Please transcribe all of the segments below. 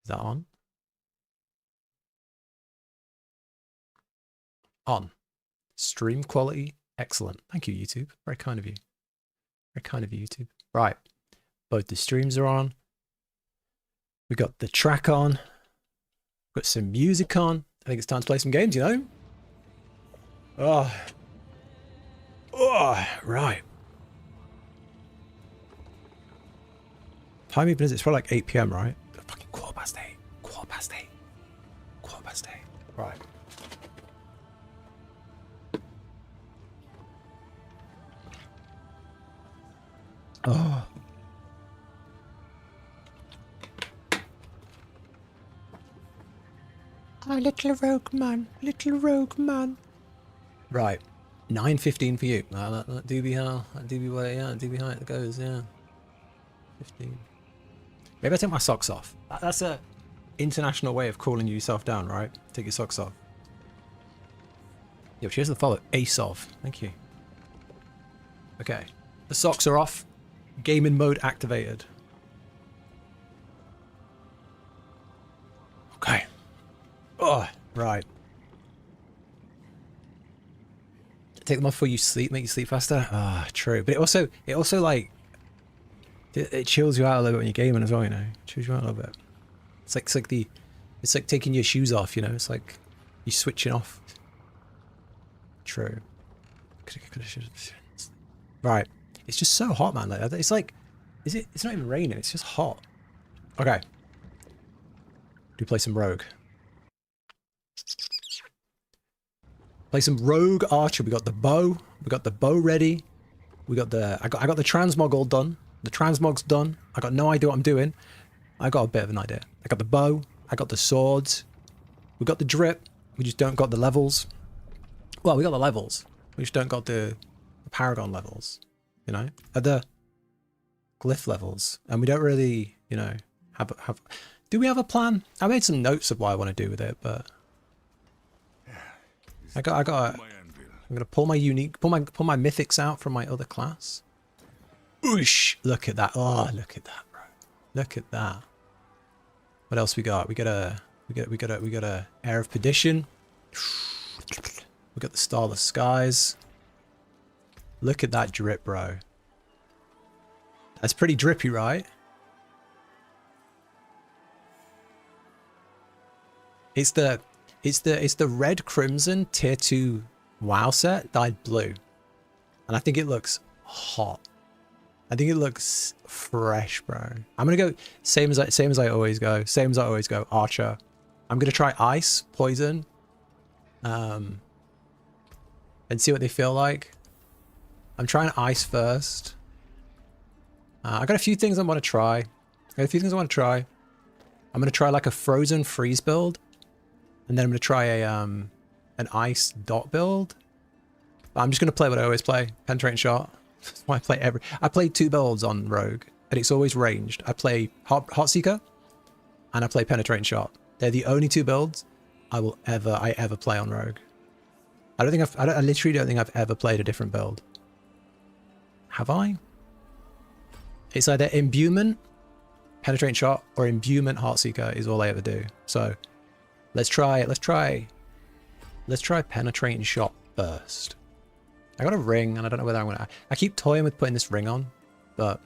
Is that on? On. Stream quality, excellent. Thank you, YouTube. Very kind of you. Very kind of you, YouTube. Right. Both the streams are on. We got the track on. Got some music on. I think it's time to play some games, you know? Oh. Oh, right. Time even is it's probably like 8 PM, right? Fucking 8:15. 8:15. 8:15. Right. Oh. Oh, little rogue man. Little rogue man. Right. 9:15 for you. That do be how. That do be where, yeah. Do be how it goes, yeah. 15. Maybe I take my socks off. That's a international way of cooling yourself down, right? Take your socks off. Yo, cheers to the follow. Ace of. Thank you. Okay. The socks are off. Gaming mode activated. Okay. Oh, right. Take them off before you sleep, make you sleep faster. Ah, true. But it also like it chills you out a little bit when you're gaming as well, you know. Chills you out a little bit. It's like taking your shoes off, you know. It's like you switching off. True. Right. It's just so hot, man. Like, it's like, it's not even raining. It's just hot. Okay. Do play some Rogue. Play some Rogue Archer. We got the bow. We got the bow ready. We got the, I got the transmog all done. The transmog's done. I got no idea what I'm doing. I got a bit of an idea. I got the bow. I got the swords. We got the drip. We just don't got the levels. Well, we got the levels. We just don't got the Paragon levels. You know, at the glyph levels, and we don't really, you know, have. Do we have a plan? I made some notes of what I want to do with it, but I'm gonna pull my mythics out from my other class. Oosh! Look at that! Oh, look at that, bro! Look at that! What else we got? We got a Air of Perdition. We got the Starless Skies. Look at that drip, bro. That's pretty drippy, right? It's the red crimson tier 2 WoW set dyed blue. And I think it looks hot. I think it looks fresh, bro. I'm gonna go same as I always go. Same as I always go, Archer. I'm gonna try Ice, Poison. And see what they feel like. I'm trying Ice first. I got a few things I want to try. I'm going to try like a Frozen Freeze build. And then I'm going to try a an Ice Dot build. But I'm just going to play what I always play. Penetrating Shot. That's why I play 2 builds on Rogue. And it's always ranged. I play Hot Seeker. And I play Penetrating Shot. They're the only 2 builds I ever play on Rogue. I literally don't think I've ever played a different build. Have I? It's either Imbuement, Penetrating Shot, or Imbuement Heartseeker is all I ever do. So let's try Penetrating Shot first. I got a ring, and I don't know whether I'm gonna. I keep toying with putting this ring on, but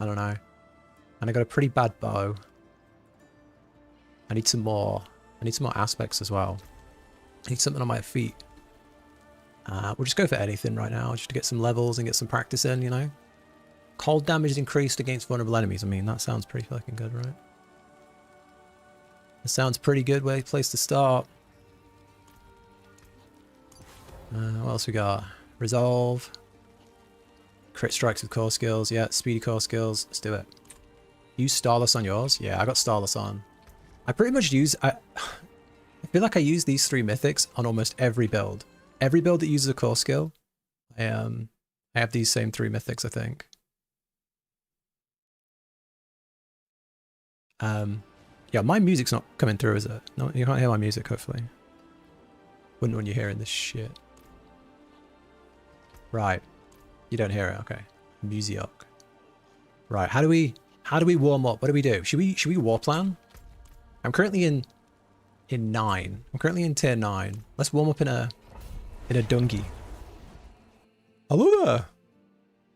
I don't know. And I got a pretty bad bow. I need some more aspects as well. I need something on my feet. We'll just go for anything right now, just to get some levels and get some practice in, you know? Cold damage is increased against vulnerable enemies. I mean, that sounds pretty fucking good, right? That sounds pretty good. Place to start. What else we got? Resolve. Crit strikes with core skills. Yeah, speedy core skills. Let's do it. Use Starless on yours? Yeah, I got Starless on. I pretty much use... I feel like I use these 3 mythics on almost every build. Every build that uses a core skill, I have these same 3 mythics, I think. Yeah, my music's not coming through, is it? No, you can't hear my music, hopefully. Wouldn't when you're hearing this shit. Right. You don't hear it, okay. Music. Right, how do we warm up? What do we do? Should we war plan? I'm currently in 9. I'm currently in tier 9. Let's warm up in a dungy. Hello there.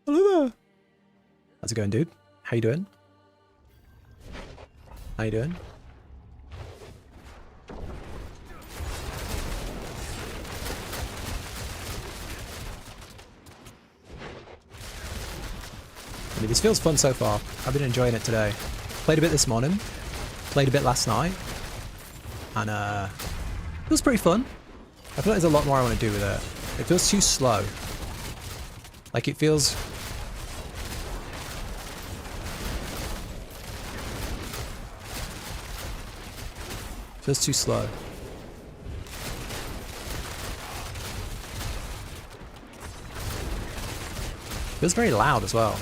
Hello there. How's it going, dude? How you doing? How you doing? I mean, this feels fun so far. I've been enjoying it today. Played a bit this morning. Played a bit last night. And it feels pretty fun. I feel like there's a lot more I want to do with it. It feels too slow. Like it feels... feels too slow. Feels very loud as well.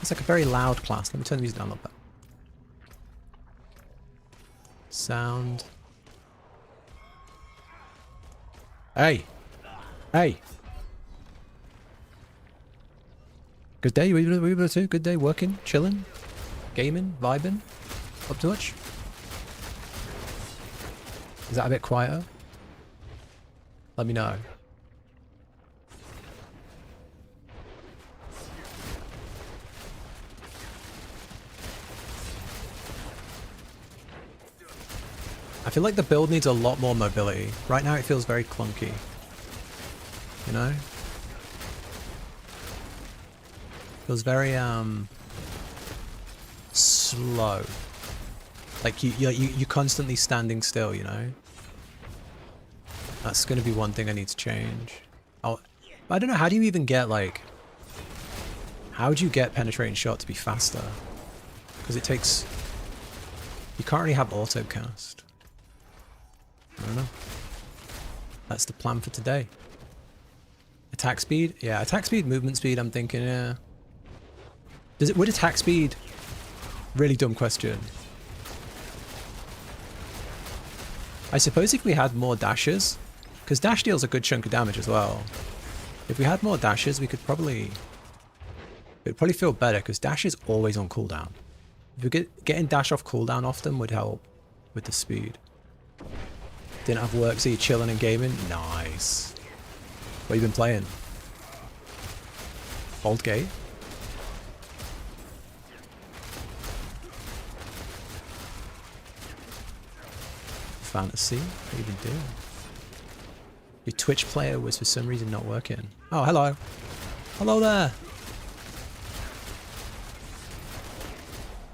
It's like a very loud class. Let me turn the music down a little bit. Sound. Hey! Hey! Good day, what are you able to? Good day, working, chilling, gaming, vibing? Up to much? Is that a bit quieter? Let me know. I feel like the build needs a lot more mobility. Right now it feels very clunky. You know? Feels very slow. Like you're constantly standing still, you know? That's gonna be one thing I need to change. Oh, I don't know, how do you even get like... how would you get penetrating shot to be faster? Because it takes... you can't really have auto cast. I don't know. That's the plan for today. Attack speed? Yeah, attack speed, movement speed, I'm thinking, yeah. Would attack speed... really dumb question. I suppose if we had more dashes, because dash deals a good chunk of damage as well. If we had more dashes, we could probably... it would probably feel better, because dash is always on cooldown. If we getting dash off cooldown often would help with the speed. Didn't have work, so you're chilling and gaming? Nice. What have you been playing? Old Gate? Fantasy? What have you been doing? Your Twitch player was for some reason not working. Oh, hello. Hello there.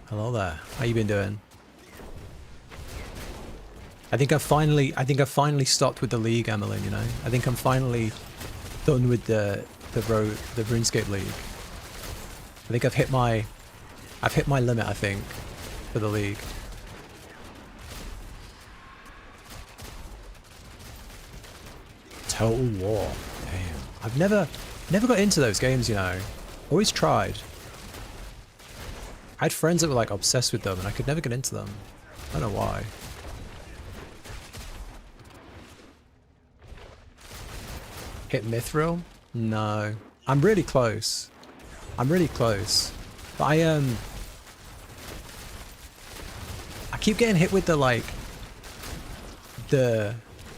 Hello there. How you been doing? I think I've finally stopped with the League, Emmeline, you know? I think I'm finally done with the RuneScape League. I think I've hit my limit, I think, for the League. Total War. Damn. I've never got into those games, you know. Always tried. I had friends that were like obsessed with them and I could never get into them. I don't know why. Hit Mithril? No. I'm really close. I'm really close. But I keep getting hit with the like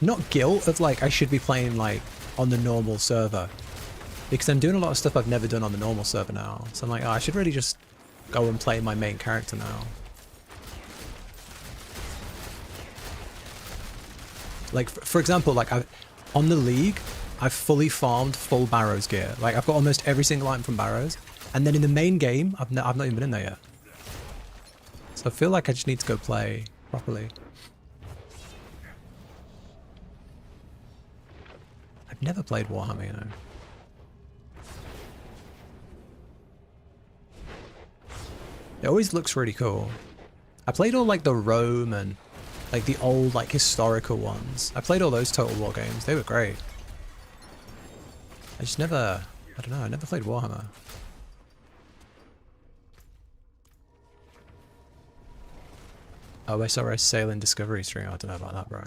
not guilt of like I should be playing like on the normal server. Because I'm doing a lot of stuff I've never done on the normal server now. So I'm like, oh, I should really just go and play my main character now. Like for example, like on the League, I've fully farmed full Barrows gear. Like I've got almost every single item from Barrows, and then in the main game, I've not even been in there yet. So I feel like I just need to go play properly. I've never played Warhammer, you know. It always looks really cool. I played all like the Rome and like the old like historical ones. I played all those Total War games. They were great. I just never, I don't know, I never played Warhammer. Oh, SRS Sailing Discovery Stream. I don't know about that, bro.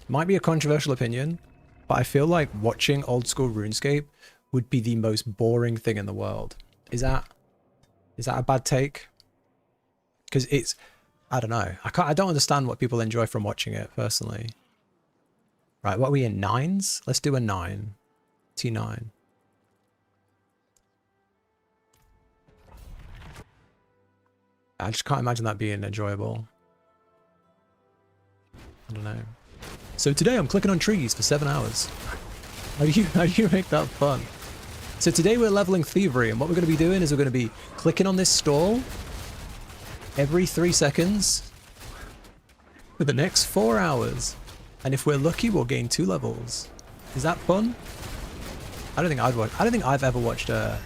Might be a controversial opinion, but I feel like watching old school RuneScape would be the most boring thing in the world. Is that a bad take? because it's, I don't know. I don't understand what people enjoy from watching it personally. Right, what are we in? 9s? Let's do a 9. T9. I just can't imagine that being enjoyable. I don't know. So today I'm clicking on trees for 7 hours. How do you make that fun? So today we're leveling Thievery, and what we're going to be doing is we're going to be clicking on this stall every 3 seconds for the next 4 hours. And if we're lucky, we'll gain 2 levels. Is that fun? I don't think I've ever watched the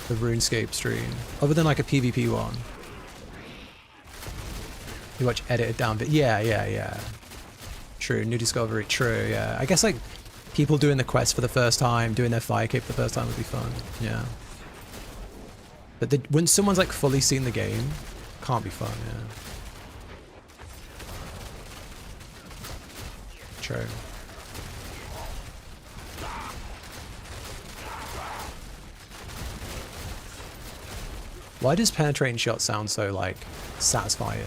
RuneScape stream, other than like a PvP one. You watch edited down, but yeah. True, new discovery, true, yeah. I guess like people doing the quest for the first time, doing their fire cape for the first time would be fun, yeah. But when someone's like fully seen the game, can't be fun, yeah. True. Why does penetrating shot sound so like satisfying?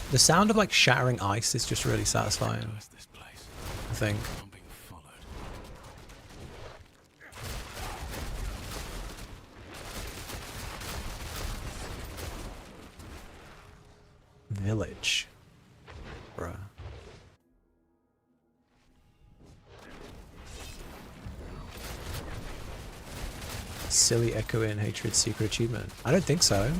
The sound of like shattering ice is just really satisfying, I think. Village. Bruh. Silly Echoing Hatred secret achievement. I don't think so.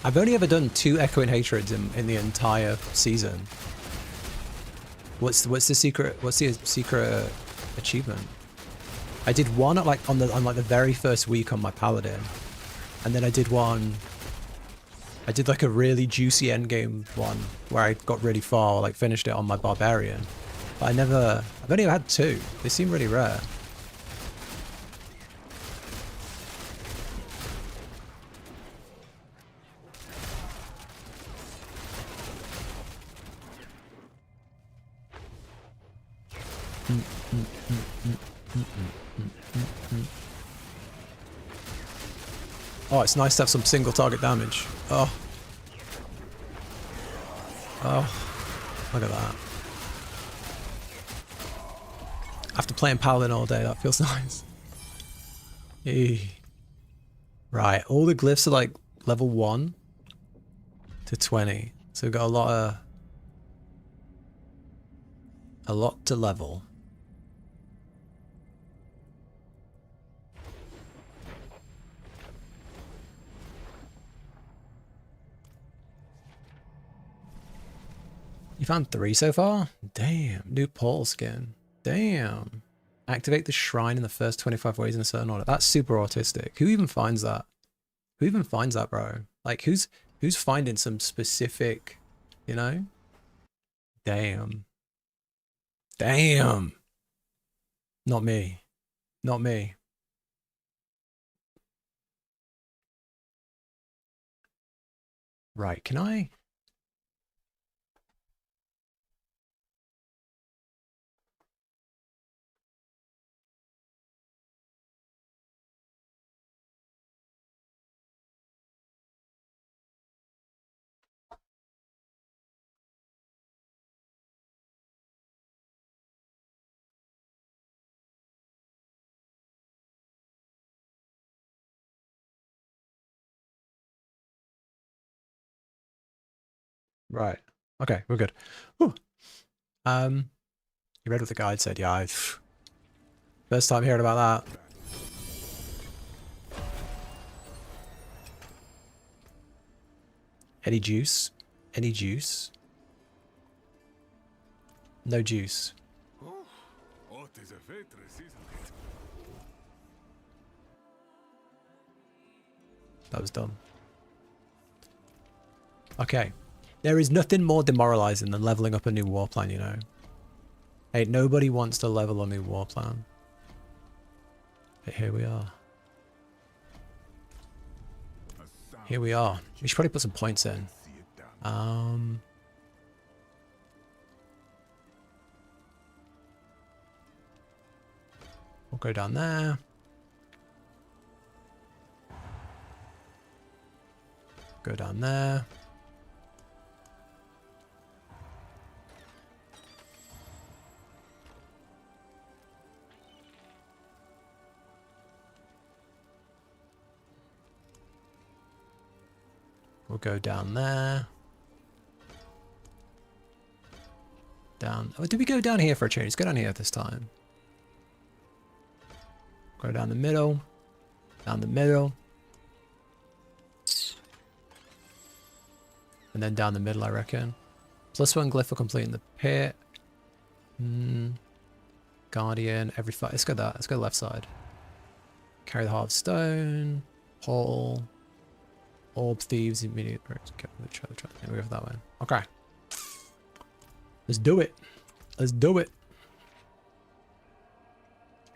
I've only ever done 2 Echoing Hatreds in the entire season. What's the secret achievement? I did one at like on like the very first week on my Paladin. And then I did like a really juicy endgame one where I got really far, like finished it on my Barbarian. But I've only had 2. They seem really rare. Oh, it's nice to have some single target damage. Oh. Oh. Look at that. After playing Paladin all day, that feels nice. Eee. Right, all the glyphs are like level 1 to 20. So we've got a lot to level. You found 3 so far? Damn. New portal skin. Damn. Activate the shrine in the first 25 ways in a certain order. That's super autistic. Who even finds that? Who even finds that, bro? Like, who's finding some specific, you know? Damn. Damn. Not me. Not me. Right, can I? Right. Okay, we're good. Whew. You read what the guide said? Yeah, first time hearing about that. Any juice? Any juice? No juice. That was dumb. Okay. There is nothing more demoralizing than leveling up a new war plan, you know. Hey, nobody wants to level a new war plan. But here we are. Here we are. We should probably put some points in. We'll go down there. Go down there. We'll go down there. Down. Oh, did we go down here for a change? Let's go down here this time. Go down the middle. Down the middle. And then down the middle, I reckon. +1 glyph for completing the pit. Guardian, every fight. Let's go that. Let's go left side. Carry the heart of stone. Hole. Orb thieves, immediate. Okay, we go that way. Okay. Let's do it. Let's do it.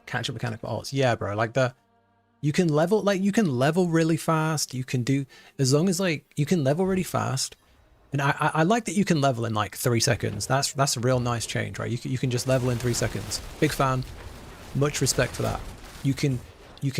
Catch up mechanic alts. Yeah, bro. Like you can level really fast. You can do, as long as like you can level really fast. And I like that you can level in like 3 seconds. That's a real nice change, right? You can just level in 3 seconds. Big fan. Much respect for that. You can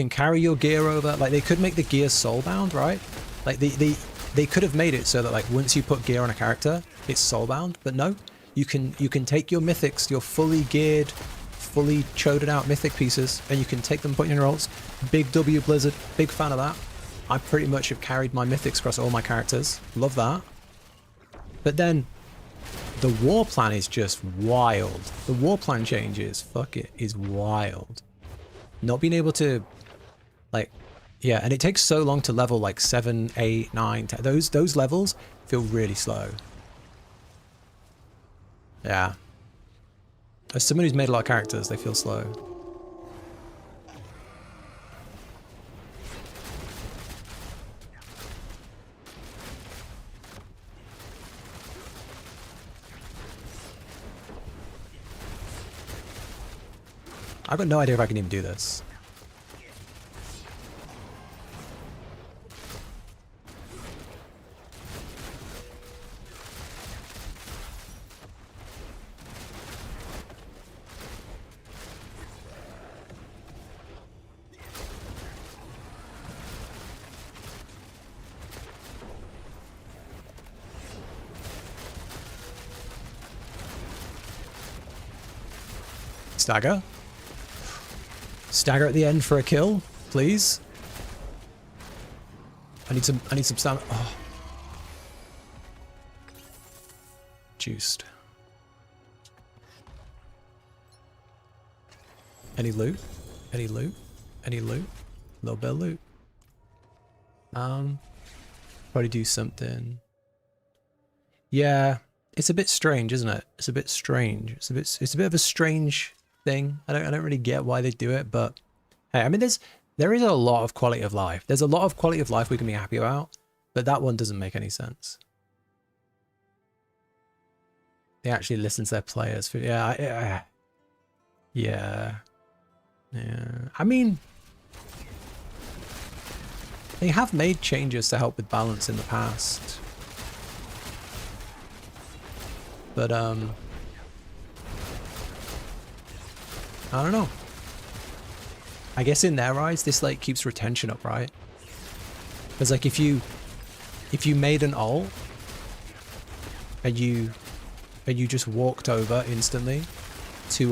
carry your gear over. Like they could make the gear soulbound, right? Like they could have made it so that like once you put gear on a character, it's soulbound. But no, you can take your mythics, your fully geared, fully choded out mythic pieces, and you can take them, put in your ults. Big W Blizzard. Big fan of that. I pretty much have carried my mythics across all my characters. Love that. But then the war plan is just wild. The war plan changes, fuck it, is wild. Not being able to, like, yeah, and it takes so long to level like 7, 8, 9, 10. Those levels feel really slow. Yeah. As someone who's made a lot of characters, they feel slow. I've got no idea if I can even do this. Stagger? Stagger at the end for a kill, please. I need some stamina. Oh. Juiced. Any loot? Any loot? Any loot? A little bit of loot. Probably do something. Yeah, it's a bit strange, isn't it? It's a bit strange. It's a bit of a strange thing. I don't really get why they do it, but hey, I mean there is a lot of quality of life. There's a lot of quality of life we can be happy about, but that one doesn't make any sense. They actually listen to their players for yeah. I mean, they have made changes to help with balance in the past. But I don't know. I guess in their eyes, this like keeps retention up, right? Because like if you made an ult and you just walked over instantly to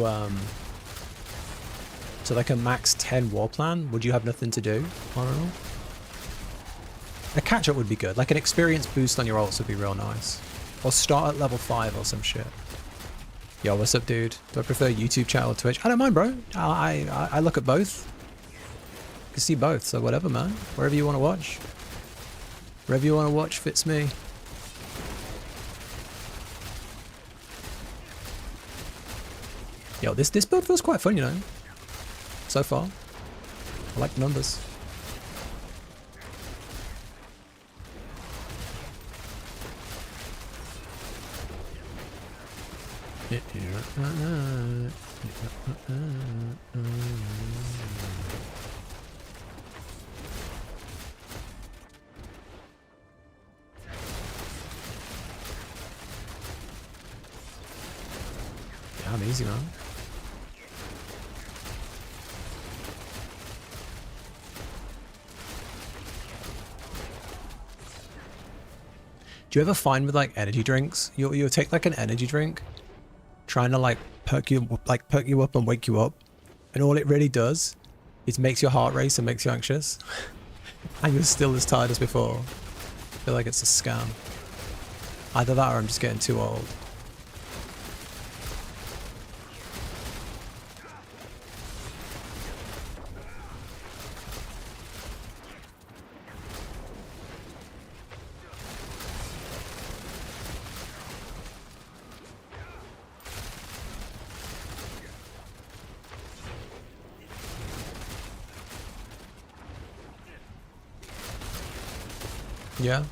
like a max 10 war plan, would you have nothing to do? I don't know. A catch up would be good. Like an experience boost on your ults would be real nice. Or start at level 5 or some shit. Yo, what's up, dude? Do I prefer YouTube channel or Twitch? I don't mind, bro. I look at both. I can see both, so whatever, man. Wherever you want to watch. Wherever you want to watch fits me. Yo, this build feels quite fun, you know. So far. I like the numbers. I'm easy, man. Do you ever find with like energy drinks, you'll take like an energy drink, trying to like perk you up and wake you up, and all it really does is makes your heart race and makes you anxious, and you're still as tired as before. I feel like it's a scam. Either that or I'm just getting too old. Yeah.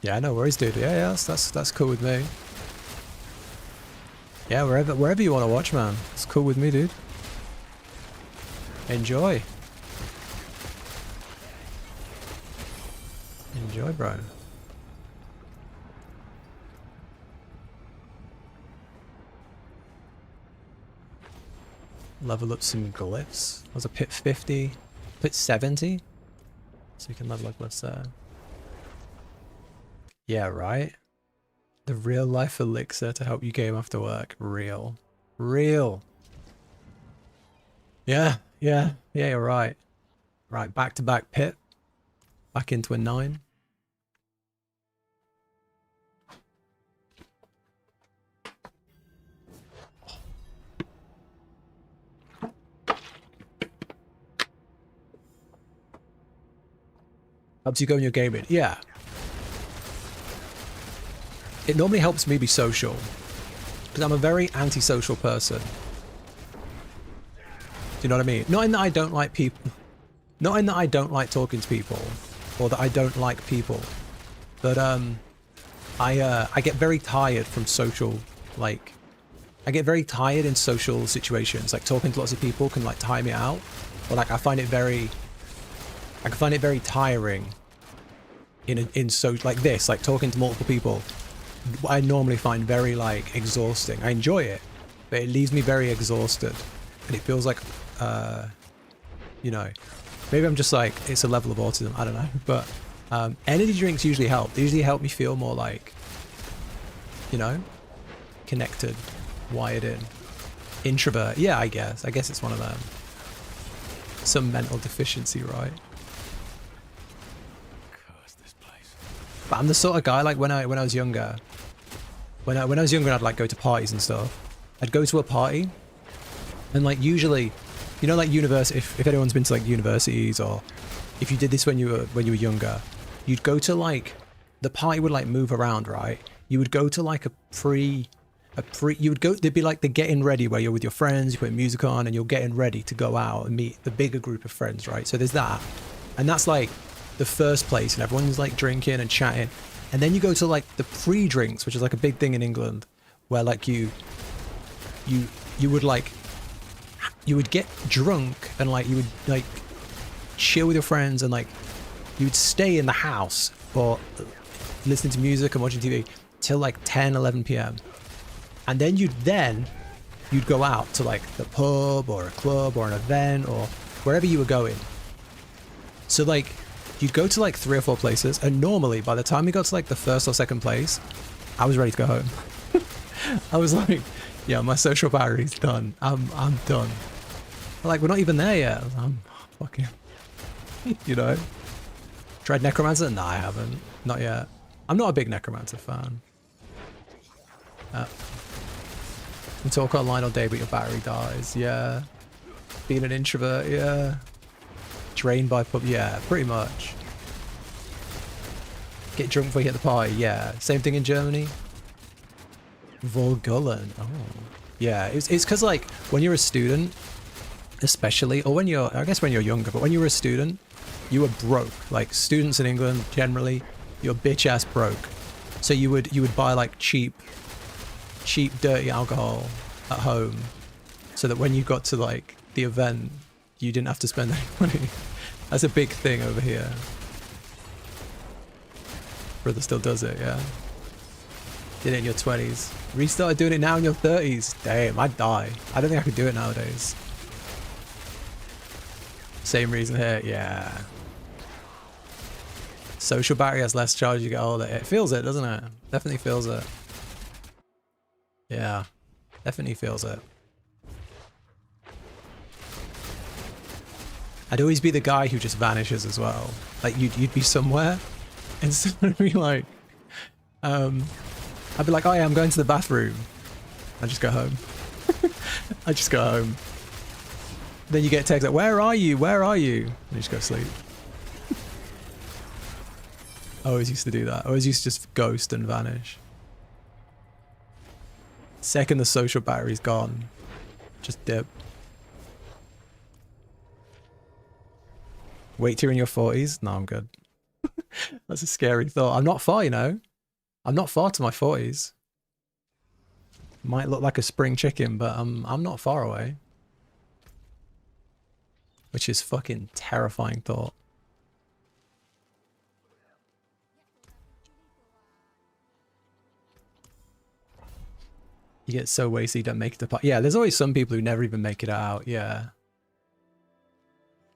Yeah, no worries, dude. Yeah, that's cool with me. Yeah, wherever you want to watch, man. It's cool with me, dude. Enjoy. Enjoy, bro. Level up some glyphs. Was a pit 50, pit 70. So we can level up glyphs there. Yeah, right? The real life elixir to help you game after work. Real. Yeah, you're right. Right, back to back pit. Back into a 9. Helps you go in your gaming. Yeah. It normally helps me be social. Because I'm a very antisocial person. Do you know what I mean? Not in that I don't like people. Not in that I don't like talking to people. Or that I don't like people. But I get very tired from social, like, I get very tired in social situations. Like talking to lots of people can like tire me out. Or like I find it very tiring in so like this, like talking to multiple people. I normally find very like exhausting. I enjoy it, but it leaves me very exhausted, and it feels like, you know, maybe I'm just like, it's a level of autism. I don't know, but energy drinks usually help. They usually help me feel more like, you know, connected, wired in. Introvert, yeah, I guess it's one of them. Some mental deficiency, right? But I'm the sort of guy, like when I was younger, when I was younger, I'd like go to parties and stuff. I'd go to a party, and like usually, you know, like university. If anyone's been to like universities, or if you did this when you were younger, you'd go to like, the party would like move around, right? You would go to like you would go. There'd be like the getting ready where you're with your friends, you put music on, and you're getting ready to go out and meet the bigger group of friends, right? So there's that, and that's like the first place, and everyone's like drinking and chatting. And then you go to like the pre-drinks, which is like a big thing in England, where like you would get drunk, and like you would like chill with your friends, and like you would stay in the house or listening to music and watching TV till like 10-11 p.m. and then you'd go out to like the pub or a club or an event or wherever you were going. So like you'd go to like 3 or 4 places, and normally by the time you got to like the first or second place, I was ready to go home. I was like, yeah, my social battery's done. I'm done. Like, we're not even there yet. I'm fucking, you know. Tried Necromancer? No, I haven't. Not yet. I'm not a big Necromancer fan. You talk online all day, but your battery dies. Yeah. Being an introvert, yeah. Drained by pub, yeah, pretty much. Get drunk before you hit the party, yeah. Same thing in Germany. Volgullen, oh. Yeah, it's because like, when you're a student, especially, or when you're, I guess when you're younger, but when you were a student, you were broke. Like, students in England, generally, you're bitch-ass broke. So you would buy like cheap, dirty alcohol at home, so that when you got to like the event, you didn't have to spend any money. That's a big thing over here. Brother still does it, yeah. Did it in your 20s. Restarted doing it now in your 30s. Damn, I'd die. I don't think I could do it nowadays. Same reason here. Yeah. Social battery has less charge as you get older. It feels it, doesn't it? Definitely feels it. Yeah. Definitely feels it. I'd always be the guy who just vanishes as well. Like you'd be somewhere and someone would be like, I'd be like, oh yeah, I'm going to the bathroom. I just go home. I just go home. Then you get a text like, where are you? Where are you? And you just go to sleep. I always used to do that. I always used to just ghost and vanish. Second the social battery's gone, just dip. Wait till you're in your 40s? No, I'm good. That's a scary thought. I'm not far, you know. I'm not far to my 40s. Might look like a spring chicken, but I'm not far away. Which is fucking terrifying thought. You get so wasted you don't make it to part. Yeah, there's always some people who never even make it out. Yeah.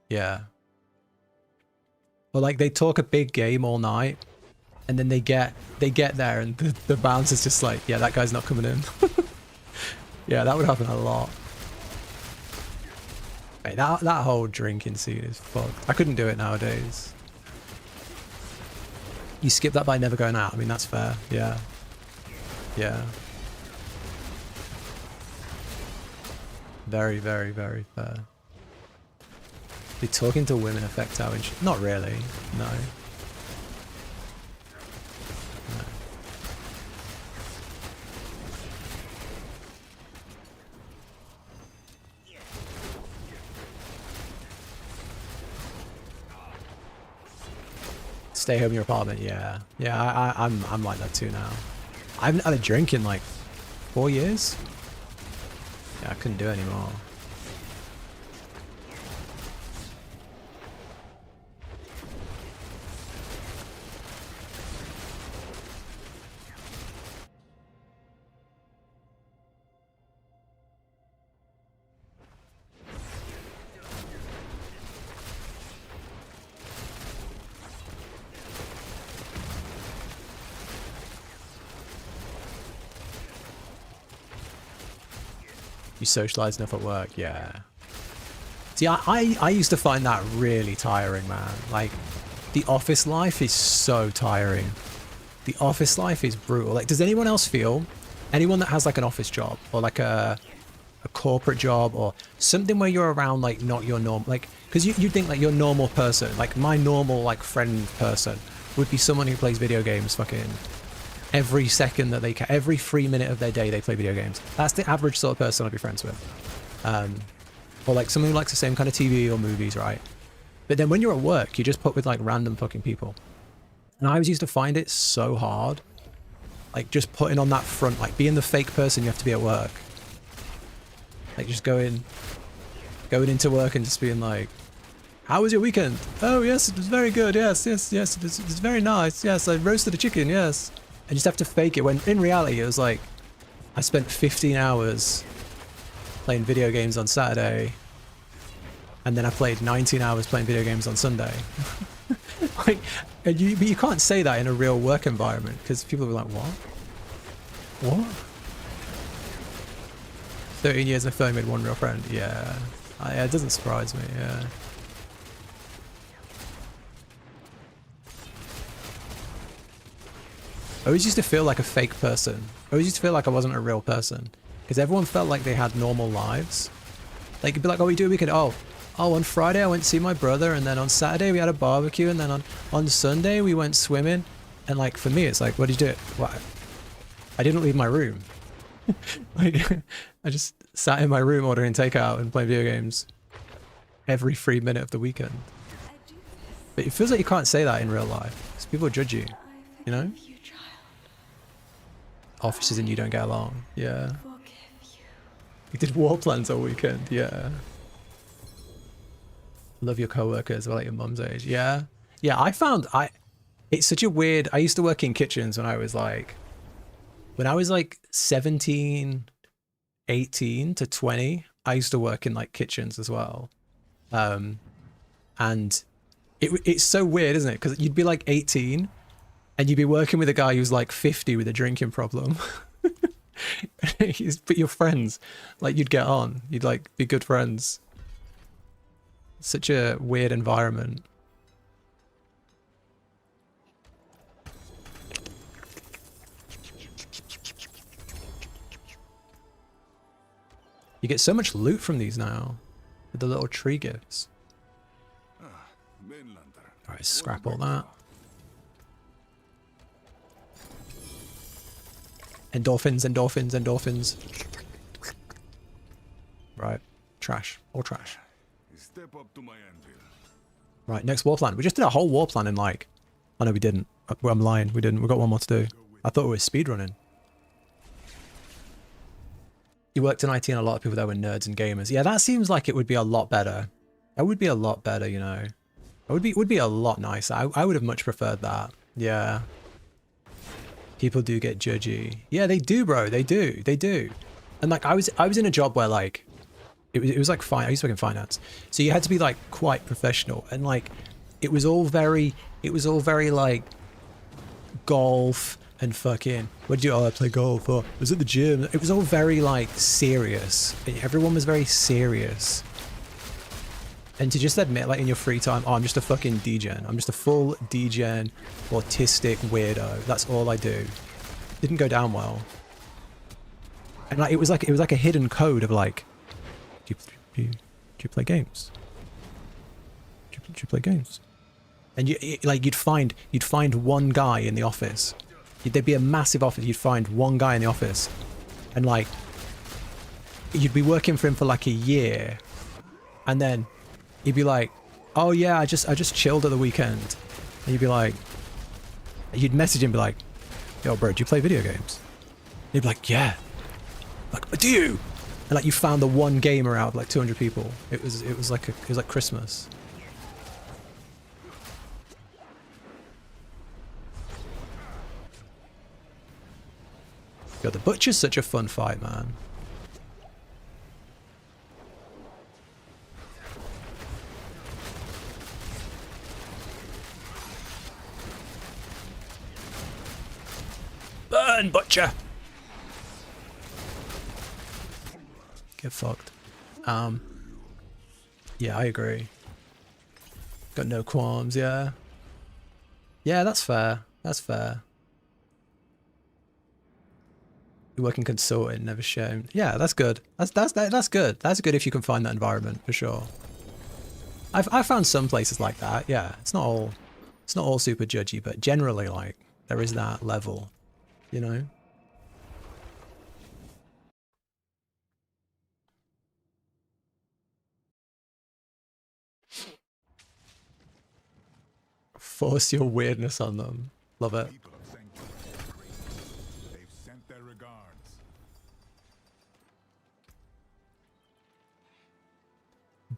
Yeah. Or like they talk a big game all night and then they get there and the bounce is just like, yeah, that guy's not coming in. Yeah, that would happen a lot. Mate, that whole drinking scene is fucked. I couldn't do it nowadays. You skip that by never going out. I mean, that's fair. Yeah. Yeah. Very, very, very fair. Did talking to women affect how not really. No. No. Stay home in your apartment, yeah. Yeah, I'm like that too now. I haven't had a drink in like 4 years. Yeah, I couldn't do it anymore. You socialize enough at work, yeah. See, I used to find that really tiring, man. Like, the office life is so tiring. The office life is brutal. Like, does anyone else feel, anyone that has like an office job or like a corporate job or something where you're around like not your normal, like, because you think like your normal person, like my normal like friend person would be someone who plays video games fucking every second that they can, every 3 minutes of their day they play video games. That's the average sort of person I'd be friends with. Or like someone who likes the same kind of TV or movies, right? But then when you're at work, you just put with like random fucking people. And I always used to find it so hard. Like just putting on that front, like being the fake person you have to be at work. Like just going into work and just being like, how was your weekend? Oh yes, it was very good. Yes, it was very nice. Yes, I roasted a chicken, yes. I just have to fake it when in reality it was like I spent 15 hours playing video games on Saturday and then I played 19 hours playing video games on Sunday. Like, but you can't say that in a real work environment because people will be like, what? What? 13 years I've only made one real friend. Yeah. It doesn't surprise me, yeah. I always used to feel like a fake person. I always used to feel like I wasn't a real person. Because everyone felt like they had normal lives. Like, you'd be like, oh, we do a weekend. Oh, on Friday I went to see my brother, and then on Saturday we had a barbecue, and then on Sunday we went swimming. And like, for me, it's like, what did you do? What? I didn't leave my room. Like, I just sat in my room ordering takeout and playing video games every 3 minutes of the weekend. But it feels like you can't say that in real life. Because people judge you, you know? Offices and you don't get along. Yeah. You did war plans all weekend. Yeah. Love your coworkers. Well, like your mum's age. Yeah. Yeah. It's such a weird. I used to work in kitchens when I was when I was like 17, 18 to 20, I used to work in like kitchens as well. And it's so weird, isn't it? Because you'd be like 18 and you'd be working with a guy who's like 50 with a drinking problem. But your friends, like you'd get on, you'd like be good friends. Such a weird environment. You get so much loot from these now with the little tree gifts. Alright, scrap all that. Endorphins, endorphins, endorphins. Right, trash, all trash. Right, next war plan. We just did a whole war plan in like... Oh no, we didn't. I'm lying, we didn't. We've got one more to do. I thought we were speedrunning. You worked in IT and a lot of people there were nerds and gamers. Yeah, that seems like it would be a lot better. That would be a lot better, you know. It would be a lot nicer. I would have much preferred that. Yeah. People do get judgy. Yeah, they do, bro. They do. They do. And like I was in a job where like it was like fine. I used to work in finance. So you had to be like quite professional and like it was all very like golf and fucking what did you do? Oh, I play golf or I was at the gym. It was all very like serious. Everyone was very serious. And to just admit like in your free time, oh, I'm just a fucking degen. I'm just a full degen autistic weirdo. That's all I do. Didn't go down well. And like it was like a hidden code of like do you play games? Do you play games? And you'd find one guy in the office. There'd be a massive office. You'd find one guy in the office, and like you'd be working for him for like a year, and then he'd be like, "Oh yeah, I just chilled at the weekend," and you'd be like, you'd message him, and be like, "Yo, bro, do you play video games?" And he'd be like, "Yeah." Like, "Do you?" And like you found the one gamer out of like 200 people. It was like Christmas. Yo, the butcher's such a fun fight, man. Burn, butcher! Get fucked. Yeah, I agree. Got no qualms, yeah. Yeah, that's fair. That's fair. You work in consulting, never shown. Yeah, that's good. That's good. That's good if you can find that environment for sure. I've found some places like that. Yeah, it's not all super judgy, but generally like there is that level, you know. Force your weirdness on them. Love it.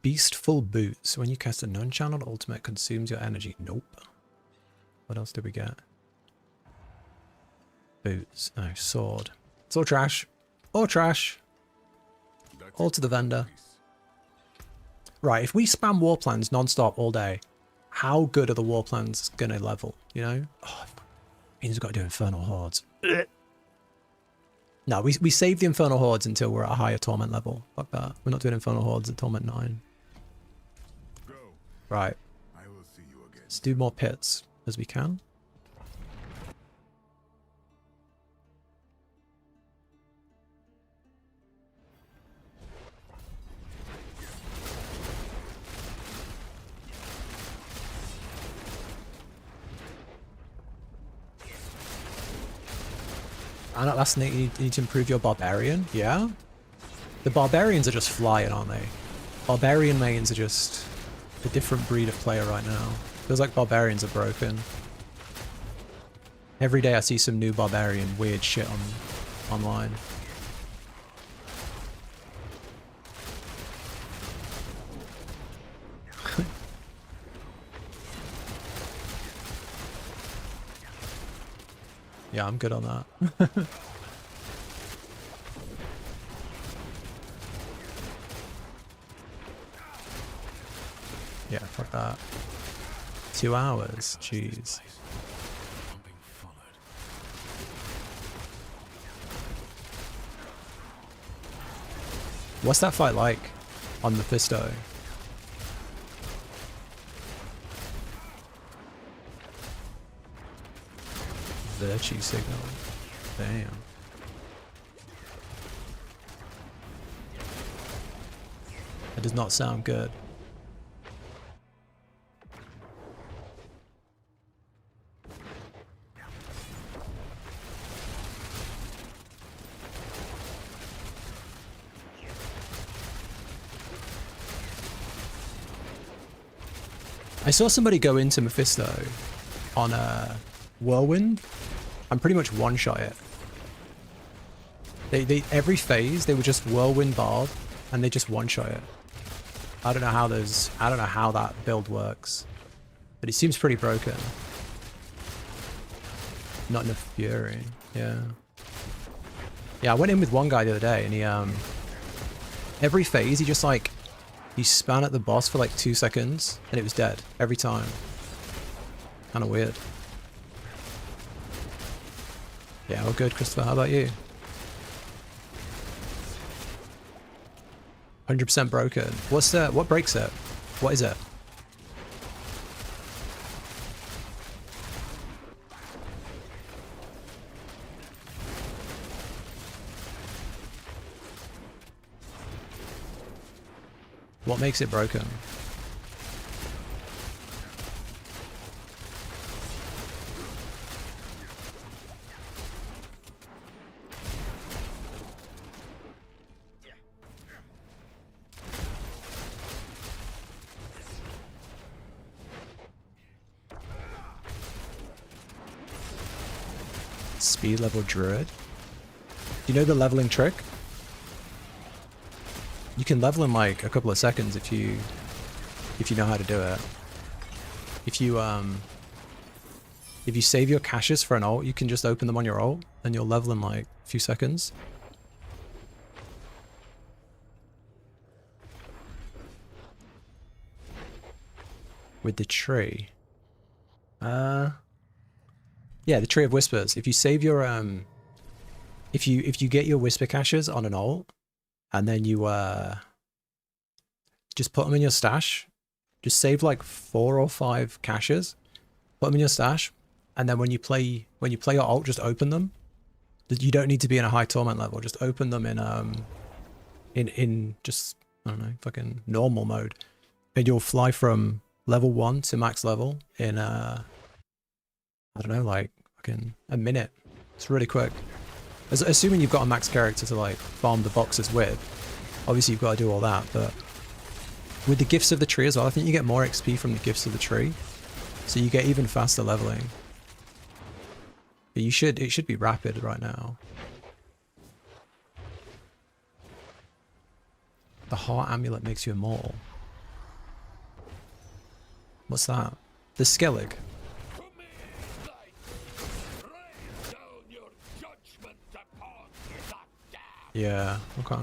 Beastful boots. When you cast a non-channeled ultimate, consumes your energy. Nope. What else did we get? Boots. No, sword. It's all trash. All trash. All to the vendor. Right, if we spam war plans non-stop all day, how good are the war plans gonna level, you know? Oh, means we've got to do Infernal Hordes. No, we save the Infernal Hordes until we're at a higher Torment level. Fuck that. We're not doing Infernal Hordes at Torment 9. Right. Let's do more pits as we can. And at last night you need to improve your Barbarian. Yeah? The Barbarians are just flying, aren't they? Barbarian mains are just a different breed of player right now. Feels like Barbarians are broken. Every day I see some new Barbarian weird shit online. Yeah, I'm good on that. Yeah, fuck that. 2 hours, jeez. What's that fight like on Mephisto? Virtue signal. Damn. That does not sound good. I saw somebody go into Mephisto on a Whirlwind. I'm pretty much one-shot it. They every phase they would just Whirlwind Bard and they just one-shot it. I don't know how that build works, but it seems pretty broken. Not enough fury. Yeah. Yeah, I went in with one guy the other day and he every phase he just like he span at the boss for like 2 seconds and it was dead every time. Kind of weird. Yeah, we're good, Christopher. How about you? 100% broken. What breaks it? What is it? What makes it broken? Speed level druid? Do you know the leveling trick? You can level in like a couple of seconds if you know how to do it. If you save your caches for an ult, you can just open them on your ult and you'll level in like a few seconds. With the tree. Yeah, the Tree of Whispers. If you save your if you get your whisper caches on an ult and then you just put them in your stash, just save like 4 or 5 caches, put them in your stash, and then when you play your ult, just open them. You don't need to be in a high torment level, just open them in just, I don't know, fucking normal mode. And you'll fly from level 1 to max level in I don't know, like fucking a minute. It's really quick. Assuming you've got a max character to like farm the boxes with. Obviously you've got to do all that, but with the gifts of the tree as well, I think you get more XP from the gifts of the tree. So you get even faster leveling. But it should be rapid right now. The heart amulet makes you immortal. What's that? The Skellig. Yeah, okay.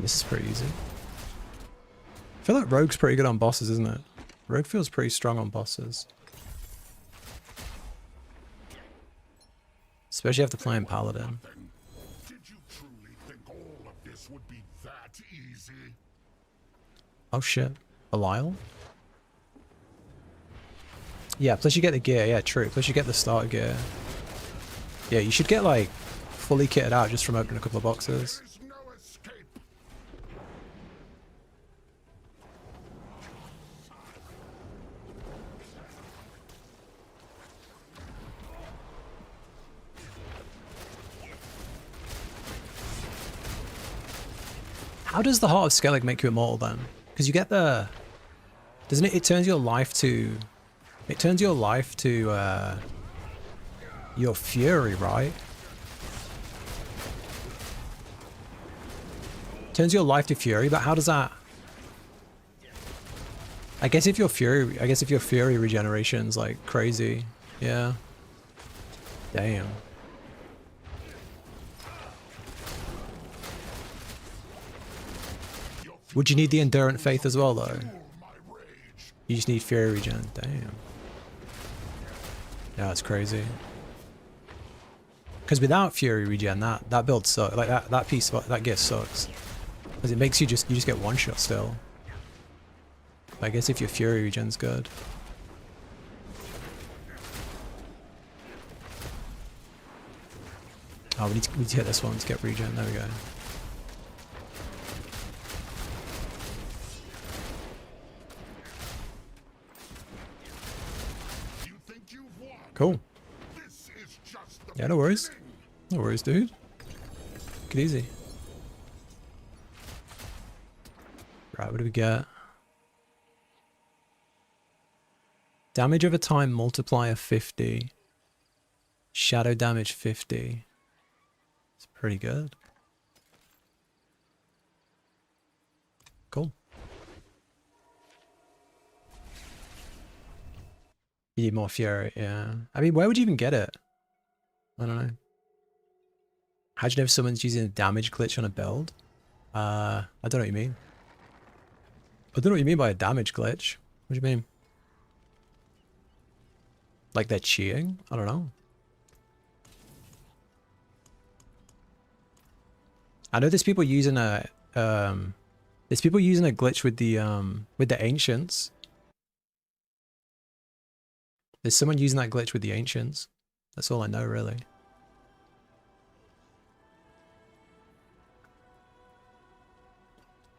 This is pretty easy. I feel like Rogue's pretty good on bosses, isn't it? Rogue feels pretty strong on bosses. Especially after playing Paladin. Did you truly think all of this would be that easy? Oh shit. Belial? Yeah, plus you get the gear, yeah, true. Plus you get the starter gear. Yeah, you should get like fully kitted out just from opening a couple of boxes. There's no escape. How does the Heart of Skellig make you immortal then? Because you get the... Doesn't it? It turns your life to... It turns your life to your fury, right? Turns your life to fury, but how does that... I guess if your fury regeneration's like crazy. Yeah. Damn. Would you need the Endurant Faith as well though? You just need fury regen. Damn. Yeah, that's crazy. Because without fury regen, that build sucks. Like that piece, that gift sucks. Because it makes you just get one shot still. I guess if your fury regen's good. Oh, we need to hit this one to get regen. There we go. Cool. Yeah, no worries. No worries, dude. Take it easy. Right, what do we get? Damage over time multiplier 50. Shadow damage 50. It's pretty good. Cool. You need more fury, yeah. I mean, where would you even get it? I don't know. How'd you know if someone's using a damage glitch on a build? I don't know what you mean. I don't know what you mean by a damage glitch. What do you mean? Like they're cheating? I don't know. I know there's people using a glitch with the ancients. There's someone using that glitch with the ancients. That's all I know really.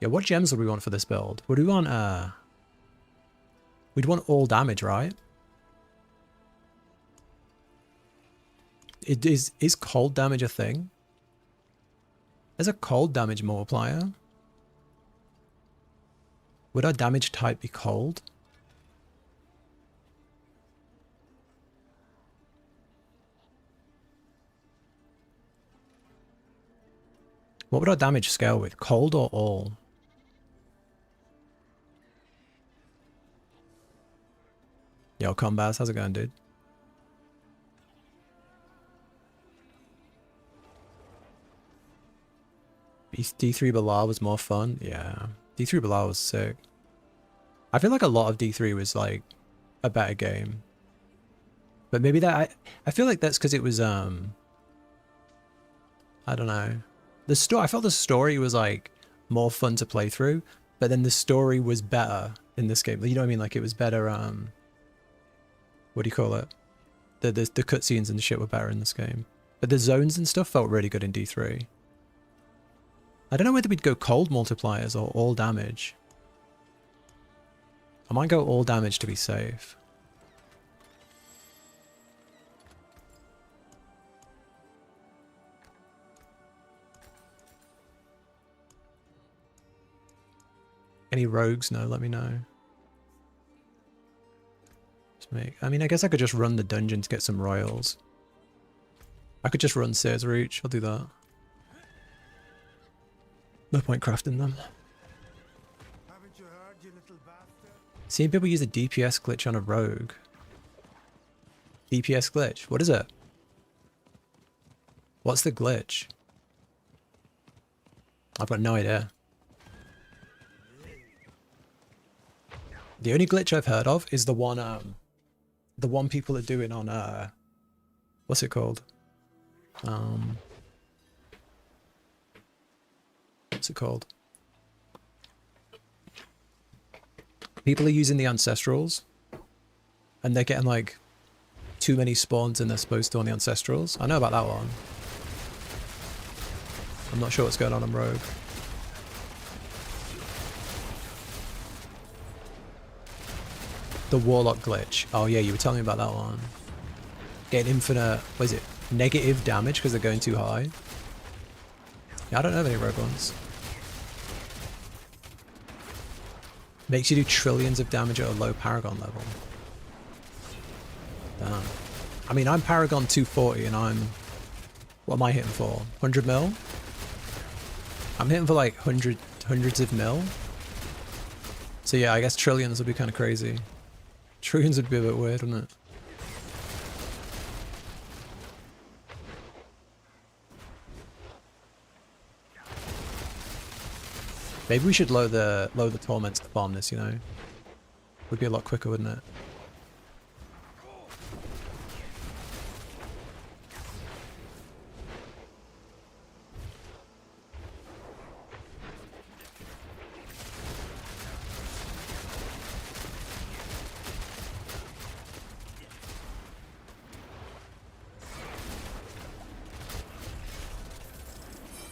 Yeah, what gems would we want for this build? Would we want we'd want all damage, right? Is cold damage a thing? There's a cold damage multiplier. Would our damage type be cold? What would our damage scale with? Cold or all? Yo, Combas, how's it going, dude? D3 Bilal was more fun. Yeah, D3 Bilal was sick. I feel like a lot of D3 was like a better game, but maybe that I feel like that's because it was I don't know. I felt the story was like more fun to play through, but then the story was better in this game. You know what I mean? Like it was better. What do you call it? The cutscenes and the shit were better in this game, but the zones and stuff felt really good in D3. I don't know whether we'd go cold multipliers or all damage. I might go all damage to be safe. Any rogues? No, let me know. I mean, I guess I could just run the dungeon to get some royals. I could just run Sears Reach. I'll do that. No point crafting them. Haven't you heard, you little bastard? Seeing people use a DPS glitch on a rogue. DPS glitch? What is it? What's the glitch? I've got no idea. The only glitch I've heard of is the one people are doing on what's it called? What's it called? People are using the ancestrals and they're getting like too many spawns than they're supposed to on the ancestrals. I know about that one. I'm not sure what's going on Rogue. The Warlock glitch. Oh yeah, you were telling me about that one. Getting infinite, what is it? Negative damage because they're going too high. Yeah, I don't know of any rogue ones. Makes you do trillions of damage at a low Paragon level. Damn. I mean, I'm Paragon 240 and I'm... What am I hitting for? 100 mil? I'm hitting for like hundreds of mil. So yeah, I guess trillions would be kind of crazy. Trillions would be a bit weird, wouldn't it? Maybe we should load the torments to farm this, you know? Would be a lot quicker, wouldn't it?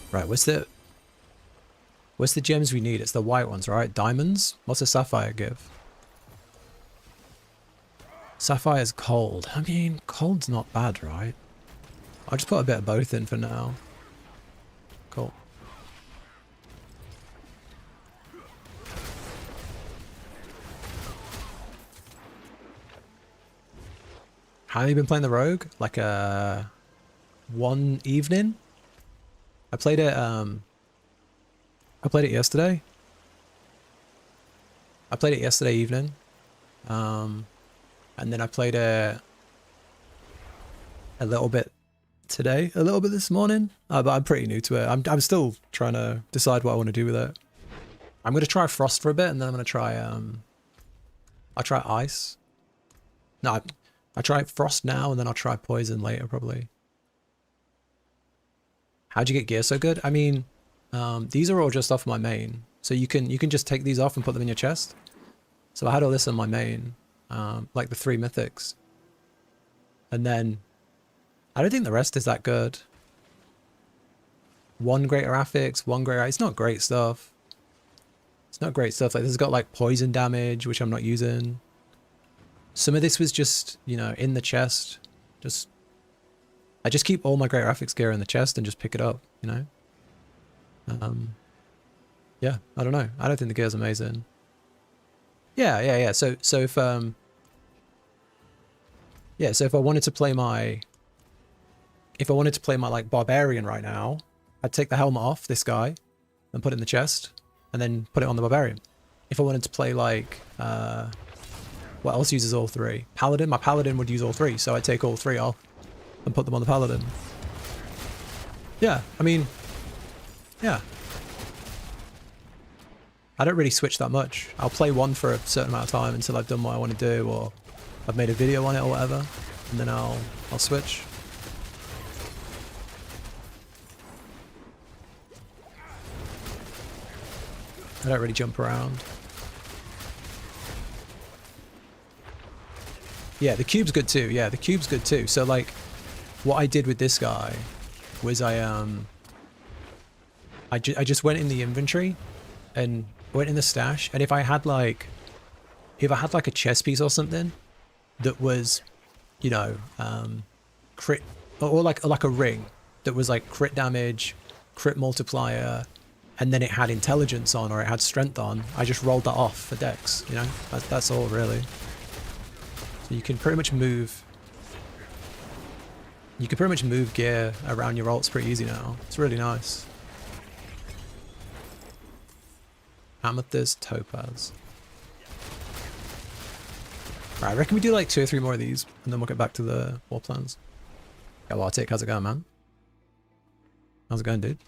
Right, what's the gems we need? It's the white ones, right? Diamonds? What's a sapphire give? Sapphire's cold. I mean, cold's not bad, right? I'll just put a bit of both in for now. Cool. How have you been playing the rogue? Like one evening? I played it yesterday. I played it yesterday evening. And then I played it a little bit today, a little bit this morning. But I'm pretty new to it. I'm still trying to decide what I want to do with it. I'm gonna try frost for a bit, and then I'm gonna try I'll try ice. No, I try frost now, and then I'll try poison later probably. How'd you get gear so good? I mean, these are all just off my main, so you can just take these off and put them in your chest. So I had all this on my main, like the 3 mythics, and then I don't think the rest is that good. 1 greater affix, 1 greater. It's not great stuff. It's not great stuff. Like this has got like poison damage, which I'm not using. Some of this was just, you know, in the chest. I just keep all my greater affix gear in the chest and just pick it up, you know? Yeah, I don't know. I don't think the gear's amazing. Yeah. So if if I wanted to play my like barbarian right now, I'd take the helmet off this guy and put it in the chest and then put it on the barbarian. If I wanted to play like what else uses all 3? Paladin, my paladin would use all 3, so I'd take all 3 off and put them on the paladin. Yeah, I mean, yeah. I don't really switch that much. I'll play one for a certain amount of time until I've done what I want to do, or I've made a video on it or whatever, and then I'll switch. I don't really jump around. Yeah, the cube's good too. Yeah, the cube's good too. So like, what I did with this guy was I just went in the inventory and went in the stash, and if I had like a chess piece or something that was, you know, crit, or like a ring that was like crit damage, crit multiplier, and then it had intelligence on or it had strength on, I just rolled that off for dex, you know? That's all really. So you can pretty much move gear around your ults pretty easy now. It's really nice. Amethyst, topaz. Right, I reckon we do like 2 or 3 more of these, and then we'll get back to the war plans. Yo, Arctic, how's it going, man? How's it going, dude?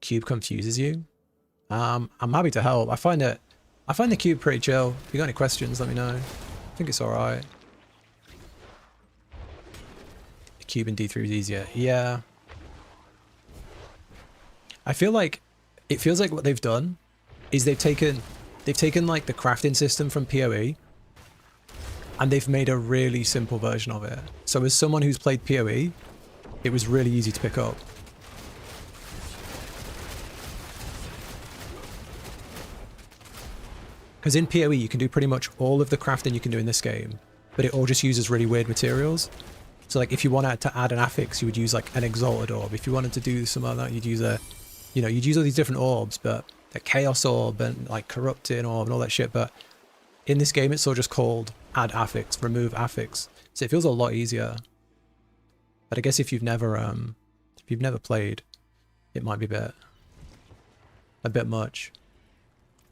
Cube confuses you? I'm happy to help. I find the cube pretty chill. If you got any questions, let me know. I think it's alright. The cube in D3 is easier. Yeah. I feel like it feels like what they've done is they've taken like the crafting system from PoE and they've made a really simple version of it. So as someone who's played PoE, it was really easy to pick up. Because in PoE you can do pretty much all of the crafting you can do in this game, but it all just uses really weird materials. So like if you wanted to add an affix, you would use like an exalted orb. If you wanted to do some other, you'd use you'd use all these different orbs, but the Chaos Orb and like Corrupting Orb and all that shit, but in this game it's all just called add affix, remove affix. So it feels a lot easier. But I guess if you've never played, it might be a bit much.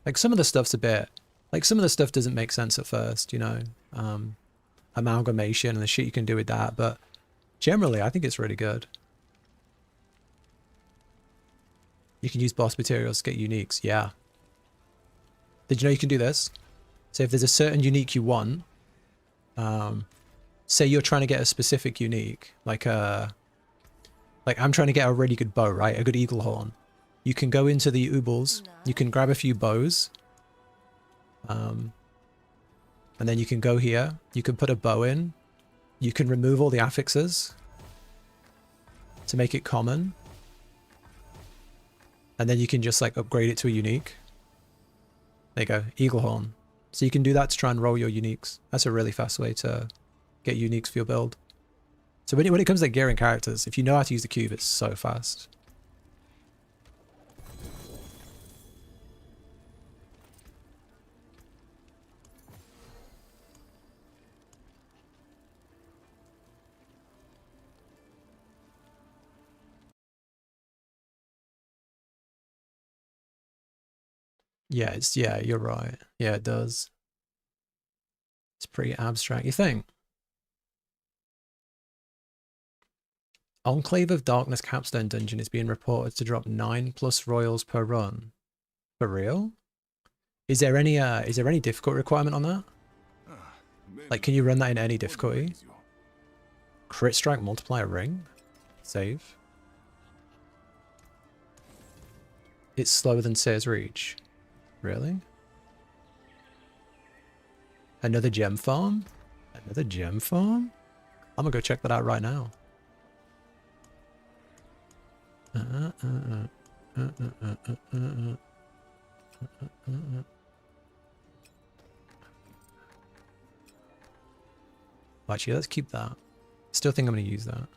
Like some of the stuff's a bit, like some of the stuff doesn't make sense at first, you know, amalgamation and the shit you can do with that, but generally I think it's really good. You can use boss materials to get uniques, yeah. Did you know you can do this? So if there's a certain unique you want, say you're trying to get a specific unique, like I'm trying to get a really good bow, right? A good eagle horn. You can go into the Oobles, you can grab a few bows, and then you can go here, you can put a bow in, you can remove all the affixes to make it common, and then you can just like upgrade it to a unique. There you go, eagle horn. So you can do that to try and roll your uniques. That's a really fast way to get uniques for your build. So when it comes to gearing characters, if you know how to use the cube, it's so fast. Yeah, you're right. Yeah, it does. It's pretty abstract, you think? Enclave of Darkness Capstone Dungeon is being reported to drop 9+ royals per run. For real? Is there any difficult requirement on that? Like, can you run that in any difficulty? Crit strike multiplier ring? Save. It's slower than Sear's Reach. Really? Another gem farm? Another gem farm? I'm gonna go check that out right now. Actually, let's keep that. Still think I'm gonna use that.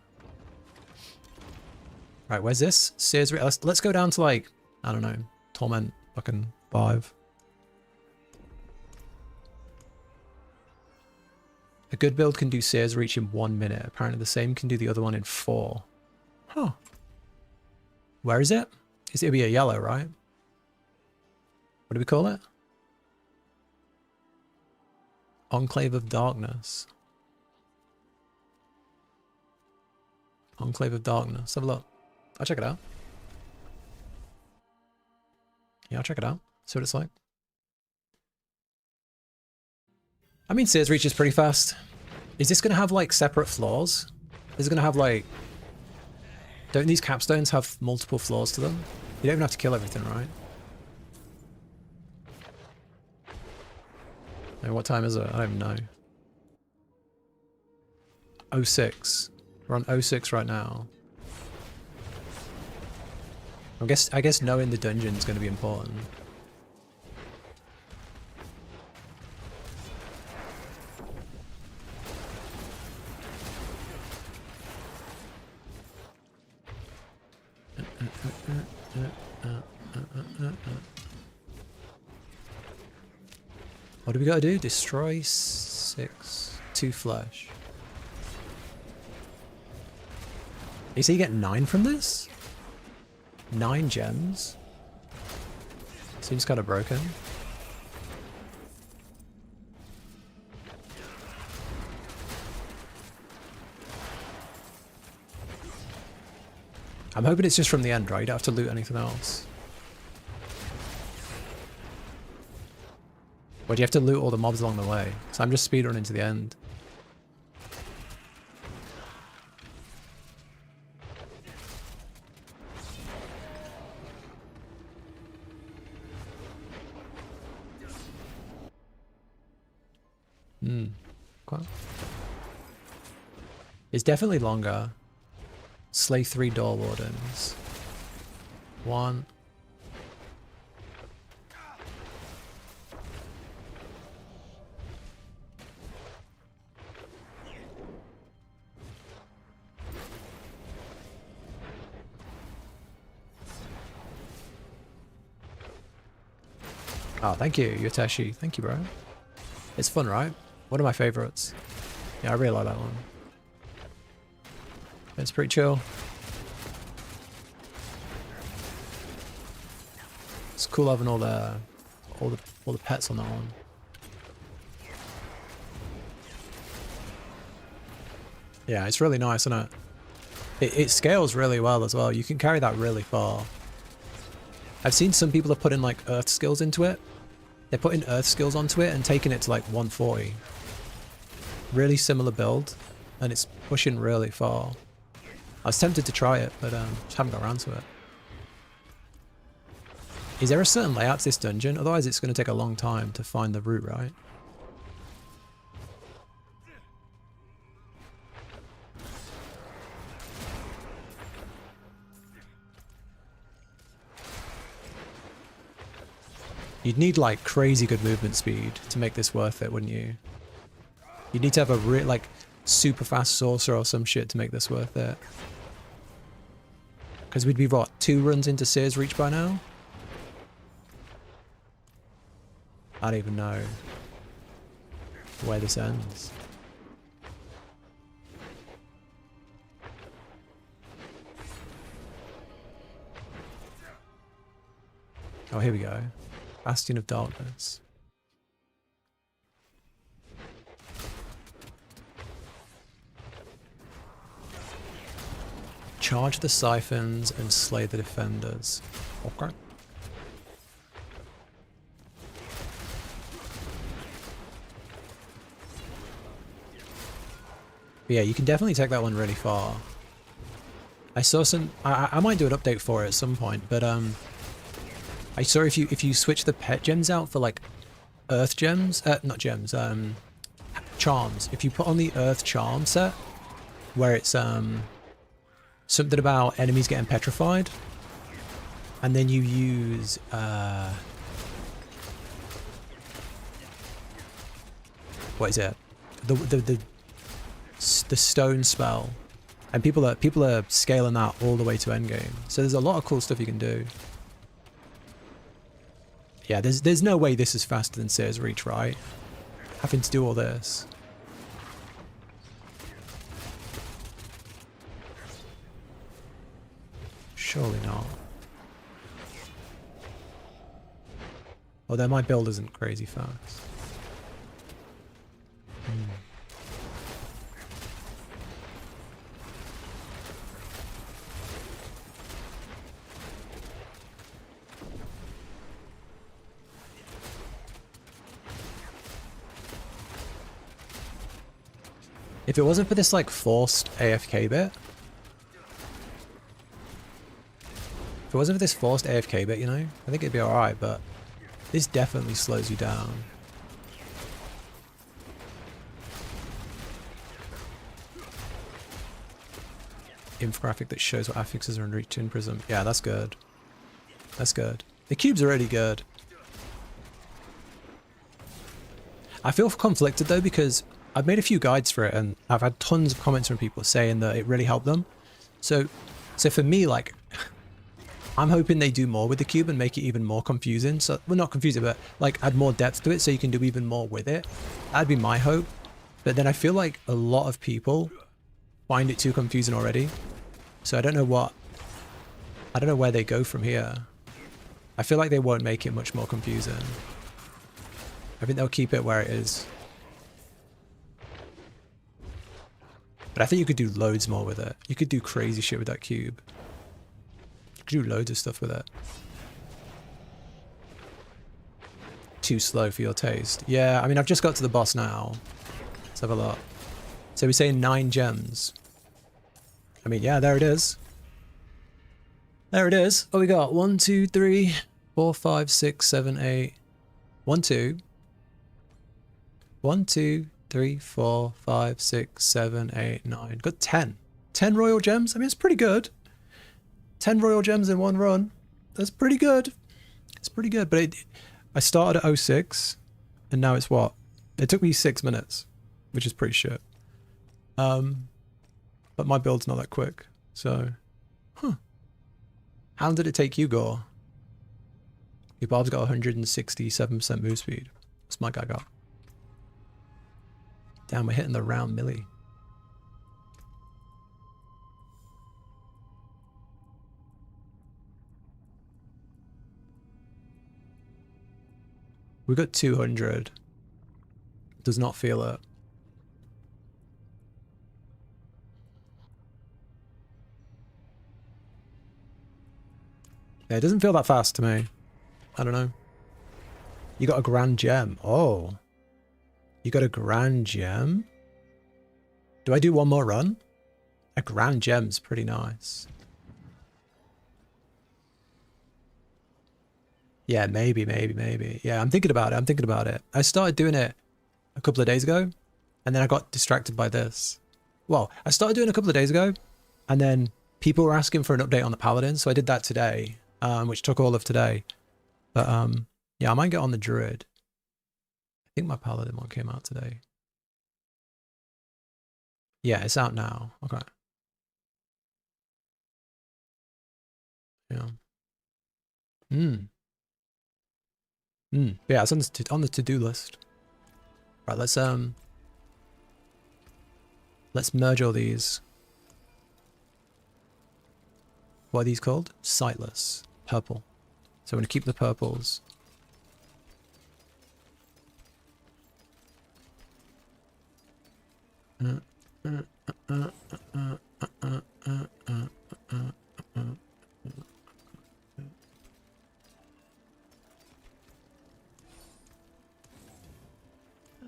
Right, where's this? Sears. Let's go down to like, I don't know, Torment fucking 5. A good build can do Sears Reach in 1 minute. Apparently the same can do the other one in 4. Huh. Where is it? It'll be a yellow, right? What do we call it? Enclave of Darkness. Enclave of Darkness. Let's have a look. I'll check it out. Yeah, I'll check it out. See what it's like. I mean, Sears Reach is pretty fast. Is this going to have, like, separate floors? Is it going to have, like... Don't these capstones have multiple floors to them? You don't even have to kill everything, right? Hey, what time is it? I don't even know. 06. We're on 06 right now. I guess knowing the dungeon is going to be important. What do we got to do? Destroy 2 flesh. You say you get 9 from this? 9 gems? Seems kind of broken. I'm hoping it's just from the end, right? You don't have to loot anything else. Or do you have to loot all the mobs along the way? So I'm just speedrunning to the end. Quite. It's definitely longer. Slay 3 door wardens. 1. Oh, thank you, Yoteshi. Thank you, bro. It's fun, right? One of my favorites. Yeah, I really like that one. It's pretty chill. It's cool having all the pets on that one. Yeah, it's really nice, isn't it? It scales really well as well. You can carry that really far. I've seen some people are putting like earth skills into it. They're putting earth skills onto it and taking it to like 140. Really similar build, and it's pushing really far. I was tempted to try it, but just haven't got around to it. Is there a certain layout to this dungeon? Otherwise it's going to take a long time to find the route, right? You'd need like crazy good movement speed to make this worth it, wouldn't you? You'd need to have a like super fast sorcerer or some shit to make this worth it. Because we'd be what, 2 runs into Sears Reach by now? I don't even know where this ends. Oh, here we go. Bastion of Darkness. Charge the siphons and slay the defenders. Okay. But yeah, you can definitely take that one really far. I saw some. I might do an update for it at some point, but I saw if you switch the pet gems out for like earth gems, not gems, charms. If you put on the earth charm set, where it's something about enemies getting petrified, and then you use what is it? The stone spell, and people are scaling that all the way to endgame. So there's a lot of cool stuff you can do. Yeah, there's no way this is faster than Sears Reach, right? Having to do all this. Surely not. Although my build isn't crazy fast. If it wasn't for this like forced AFK bit, if it wasn't for this forced AFK bit, you know, I think it'd be alright, but this definitely slows you down. Infographic that shows what affixes are in reach in Prism. Yeah, that's good. That's good. The cubes are already good. I feel conflicted though, because I've made a few guides for it and I've had tons of comments from people saying that it really helped them. So for me, like, I'm hoping they do more with the cube and make it even more confusing. So, well, not confusing, but like add more depth to it so you can do even more with it. That'd be my hope. But then I feel like a lot of people find it too confusing already. So I don't know where they go from here. I feel like they won't make it much more confusing. I think they'll keep it where it is. But I think you could do loads more with it. You could do crazy shit with that cube. You could do loads of stuff with it. Too slow for your taste. Yeah, I mean, I've just got to the boss now. Let's have a look. So we're saying 9 gems. I mean, yeah, there it is. There it is. What we got? 1, 2, 3, 4, 5, 6, 7, 8. 1, 2. 1, 2, 3, 4, 5, 6, 7, 8, 9. Got 10. 10 royal gems. I mean, it's pretty good. 10 royal gems in one run. That's pretty good. It's pretty good. But I started at 06, and now it's what? It took me 6 minutes, which is pretty shit. But my build's not that quick. So, huh. How long did it take you, Gore? Your Bob's got 167% move speed. What's my guy got? Damn, we're hitting the round milli. We got 200. Does not feel it. Yeah, it doesn't feel that fast to me. I don't know. You got a grand gem. Oh. You got a grand gem? Do I do one more run? A grand gem's pretty nice. Yeah, maybe. Yeah, I'm thinking about it. I started doing it a couple of days ago, and then I got distracted by this. Well, I started doing it a couple of days ago, and then people were asking for an update on the Paladin, so I did that today, which took all of today. But yeah, I might get on the Druid. I think my Paladin one came out today. Yeah, it's out now. Okay. Yeah. Yeah, it's on the to-do list. Right, let's merge all these. What are these called? Sightless. Purple. So I'm going to keep the purples. And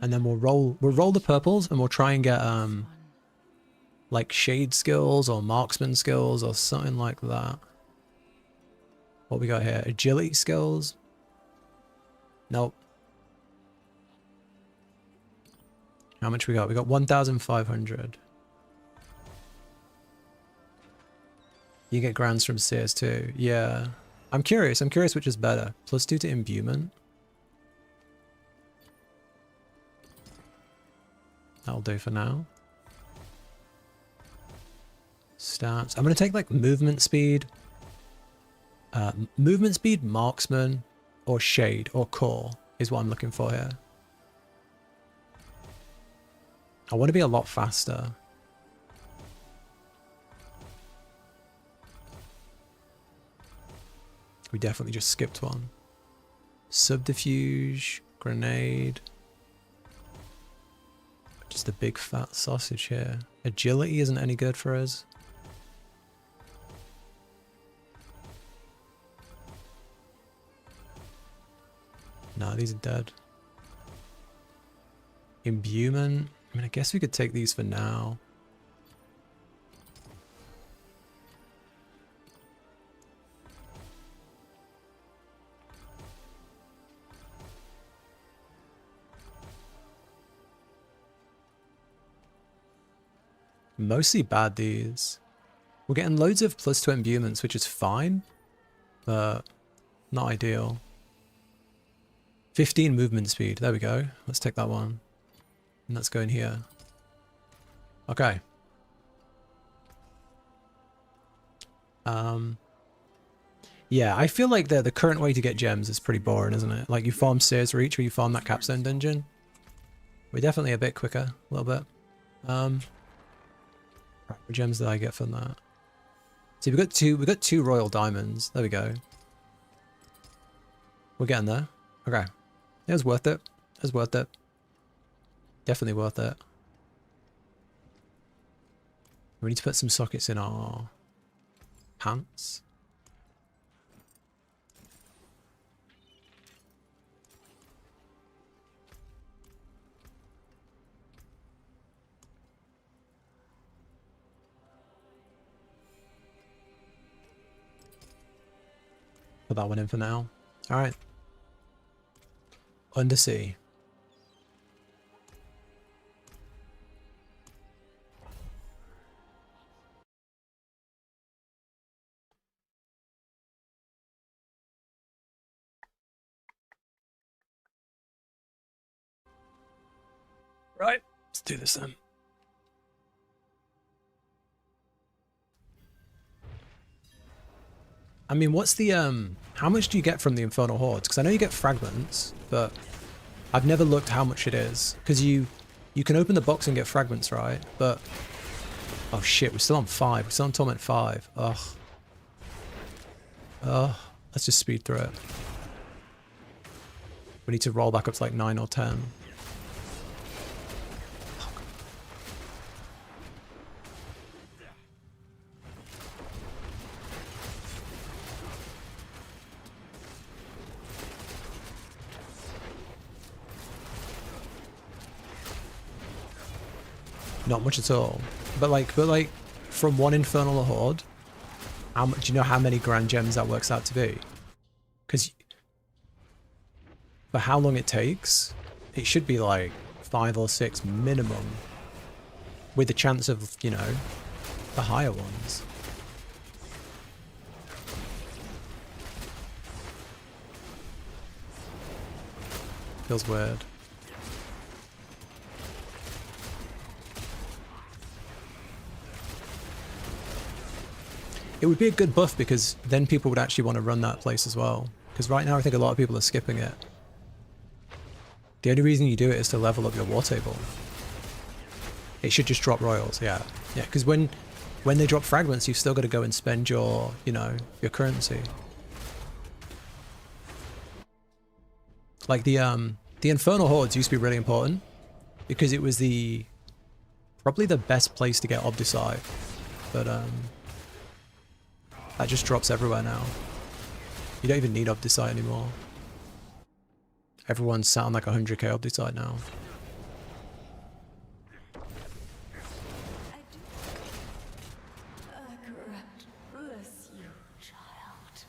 then we'll roll the purples, and we'll try and get like shade skills or marksman skills or something like that. What we got here? Agility skills? Nope. How much we got? We got 1,500. You get grands from CS2. Yeah. I'm curious which is better. +2 to imbuement. That'll do for now. Stats. I'm going to take like movement speed. Movement speed, marksman, or shade, or core is what I'm looking for here. I want to be a lot faster. We definitely just skipped one. Subterfuge, grenade. Just a big fat sausage here. Agility isn't any good for us. No, these are dead. Imbuement. I mean, I guess we could take these for now. Mostly bad, these. We're getting loads of +2 imbuments, which is fine, but not ideal. 15 movement speed. There we go. Let's take that one. And let's go in here. Okay. Yeah, I feel like the current way to get gems is pretty boring, isn't it? Like you farm Sears Reach or you farm that Capstone dungeon. We're definitely a bit quicker, a little bit. Right, what gems did I get from that? See, we got two royal diamonds. There we go. We're getting there. Okay. It was worth it. It was worth it. Definitely worth it. We need to put some sockets in our pants. Put that one in for now. Alright. Undersea. Right, let's do this then. I mean, what's the How much do you get from the Infernal Hordes? Because I know you get fragments, but I've never looked how much it is. Because you can open the box and get fragments, right? But oh shit, we're still on 5. We're still on Torment 5. Ugh. Ugh. Let's just speed through it. We need to roll back up to like 9 or 10. Not much at all. But like from one Infernal Horde, how much, do you know how many Grand Gems that works out to be? Because for how long it takes, it should be like 5 or 6 minimum, with the chance of, you know, the higher ones. Feels weird. It would be a good buff because then people would actually want to run that place as well. Because right now I think a lot of people are skipping it. The only reason you do it is to level up your war table. It should just drop royals, yeah. Yeah, because when they drop fragments, you've still got to go and spend your, you know, your currency. Like the Infernal Hordes used to be really important because it was probably the best place to get Obdusite. But that just drops everywhere now. You don't even need Obdusite anymore. Everyone's sat on like 100k Obdusite now. Bless you, child.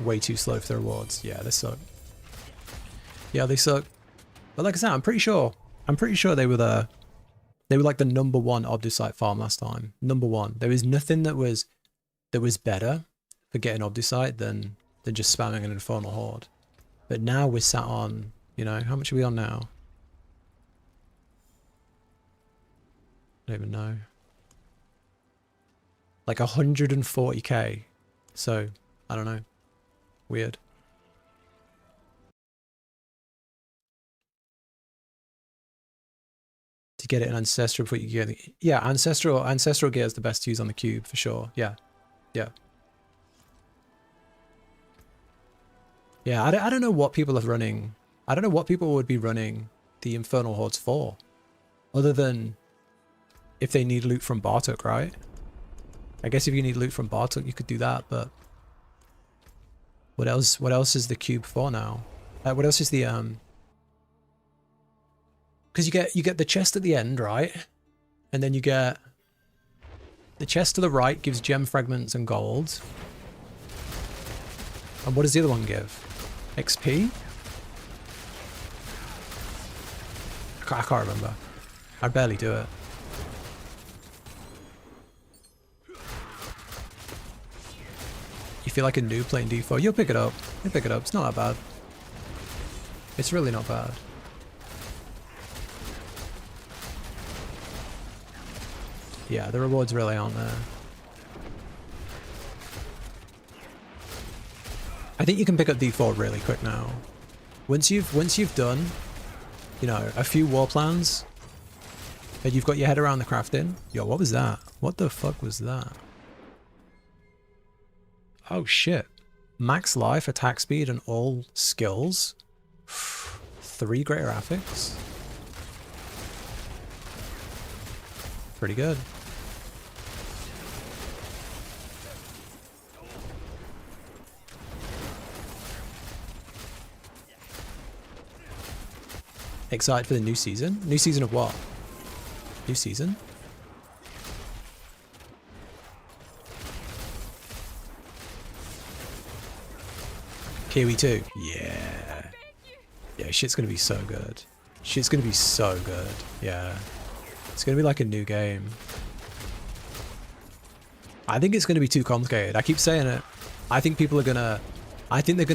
Way too slow for the rewards. Yeah, they suck. Yeah, they suck. But like I said, I'm pretty sure they were like the #1 Obdusite farm last time. #1. There was nothing that was better for getting Obdusite than just spamming an Infernal Horde. But now we're sat on, you know, how much are we on now? I don't even know. Like 140k. So, I don't know. Weird. To get it in Ancestral before you get the... Yeah, Ancestral gear is the best to use on the cube for sure. Yeah. Yeah. Yeah, I don't know what people are running. I don't know what people would be running the Infernal Hordes for. Other than if they need loot from Bartok, right? I guess if you need loot from Bartok, you could do that, but... What else is the cube for now? What else is the... Because you get the chest at the end, right? And then you get... The chest to the right gives gem fragments and gold. And what does the other one give? XP? I can't remember. I barely do it. You feel like a noob playing D4? You'll pick it up. You'll pick it up. It's not that bad. It's really not bad. Yeah, the rewards really aren't there. I think you can pick up D4 really quick now. Once you've done, you know, a few war plans, and you've got your head around the crafting. Yo, what was that? What the fuck was that? Oh shit. Max life, attack speed, and all skills. 3 greater affix. Pretty good. Excited for the new season? New season of what? New season? Kiwi 2. Yeah. Yeah, shit's gonna be so good. Shit's gonna be so good. Yeah. It's gonna be like a new game. I think it's gonna be too complicated. I keep saying it. I think they're gonna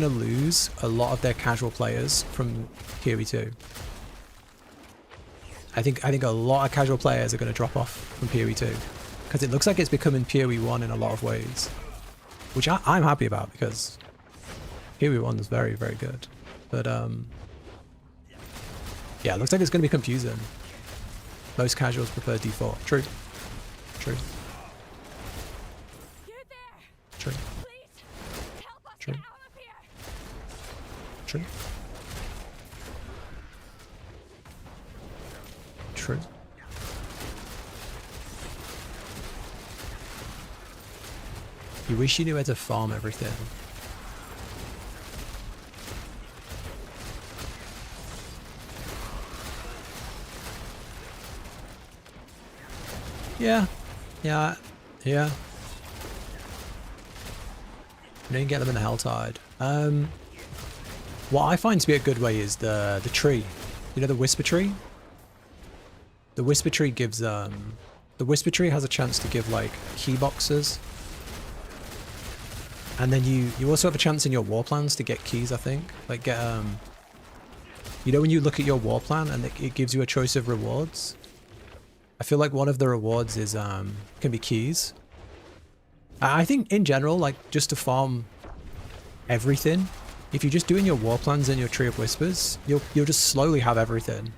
lose a lot of their casual players from Kiwi 2. I think a lot of casual players are going to drop off from PoE 2. because it looks like it's becoming PoE 1 in a lot of ways, which I'm happy about because PoE 1 is very, very good. But yeah, it looks like it's going to be confusing. Most casuals prefer default. True. True. You're there. True. Please help us True. get out of here. True. True. You wish you knew where to farm everything. Yeah. Yeah. Yeah. You know, you can get them in the Helltide. What I find to be a good way is the tree. You know, the Whisper Tree? The Whisper Tree gives, the Whisper Tree has a chance to give, like, key boxes. And then you also have a chance in your war plans to get keys, I think. Like, get, you know when you look at your war plan and it gives you a choice of rewards? I feel like one of the rewards is, can be keys. I think, in general, like, just to farm everything, if you're just doing your war plans and your Tree of Whispers, you'll just slowly have everything.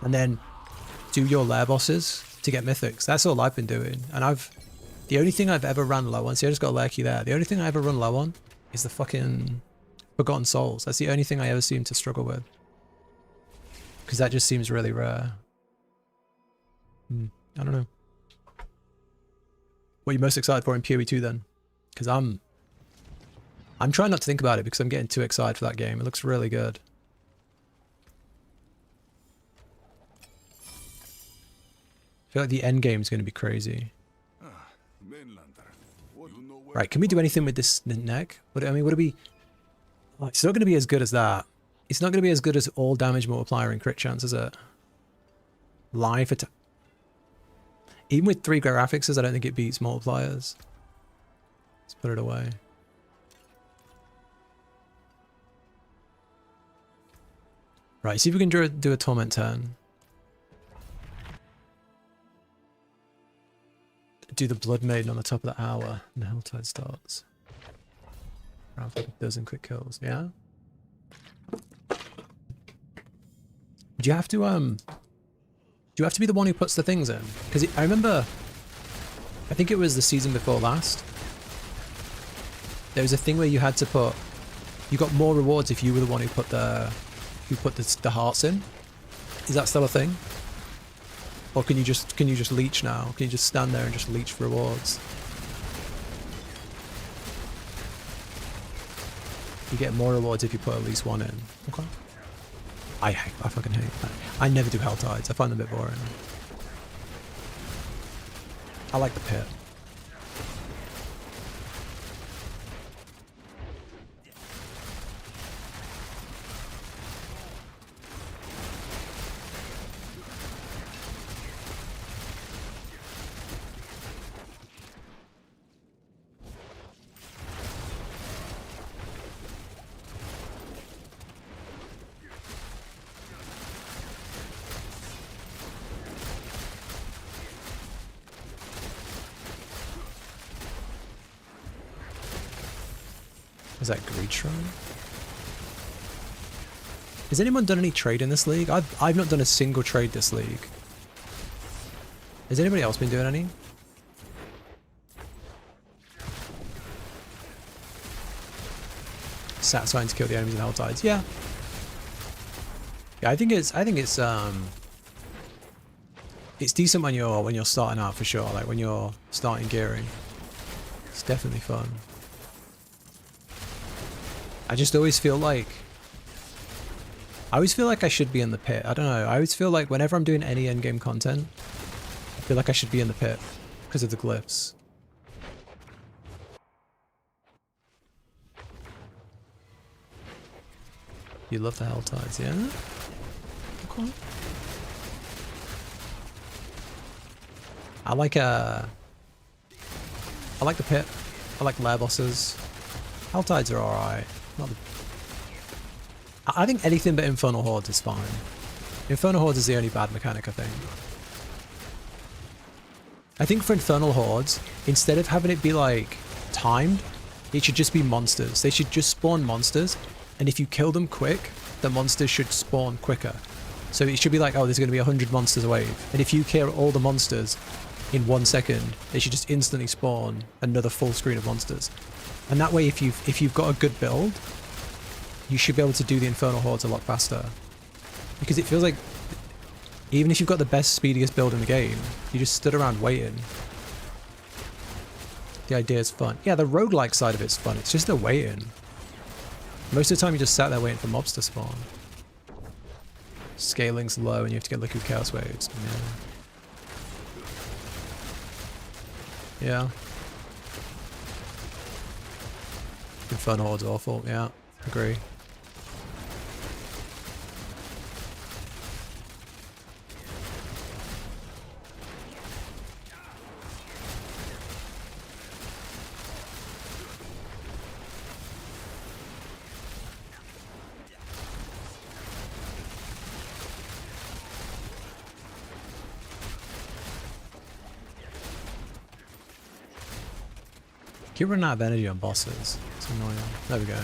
And then do your lair bosses to get mythics. That's all I've been doing. And the only thing I've ever run low on, see I just got a lair key there. The only thing I ever run low on is the fucking Forgotten Souls. That's the only thing I ever seem to struggle with. Because that just seems really rare. I don't know. What are you most excited for in PoE 2 then? Because I'm trying not to think about it because I'm getting too excited for that game. It looks really good. I feel like the end game is going to be crazy. Right, can we do anything with this neck? Would it be... Oh, it's not going to be as good as that. It's not going to be as good as all damage multiplier and crit chance, is it? Life attack. Even with 3 graphics, I don't think it beats multipliers. Let's put it away. Right, see if we can do a Torment turn. Do the Blood Maiden on the top of the hour, and the Helltide starts. Around like a dozen quick kills, yeah? Do you have to be the one who puts the things in? Because I remember, I think it was the season before last. There was a thing where you had to put, you got more rewards if you were the one who put the hearts in. Is that still a thing? Or can you just leech now? Can you just stand there and just leech for rewards? You get more rewards if you put at least one in. Okay. I fucking hate that. I never do Helltides. I find them a bit boring. I like the pit. Is that Greed Shrine? Has anyone done any trade in this league? I've not done a single trade this league. Has anybody else been doing any? Satisfying to kill the enemies in Helltides. Yeah. Yeah, I think it's decent when you're starting out for sure, like when you're starting gearing. It's definitely fun. I just always feel like I should be in the pit. I don't know. I always feel like whenever I'm doing any endgame content, I feel like I should be in the pit because of the glyphs. You love the Helltides, yeah? Okay. I like the pit. I like lair bosses. Helltides are alright. I think anything but Infernal Hordes is fine. Infernal Hordes is the only bad mechanic, I think. I think for Infernal Hordes, instead of having it be like timed, it should just be monsters. They should just spawn monsters, and if you kill them quick, the monsters should spawn quicker. So it should be like, oh, there's going to be 100 monsters a wave, and if you kill all the monsters in 1 second, they should just instantly spawn another full screen of monsters. And that way, if you've got a good build, you should be able to do the Infernal Hordes a lot faster. Because it feels like, even if you've got the best, speediest build in the game, you just stood around waiting. The idea is fun. Yeah, the roguelike side of it's fun. It's just the waiting. Most of the time you just sat there waiting for mobs to spawn. Scaling's low and you have to get liquid chaos waves. Yeah. Yeah. Infernal Horde's awful. Yeah, agree. Keep running out of energy on bosses. It's annoying. There we go.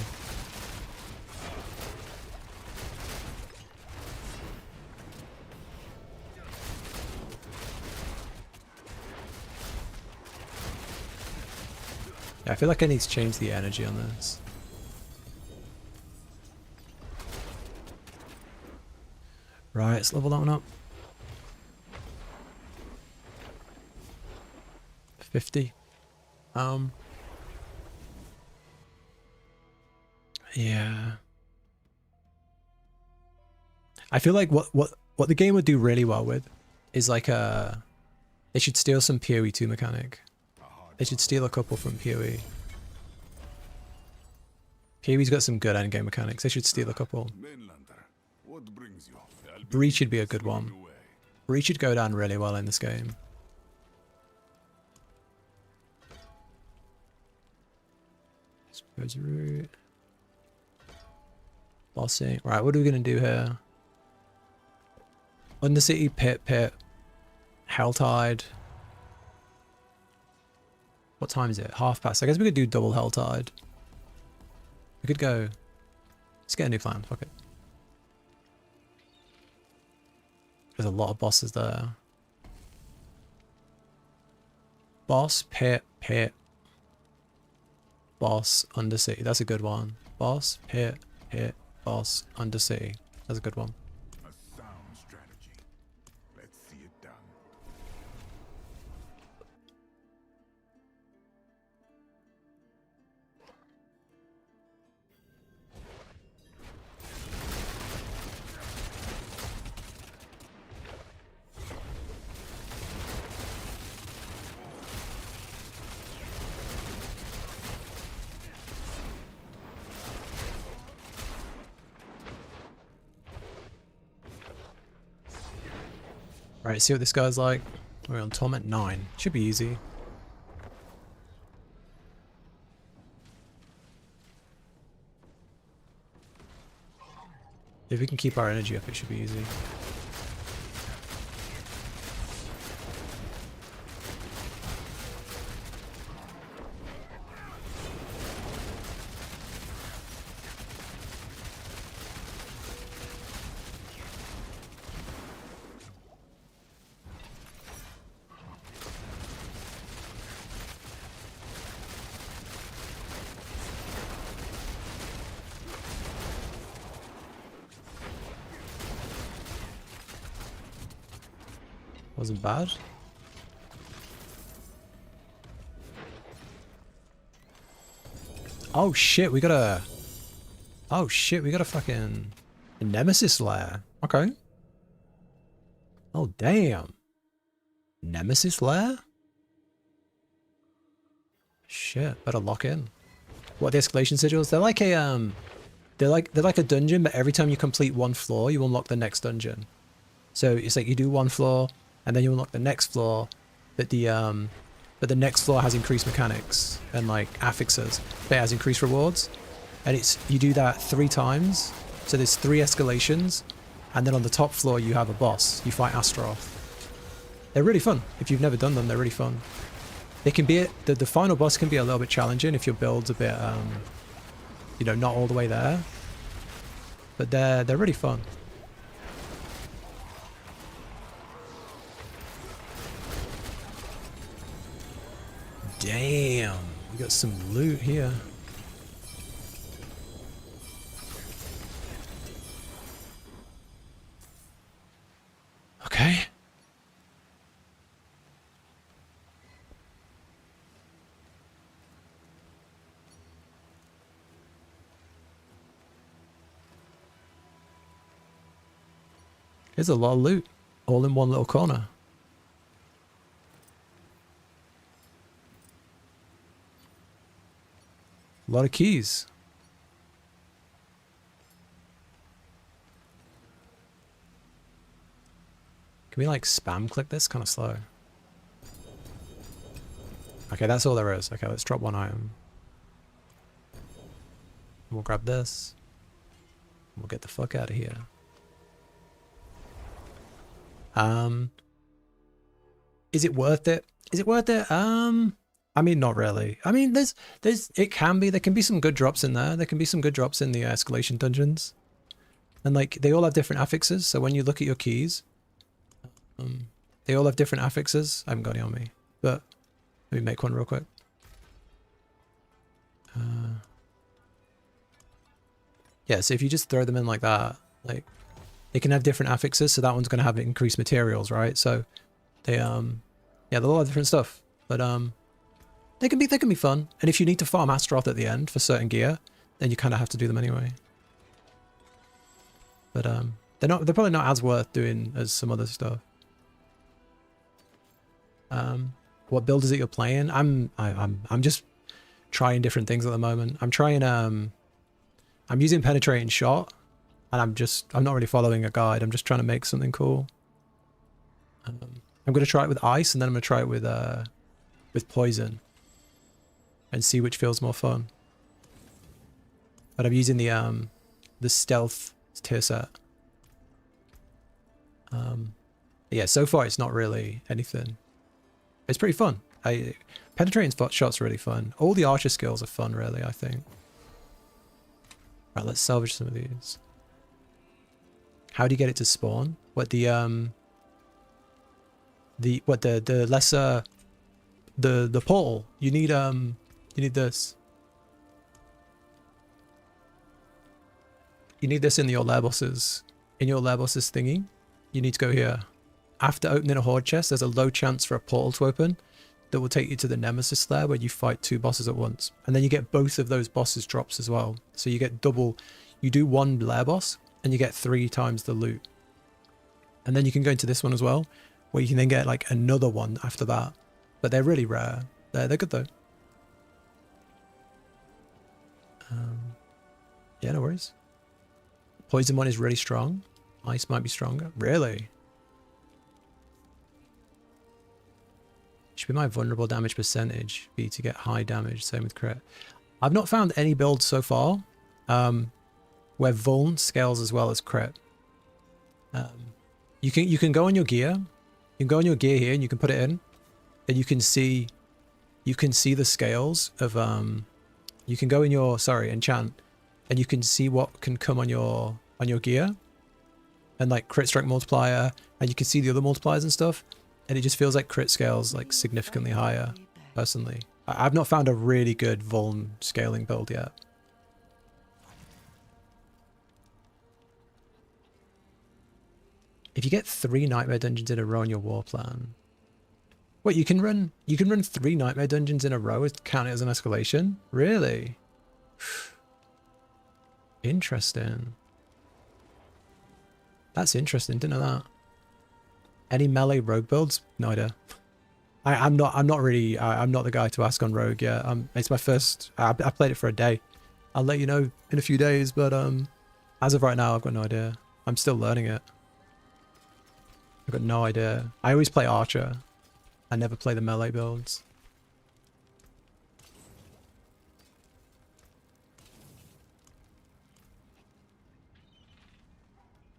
Yeah, I feel like I need to change the energy on this. Right, let's level that one up. 50. Yeah. I feel like what the game would do really well with is like they should steal some PoE 2 mechanic. They should steal a couple from PoE. PoE's got some good endgame mechanics. They should steal a couple. Breach would be a good one. Breach would go down really well in this game. Goes root. Bossing. Right, what are we gonna do here? Undercity, pit, Helltide. What time is it? 1/2. I guess we could do double Helltide. We could go. Let's get a new plan. Fuck it. There's a lot of bosses there. Boss, pit. Boss, Undercity. That's a good one. Boss, pit, boss, Undercity. That's a good one. A sound strategy. Let's see it done. Right, see what this guy's like. We're on Torment 9. Should be easy. If we can keep our energy up, it should be easy. Wasn't bad. Oh shit, we got a... Oh shit, we got a fucking... a Nemesis lair. Okay. Oh damn. Nemesis lair? Shit, better lock in. What, the escalation sigils? They're like a they're like a dungeon, but every time you complete one floor, you unlock the next dungeon. So it's like you do one floor, and then you unlock the next floor, but the next floor has increased mechanics and like affixes, but it has increased rewards. And it's, you do that 3 times, so there's 3 escalations, and then on the top floor you have a boss. You fight Astaroth. They're really fun. If you've never done them, they're really fun. They can be the final boss can be a little bit challenging if your build's a bit you know, not all the way there. But they're really fun. Damn, we got some loot here. Okay. There's a lot of loot, all in one little corner. A lot of keys. Can we like spam click this? Kind of slow. Okay, that's all there is. Okay, let's drop one item. We'll grab this. We'll get the fuck out of here. Is it worth it? Is it worth it? I mean, not really. I mean, there can be some good drops in there. There can be some good drops in the escalation dungeons. And like, they all have different affixes. So when you look at your keys, they all have different affixes. I haven't got any on me, but let me make one real quick. Yeah, so if you just throw them in like that, like, they can have different affixes. So that one's going to have increased materials, right? So they, yeah, they're a lot of different stuff, but, they can be fun. And if you need to farm Astaroth at the end for certain gear, then you kind of have to do them anyway. But, they're probably not as worth doing as some other stuff. What build is it you're playing? I'm just trying different things at the moment. I'm trying, I'm using penetrating shot, and I'm not really following a guide. I'm just trying to make something cool. I'm going to try it with ice, and then I'm going to try it with poison, and see which feels more fun. But I'm using the stealth tier set. Yeah, so far it's not really anything. It's pretty fun. Penetrating shots are really fun. All the archer skills are fun, really, I think. Right, let's salvage some of these. How do you get it to spawn? What the lesser the portal? You need this. You need this in your lair bosses. In your lair bosses thingy, you need to go here. After opening a horde chest, there's a low chance for a portal to open that will take you to the Nemesis lair where you fight 2 bosses at once. And then you get both of those bosses drops as well. So you get double, you do 1 lair boss and you get 3 times the loot. And then you can go into this one as well, where you can then get like another one after that. But they're really rare. They're good though. Yeah, no worries. Poison one is really strong. Ice might be stronger. Really? Should be my vulnerable damage percentage be to get high damage, same with crit. I've not found any builds so far where vuln scales as well as crit. You can go on your gear. You can go on your gear here and you can put it in, and you can see the scales of you can go in your enchant, and you can see what can come on your gear, and like crit strike multiplier, and you can see the other multipliers and stuff. And it just feels like crit scales like significantly higher, personally. I've not found a really good vuln scaling build yet. If you get 3 nightmare dungeons in a row on your war plan, wait, you can run 3 nightmare dungeons in a row and count it as an escalation? Really? Interesting. That's interesting. Didn't know that. Any melee rogue builds? No idea. I'm not the guy to ask on rogue yet. It's my first. I played it for a day. I'll let you know in a few days, but as of right now, I've got no idea. I'm still learning it. I've got no idea. I always play archer. I never play the melee builds.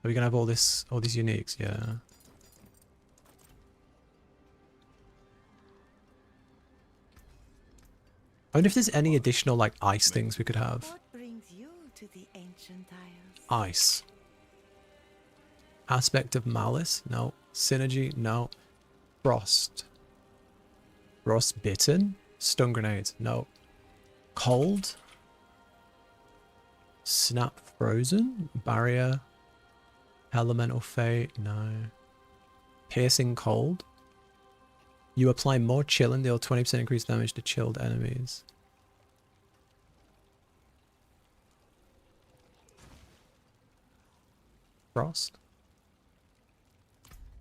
Are we gonna have all these uniques? Yeah. wonder if there's any additional like ice things we could have. What brings you to the ancient isles? Ice. Aspect of malice? No. Synergy? No. Frost. Frost bitten? Stun grenades? No. Cold? Snap frozen? Barrier? Elemental fate? No. Piercing cold? You apply more chill and deal 20% increased damage to chilled enemies. Frost?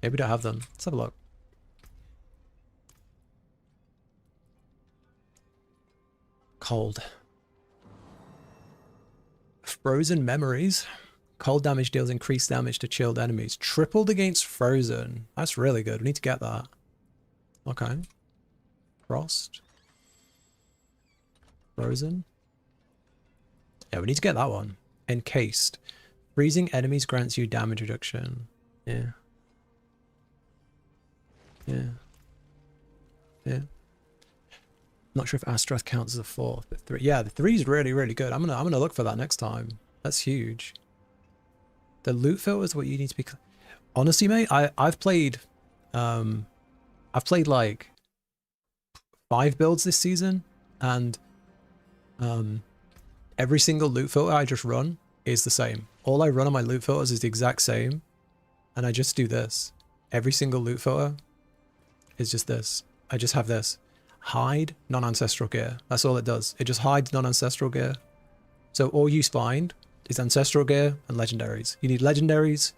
Maybe we don't have them. Let's have a look. Cold. Frozen memories. Cold damage deals increased damage to chilled enemies. Tripled against frozen. That's really good. We need to get that. Okay. Frost. Frozen. Yeah, we need to get that one. Encased. Freezing enemies grants you damage reduction. Yeah. Yeah. Yeah. Not sure if Astrath counts as a 4th, but 3. Yeah, the 3 is really, really good. I'm gonna look for that next time. That's huge. The loot filter is what you need to be. Honestly, mate, I've played like 5 builds this season, and every single loot filter I just run is the same. All I run on my loot filters is the exact same, and I just do this. Every single loot filter is just this. I just have this. Hide non-ancestral gear. That's all it does. It just hides non-ancestral gear. So all you find is ancestral gear and legendaries. You need legendaries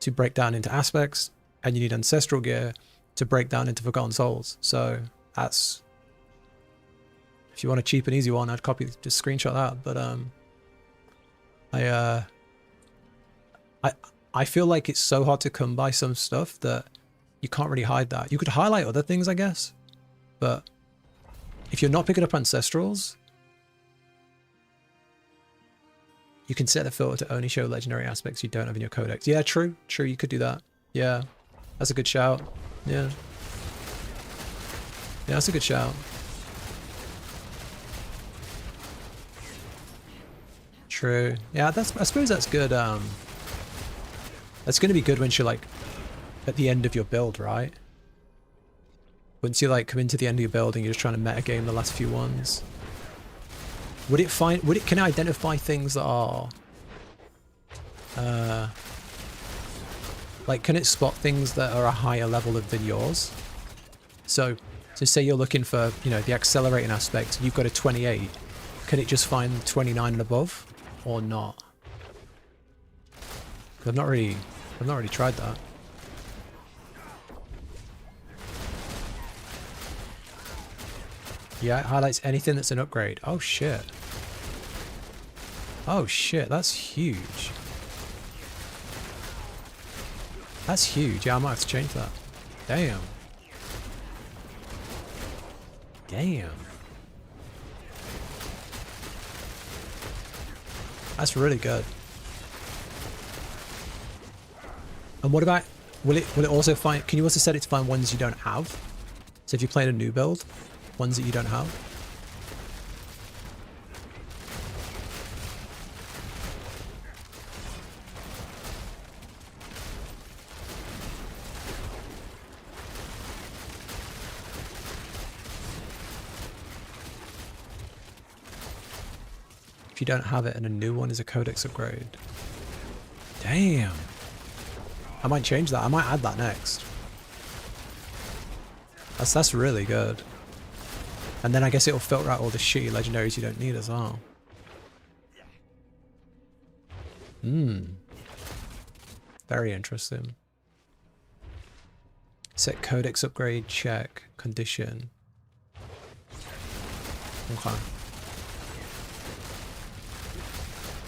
to break down into aspects, and you need ancestral gear to break down into Forgotten Souls. So that's, if you want a cheap and easy one, I'd just screenshot that. But I feel like it's so hard to come by some stuff that you can't really hide that. You could highlight other things, I guess, but if you're not picking up ancestrals, you can set the filter to only show legendary aspects you don't have in your codex. Yeah, true. True, you could do that. Yeah, that's a good shout. Yeah. Yeah, that's a good shout. True. Yeah, I suppose that's good. That's going to be good once you're like at the end of your build, right? Once you like come into the end of your build and you're just trying to metagame the last few ones. Can it identify things that are like, can it spot things that are a higher level than yours? So say you're looking for, you know, the accelerating aspect, you've got a 28. Can it just find 29 and above or not? I've not really tried that. Yeah, it highlights anything that's an upgrade. Oh shit. Oh shit, that's huge. That's huge. Yeah, I might have to change that. Damn. Damn. That's really good. And what about, will it also find, can you also set it to find ones you don't have? So if you're playing a new build, ones that you don't have? If you don't have it and a new one is a codex upgrade. Damn. I might change that. I might add that next. That's really good. And then I guess it'll filter out all the shitty legendaries you don't need as well. Very interesting. Set codex upgrade, check, condition. Okay.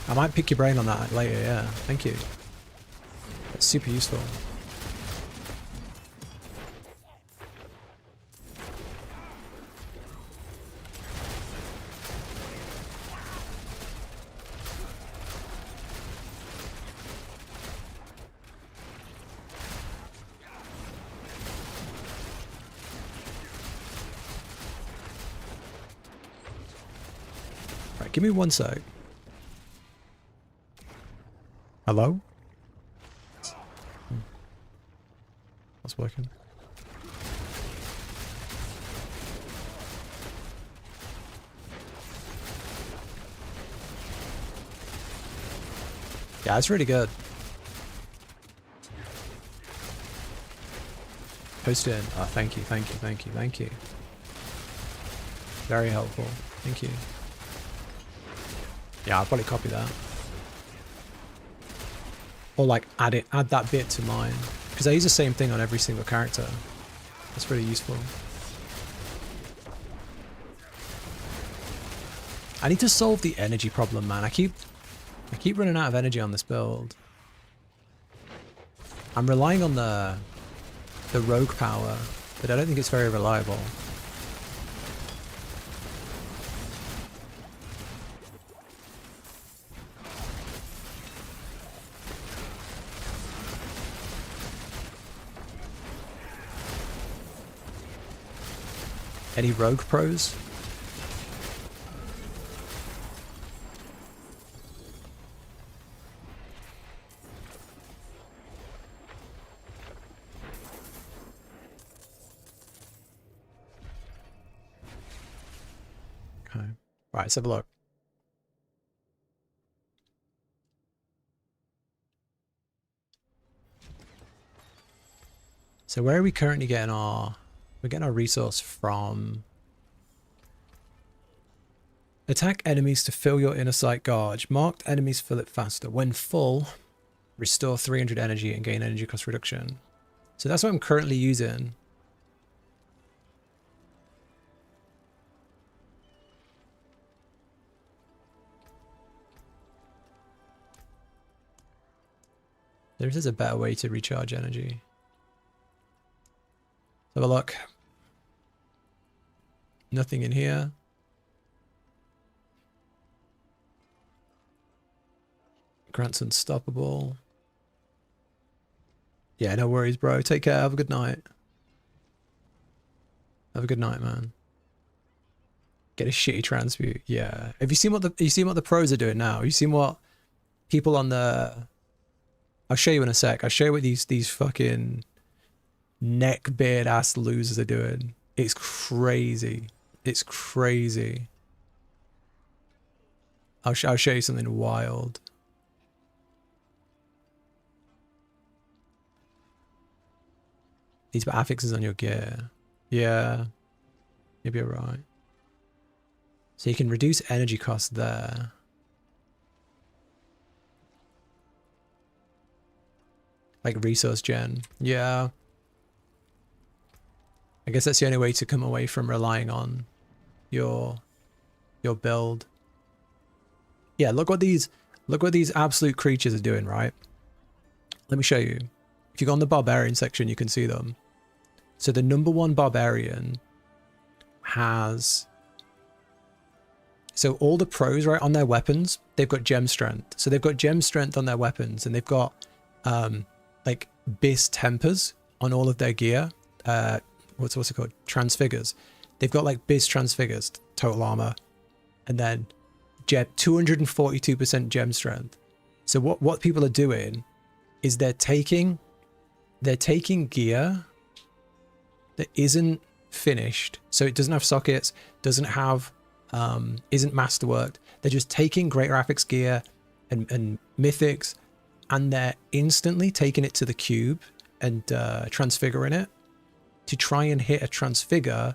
I might pick your brain on that later, yeah. Thank you. That's super useful. Give me one sec. Hello? That's working. Yeah, it's really good. Post in. Oh, thank you, thank you, thank you, thank you. Very helpful. Thank you. Yeah, I'll probably copy that. Or like add that bit to mine. Because I use the same thing on every single character. That's really useful. I need to solve the energy problem, man. I keep running out of energy on this build. I'm relying on the rogue power, but I don't think it's very reliable. Any rogue pros? Okay. Right, let's have a look. So where are we currently getting our... We're getting our resource from... Attack enemies to fill your inner sight gauge. Marked enemies fill it faster. When full, restore 300 energy and gain energy cost reduction. So that's what I'm currently using. There is a better way to recharge energy. Let's have a look. Nothing in here. Grant's unstoppable. Yeah, no worries, bro. Take care. Have a good night. Have a good night, man. Get a shitty transmute. Yeah. Have you seen what the pros are doing now? You seen what people on the... I'll show you in a sec. I'll show you what these fucking neckbeard ass losers are doing. It's crazy. It's crazy. I'll show you something wild. These affixes on your gear. Yeah. Maybe you're right. So you can reduce energy costs there. Like resource gen. Yeah. I guess that's the only way to come away from relying on your build. Yeah, look what these absolute creatures are doing, right? Let me show you. If you go on the barbarian section, you can see them. So the #1 barbarian has... So all the pros, right, on their weapons, they've got gem strength. So they've got gem strength on their weapons, and they've got like bis tempers on all of their gear. What's it called? Transfigures. They've got like bis transfigures, total armor, and then 242% gem strength. So what people are doing is they're taking gear that isn't finished, so it doesn't have sockets, doesn't have isn't masterworked. They're just taking great graphics gear and mythics, and they're instantly taking it to the cube and transfiguring it to try and hit a transfigure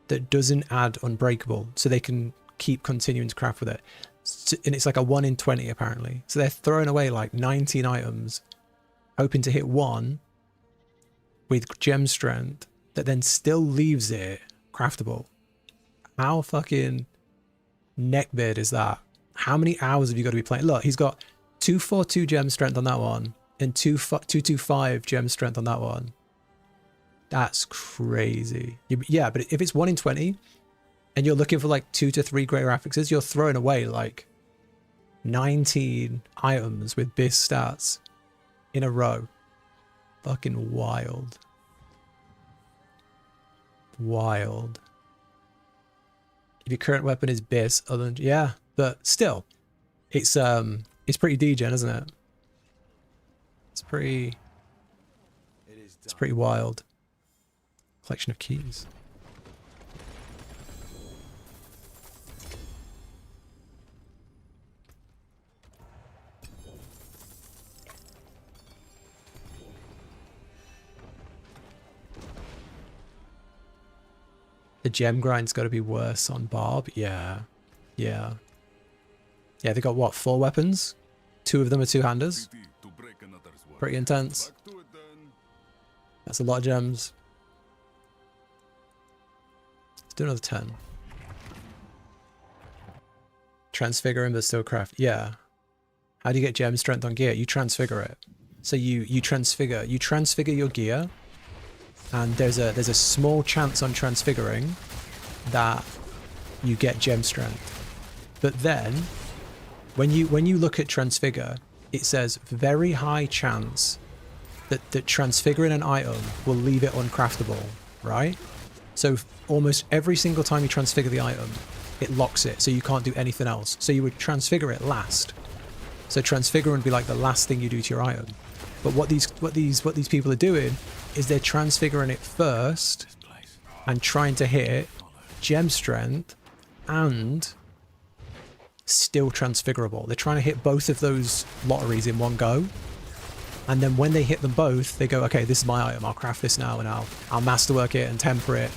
that doesn't add unbreakable, so they can keep continuing to craft with it. So, and it's like a 1 in 20 apparently. So they're throwing away like 19 items, hoping to hit one with gem strength that then still leaves it craftable. How fucking neckbeard is that? How many hours have you got to be playing? Look, he's got 242 gem strength on that one and 225 gem strength on that one. That's crazy. Yeah, but if it's 1 in 20 and you're looking for like 2 to 3 great affixes, you're throwing away like 19 items with bis stats in a row. Fucking wild. Wild. If your current weapon is bis, other than... Yeah, But still, it's pretty degen, isn't it? It's pretty wild. Collection of keys. The gem grind's got to be worse on Barb. Yeah. Yeah. Yeah, they got what, 4 weapons? 2 of them are two-handers. Pretty intense. That's a lot of gems. Let's do another 10. Transfigure him but still craft. Yeah. How do you get gem strength on gear? You transfigure it. So you transfigure your gear, and there's a small chance on transfiguring that you get gem strength. But then when you look at transfigure, it says very high chance that transfiguring an item will leave it uncraftable, right? So almost every single time you transfigure the item, it locks it, so you can't do anything else. So you would transfigure it last. So transfiguring would be like the last thing you do to your item. But what these people are doing is they're transfiguring it first and trying to hit gem strength and still transfigurable. They're trying to hit both of those lotteries in one go. And then when they hit them both, they go, okay, this is my item. I'll craft this now and I'll masterwork it and temper it.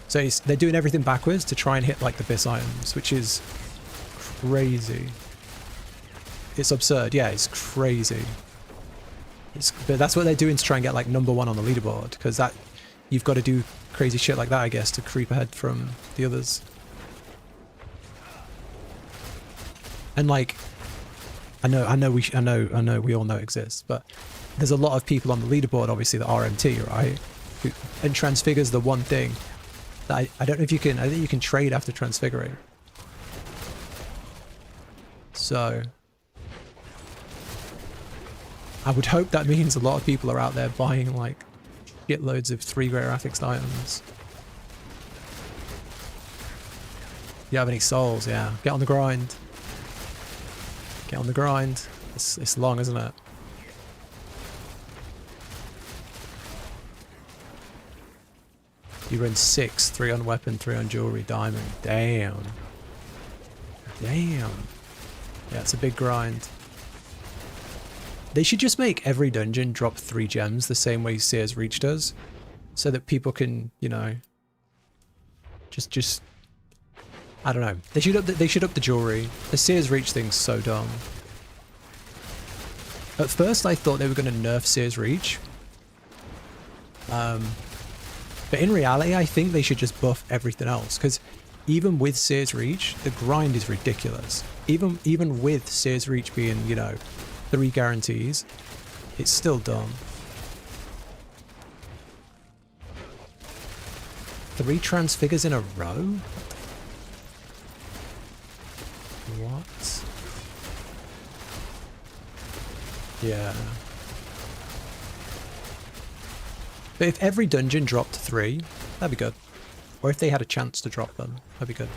So they're doing everything backwards to try and hit like the BIS items, which is crazy. It's absurd. Yeah, it's crazy. But that's what they're doing to try and get like #1 on the leaderboard, because that you've got to do crazy shit like that, I guess, to creep ahead from the others. And like, I know we all know it exists, but there's a lot of people on the leaderboard, obviously, that are MT, right? And transfigure's the one thing that I don't know if you can. I think you can trade after transfiguring. So I would hope that means a lot of people are out there buying like shitloads of 3 greater affixed items. You have any souls? Yeah, get on the grind. Get on the grind. It's long, isn't it? You run 6, 3 on weapon, 3 on jewelry, diamond. Damn. Damn. Yeah, it's a big grind. They should just make every dungeon drop 3 gems the same way Seer's Reach does, so that people can, you know, just I don't know. They should up the jewelry. The Seer's Reach thing's so dumb. At first I thought they were going to nerf Seer's Reach. But in reality, I think they should just buff everything else, because even with Seer's Reach, the grind is ridiculous. Even with Seer's Reach being, you know, 3 guarantees, it's still dumb. 3 transfigures in a row? What? Yeah. But if every dungeon dropped 3, that'd be good. Or if they had a chance to drop them, that'd be good.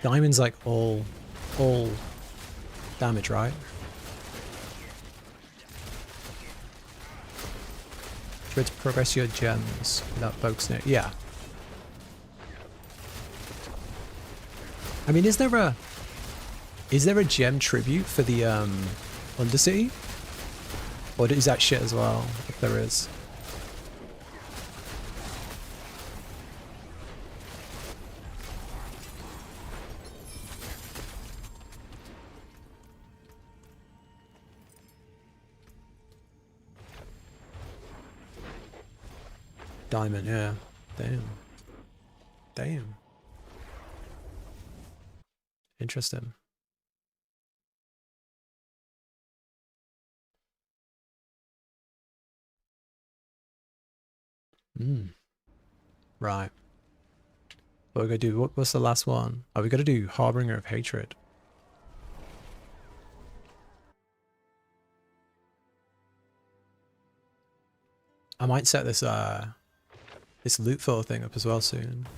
Diamond's like all damage, right? Try to progress your gems without folks near. Yeah. I mean, is there a gem tribute for the Undercity? Or is that shit as well, if there is? Diamond, yeah. Damn. Damn. Interesting. Right. What are we gonna do? What's the last one? Are we gonna do Harbinger of Hatred? I might set this this loot filter thing up as well soon.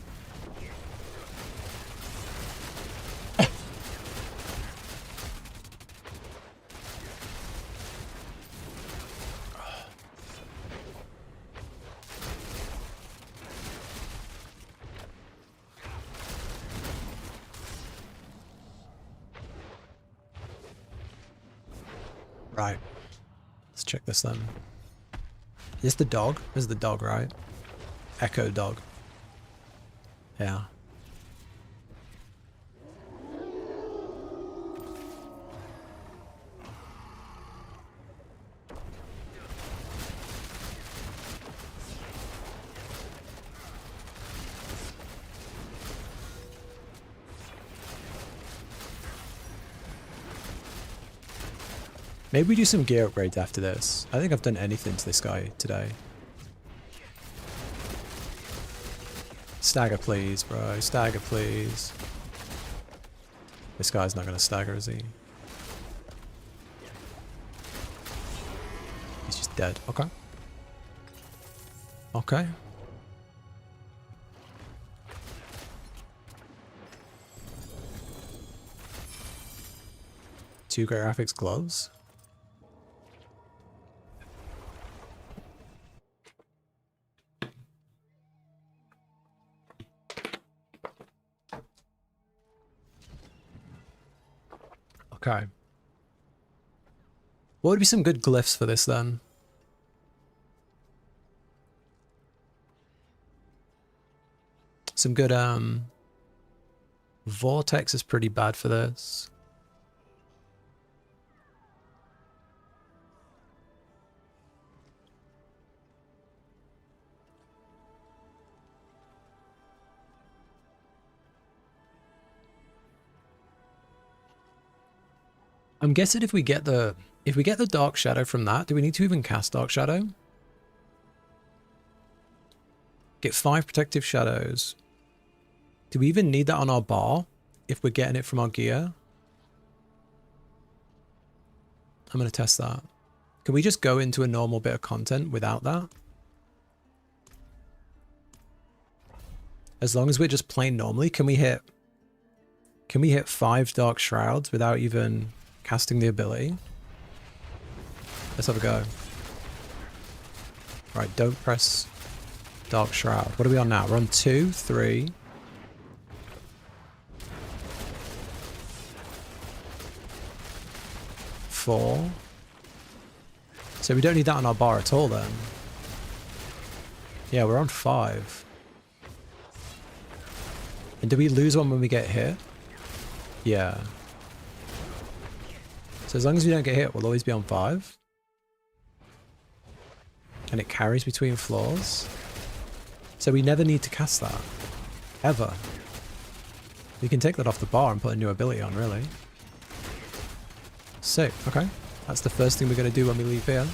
Right. Let's check this then. Is this the dog? This is the dog, right? Echo dog. Yeah. Maybe we do some gear upgrades after this. I think I've done anything to this guy today. Stagger please, bro. Stagger please. This guy's not gonna stagger, is he? He's just dead. Okay. Okay. Two graphics gloves. Okay. What would be some good glyphs for this then? Some good Vortex is pretty bad for this. I'm guessing if we get the Dark Shadow from that, do we need to even cast Dark Shadow? Get 5 protective shadows. Do we even need that on our bar if we're getting it from our gear? I'm going to test that. Can we just go into a normal bit of content without that? As long as we're just playing normally, can we hit 5 Dark Shrouds without even casting the ability? Let's have a go. Right, don't press Dark Shroud. What are we on now? We're on 2, 3. 4. So we don't need that on our bar at all then. Yeah, we're on 5. And do we lose one when we get hit? Yeah. So as long as we don't get hit, we'll always be on 5. And it carries between floors. So we never need to cast that. Ever. We can take that off the bar and put a new ability on, really. Sick. Okay. That's the first thing we're going to do when we leave here.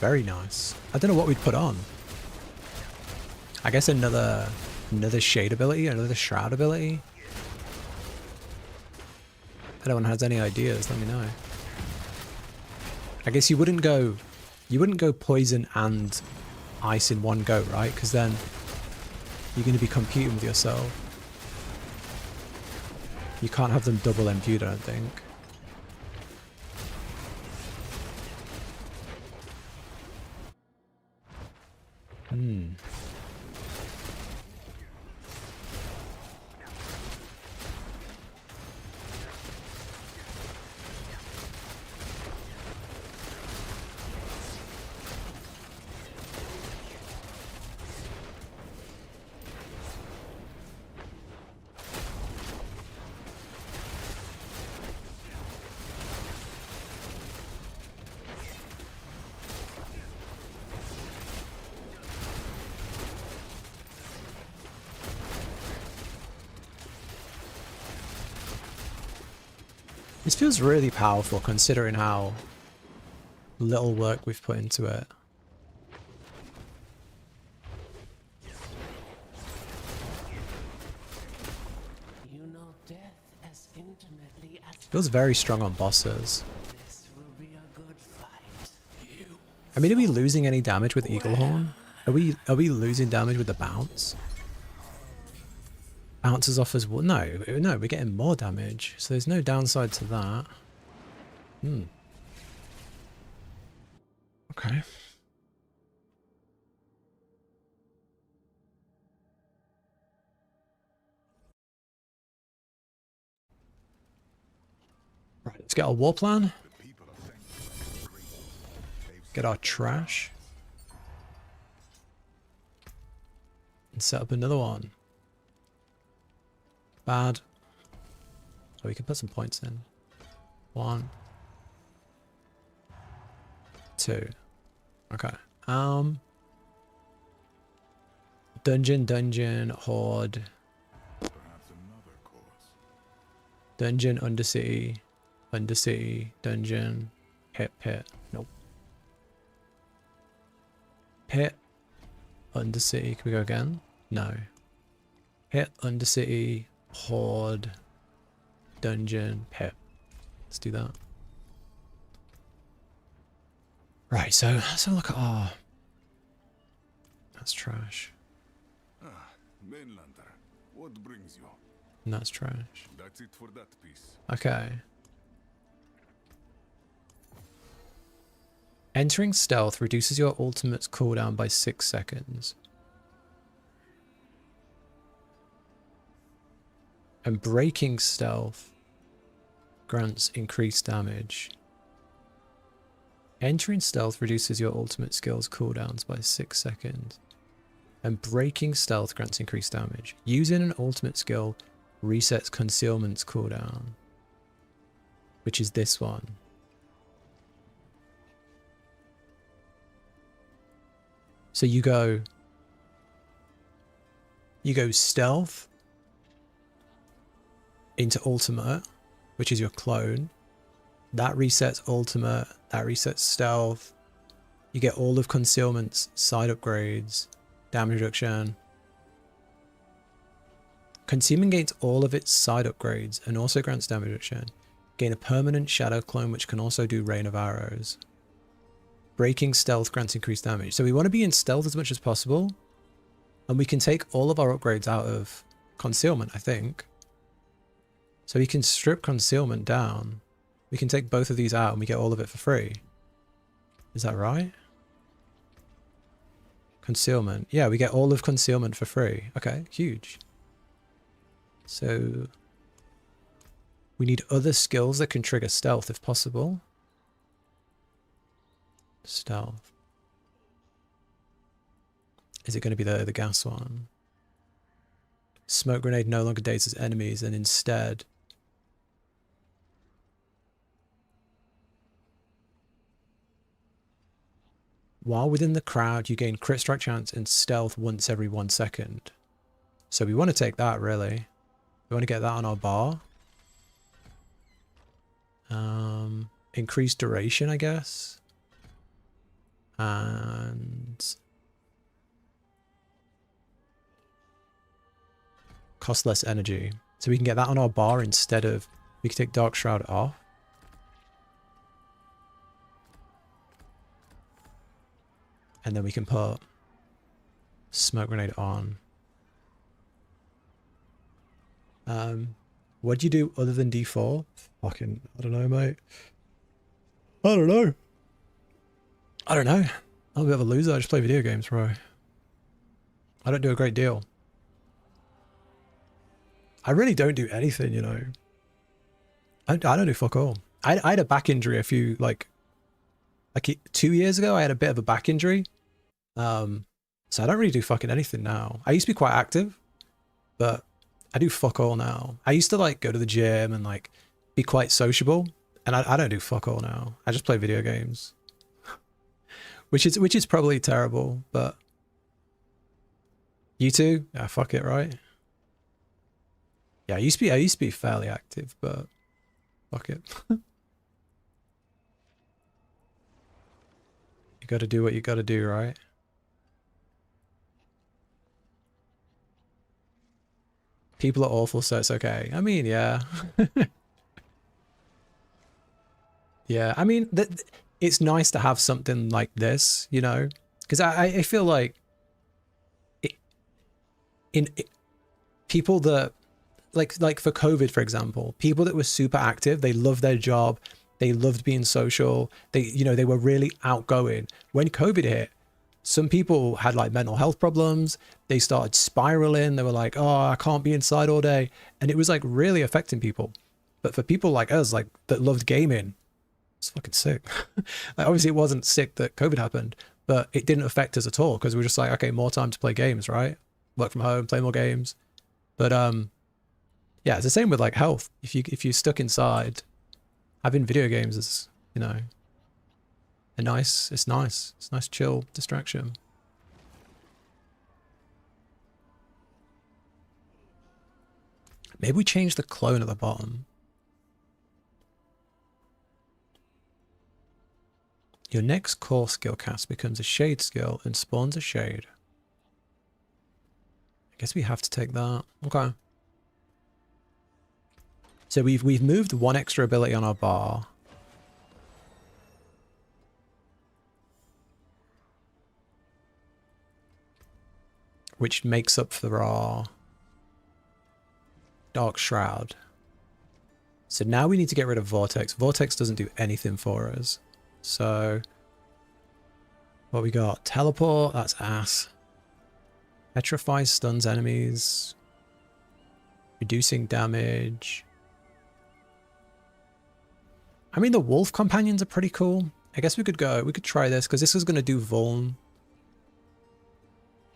Very nice. I don't know what we'd put on. I guess another shade ability, another shroud ability. If anyone has any ideas, let me know. I guess you wouldn't go poison and ice in one go, right? Because then you're going to be competing with yourself. You can't have them double imbued, I don't think. This feels really powerful considering how little work we've put into it. You know death as intimately as Feels very strong on bosses. this will be a good fight. I mean, are we losing any damage with Eaglehorn? Are we losing damage with the bounce? Bounces off as well. No, we're getting more damage. So there's no downside to that. Okay. Right, let's get our war plan. Get our trash. And set up another one. Bad. Oh, we can put some points in. 1, 2. Okay. Dungeon, horde. Dungeon, undercity, dungeon, pit. Nope. Pit, undercity. Can we go again? No. Pit, undercity, horde, dungeon, pit. Let's do that. Right, so let's have a look at our... That's trash. Mainlander, what brings you? And that's trash. That's it for that piece. Okay. Entering stealth reduces your ultimate's cooldown by 6 seconds. And breaking stealth grants increased damage. Entering stealth reduces your ultimate skill's cooldowns by 6 seconds. And breaking stealth grants increased damage. Using an ultimate skill resets concealment's cooldown, which is this one. So you go stealth into ultimate, which is your clone. That resets ultimate, that resets stealth. You get all of concealment's side upgrades, damage reduction. Concealment gains all of its side upgrades and also grants damage reduction. Gain a permanent shadow clone which can also do rain of arrows. Breaking stealth grants increased damage. So we want to be in stealth as much as possible. And we can take all of our upgrades out of concealment, I think. So we can strip concealment down. We can take both of these out and we get all of it for free. Is that right? Concealment. Yeah, we get all of concealment for free. Okay, huge. So we need other skills that can trigger stealth if possible. Stealth. Is it going to be the gas one? Smoke grenade no longer dazes enemies and instead while within the crowd you gain crit strike chance and stealth once every 1 second. So we want to take that really. We want to get that on our bar. Increased duration, I guess. And cost less energy. So we can get that on our bar instead of... We can take Dark Shroud off. And then we can put Smoke Grenade on. What do you do other than D4? Fucking, I don't know, mate. I don't know. I'm a bit of a loser. I just play video games, bro. I don't do a great deal. I really don't do anything, you know. I don't do fuck all. I had a back injury a few, like 2 years ago. I had a bit of a back injury. So I don't really do fucking anything now. I used to be quite active, but I do fuck all now. I used to like go to the gym and like be quite sociable, and I don't do fuck all now. I just play video games. Which is probably terrible, but you too? Yeah, fuck it, right? Yeah, I used to be fairly active, but fuck it. gotta do what you gotta do, right? People are awful, so it's okay. I mean, yeah. Yeah, I mean, it's nice to have something like this, you know? Because I feel like people that, like for COVID, for example, people that were super active, they loved their job, they loved being social, they were really outgoing. When COVID hit, some people had like mental health problems. They started spiraling. They were like, oh, I can't be inside all day. And it was like really affecting people. But for people like us, like that loved gaming, it's fucking sick. Like, obviously it wasn't sick that COVID happened, but it didn't affect us at all because we were just like, okay, more time to play games, right? Work from home, play more games. But yeah, it's the same with like health. If you're stuck inside, having video games is, you know, it's nice chill distraction. Maybe we change the clone at the bottom. Your next core skill cast becomes a shade skill and spawns a shade. I guess we have to take that. Okay. So we've moved one extra ability on our bar. Which makes up for our Dark Shroud. So now we need to get rid of Vortex. Vortex doesn't do anything for us. So what we got? Teleport, that's ass. Petrify stuns enemies. Reducing damage. I mean, the wolf companions are pretty cool. I guess we could try this because this is going to do Vuln.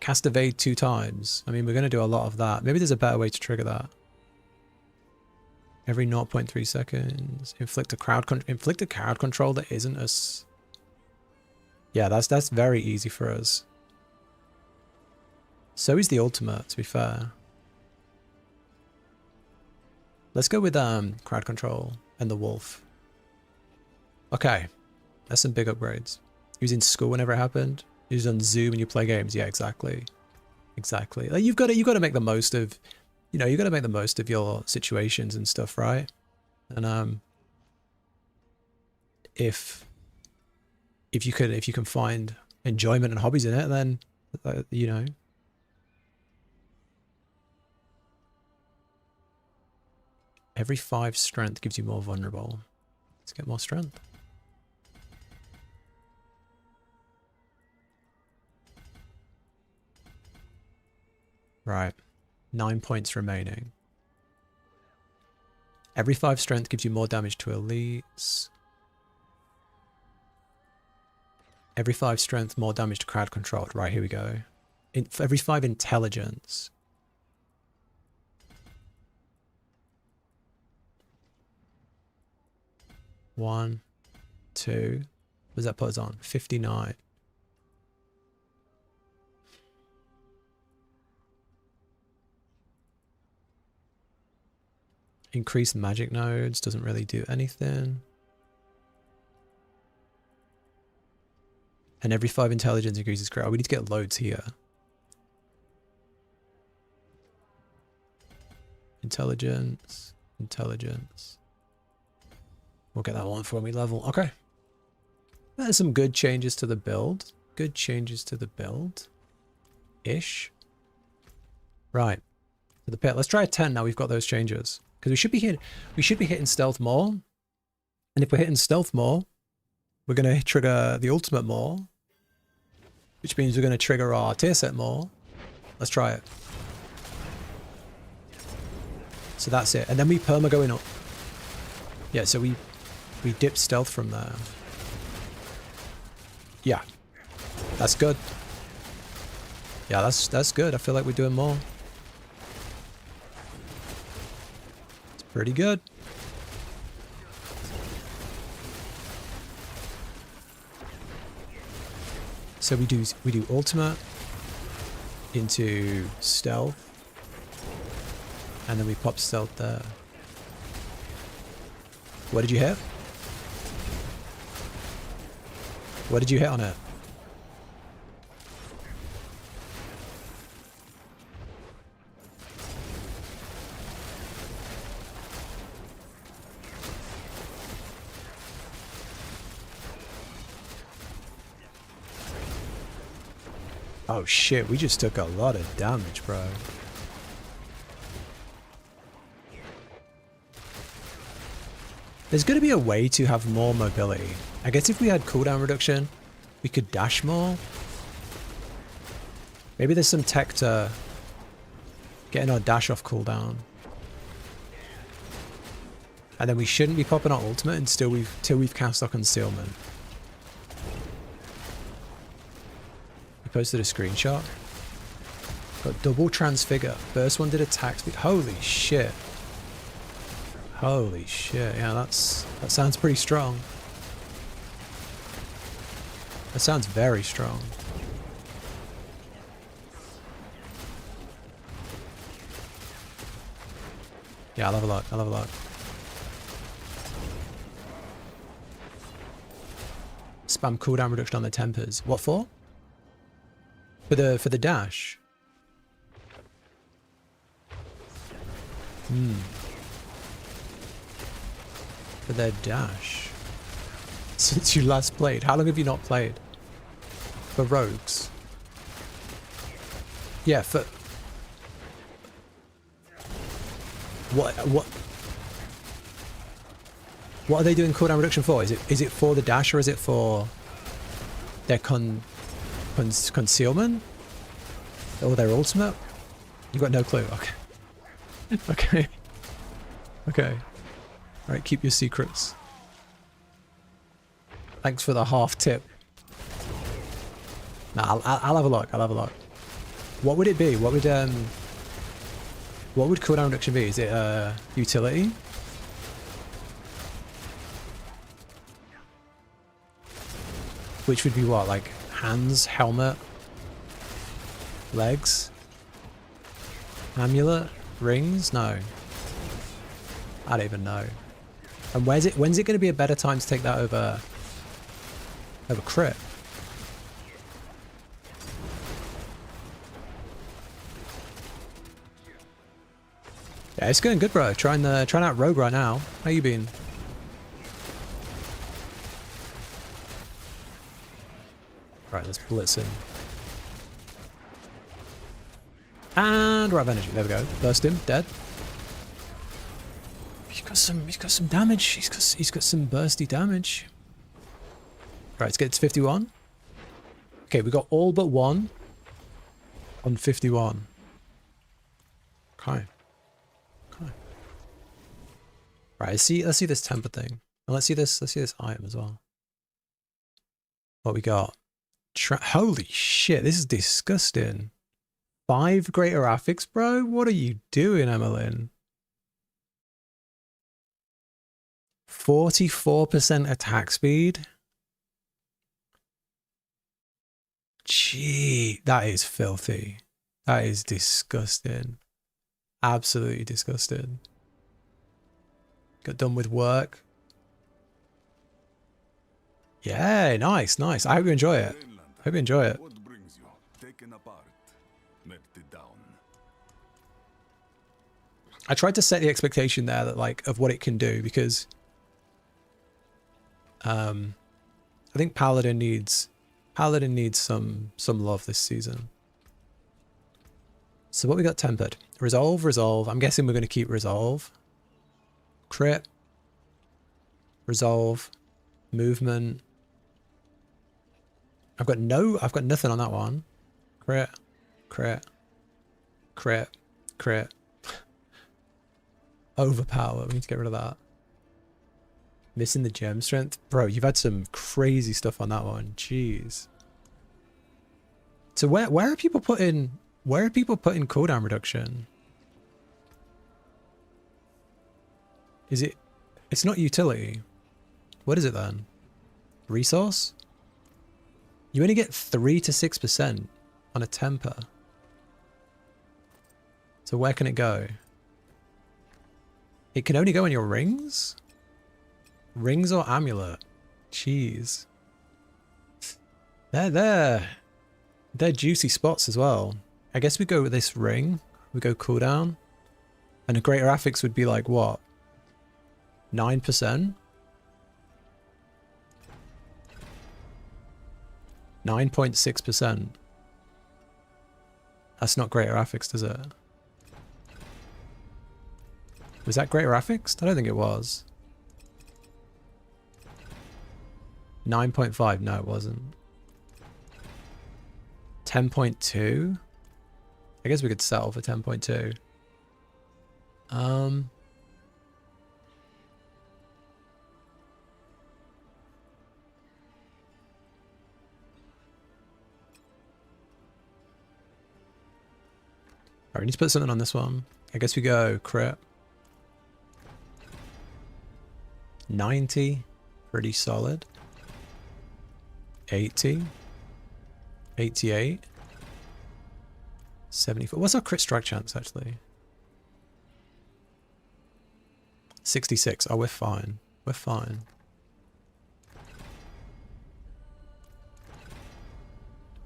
Cast evade 2 times. I mean, we're going to do a lot of that. Maybe there's a better way to trigger that. Every 0.3 seconds. Inflict a crowd control that isn't as... Yeah, that's very easy for us. So is the ultimate, to be fair. Let's go with crowd control and the wolf. Okay. That's some big upgrades. He was in school whenever it happened. He was on Zoom and you play games. Yeah, exactly. Exactly. Like you've got to make the most of, you know, you got to make the most of your situations and stuff, right? And if you can find enjoyment and hobbies in it, then you know. Every 5 strength gives you more vulnerable. Let's get more strength. Right. 9 points remaining. Every 5 strength gives you more damage to elites. Every 5 strength, more damage to crowd controlled. Right, here we go. Every 5 intelligence. One, 2. What does that put us on? 59. Increase magic nodes, doesn't really do anything. And every 5 intelligence increases crowd. We need to get loads here. Intelligence, intelligence. We'll get that one for when we level. Okay. There's some good changes to the build. Good changes to the build. Ish. Right. To the pit. Let's try a 10 now we've got those changes. Because we should be hitting stealth more. And if we're hitting stealth more, we're going to trigger the ultimate more. Which means we're going to trigger our tier set more. Let's try it. So that's it. And then we perma going up. Yeah, so we dip stealth from there. Yeah. That's good. Yeah, that's good. I feel like we're doing more. It's pretty good. So we do ultimate into stealth. And then we pop stealth there. What did you hit? What did you hit on it? Oh shit, we just took a lot of damage, bro. There's going to be a way to have more mobility. I guess if we had cooldown reduction, we could dash more. Maybe there's some tech to getting our dash off cooldown. And then we shouldn't be popping our ultimate until we've cast our concealment. We posted a screenshot. Got double transfigure. First one did attack speed. Holy shit. Holy shit. Yeah, that sounds pretty strong. That sounds very strong. Yeah, I'll have a look. I'll have a look. Spam cooldown reduction on the tempers. What for? For the dash. For their dash. Since you last played. How long have you not played? For rogues. Yeah, for What are they doing cooldown reduction for? Is it for the dash or is it for their concealment? Or their ultimate? You've got no clue. Okay. Okay. Okay. Alright, keep your secrets. Thanks for the half tip. Nah, I'll have a look. I'll have a look. What would it be? What would cooldown reduction be? Is it utility? Which would be what? Like hands, helmet, legs, amulet, rings? No. I don't even know. And when's it going to be a better time to take that over crit? Yeah, it's going good, bro. Trying out rogue right now. How you been? Right, let's blitz in. And we're out of energy. There we go. Burst him. Dead. He's got some damage. He's got some bursty damage. Right, let's get to 51. Okay, we got all but one on 51. Okay. Okay. Right, let's see this temper thing. And let's see this item as well. What we got? Holy shit, this is disgusting. 5 greater affix, bro? What are you doing, Emmeline? 44% attack speed? Gee, that is filthy. That is disgusting. Absolutely disgusting. Got done with work. Yeah, nice, nice. I hope you enjoy it. Hope you enjoy it. What brings you? Taken apart, melted down. I tried to set the expectation there that like of what it can do because I think Paladin needs some love this season. So what we got tempered? Resolve. I'm guessing we're going to keep resolve. Crit. Resolve. Movement. I've got nothing on that one. Crit. Overpower. We need to get rid of that. Missing the gem strength. Bro, you've had some crazy stuff on that one. Jeez. So where are people putting cooldown reduction? It's not utility. What is it then? Resource? You only get 3 to 6% on a temper. So where can it go? It can only go on your rings? Rings or amulet? Jeez. They're juicy spots as well. I guess we go with this ring. We go cooldown. And a greater affix would be like what? 9%? 9.6%. That's not greater affixed, is it? Was that greater affixed? I don't think it was. 9.5, no it wasn't. 10.2? I guess we could settle for 10.2. Alright, we need to put something on this one. I guess we go crit. 90, pretty solid. 80. 88. 74. What's our crit strike chance actually? 66. Oh, we're fine. We're fine.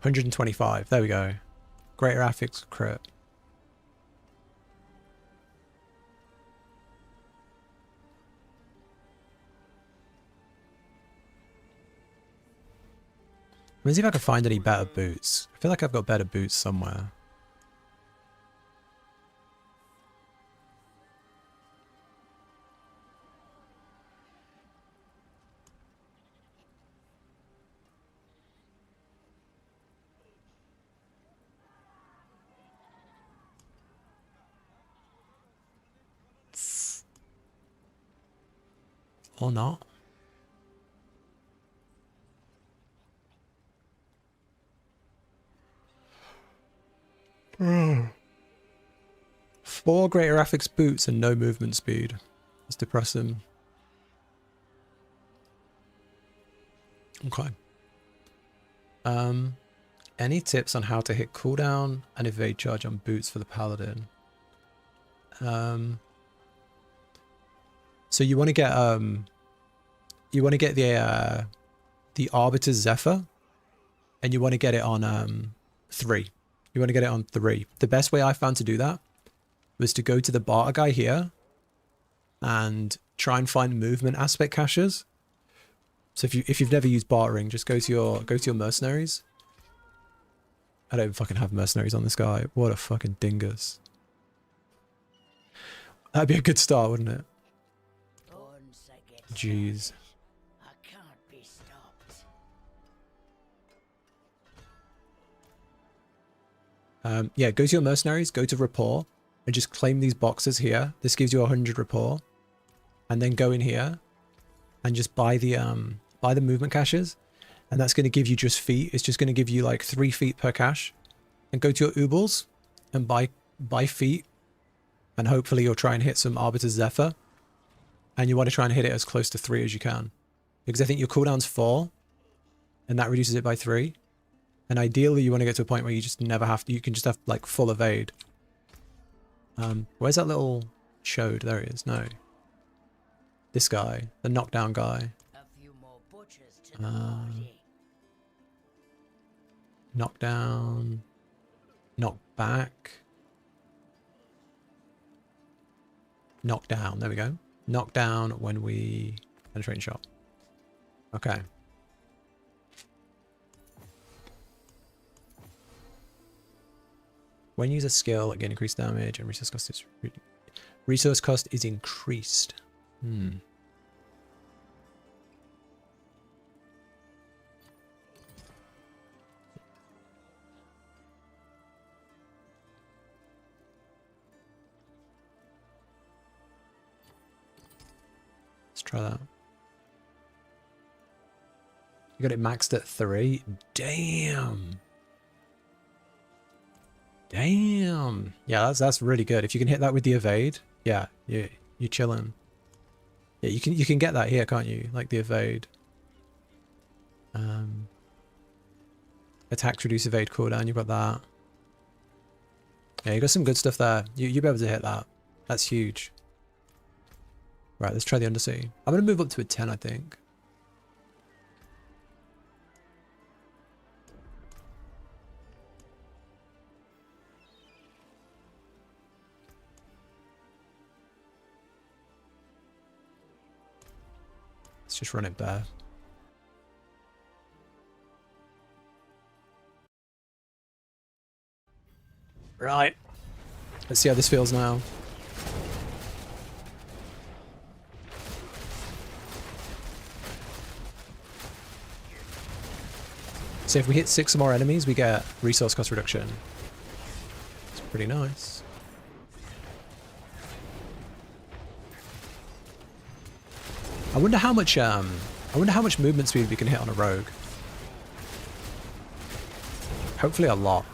$125. There we go. Greater affix crit. Let me see if I can find any better boots. I feel like I've got better boots somewhere. Or not. Four greater affix boots and no movement speed. It's depressing. Okay. Any tips on how to hit cooldown and evade charge on boots for the paladin? So you want to get the Arbiter Zephyr, and you want to get it on 3. You want to get it on 3. The best way I found to do that was to go to the barter guy here and try and find movement aspect caches. So if you've never used bartering, just go to your mercenaries. I don't fucking have mercenaries on this guy. What a fucking dingus. That'd be a good start, wouldn't it? Jeez. I can't be stopped. Yeah, go to your mercenaries, go to rapport, and just claim these boxes here. This gives you 100 rapport. And then go in here and just buy the movement caches. And that's going to give you just feet. It's just going to give you like 3 feet per cache. And go to your Ubals and buy feet. And hopefully you'll try and hit some Arbiter Zephyr. And you want to try and hit it as close to 3 as you can. Because I think your cooldown's 4. And that reduces it by 3. And ideally you want to get to a point where you just never have to, you can just have like full evade. Where's that little chode? There he is. No. This guy. The knockdown guy. A few more butchers to the party. Knockdown. Knock back. Knockdown. There we go. Knockdown when we penetrate shot. Okay. When you use a skill, again increased damage and resource cost is increased. Let's try that. You got it maxed at 3. Damn. Damn. Yeah, that's really good. If you can hit that with the evade, yeah, you're chilling. Yeah, you can get that here, can't you? Like the evade. Attacks reduce evade cooldown. You've got that. Yeah, you got some good stuff there. You'll be able to hit that. That's huge. Right, let's try the undersea. I'm gonna move up to a 10, I think. Let's just run it bare. Right. Let's see how this feels now. So if we hit 6 more enemies, we get resource cost reduction. It's pretty nice. I wonder how much movement speed we can hit on a rogue. Hopefully a lot.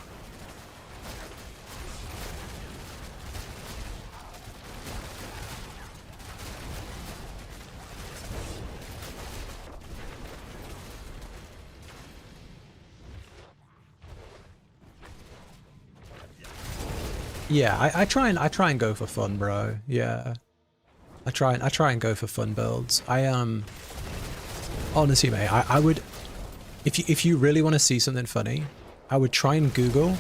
Yeah, I try and go for fun, bro. Yeah. I try and go for fun builds. Honestly, mate, I would, if you really want to see something funny, I would try and Google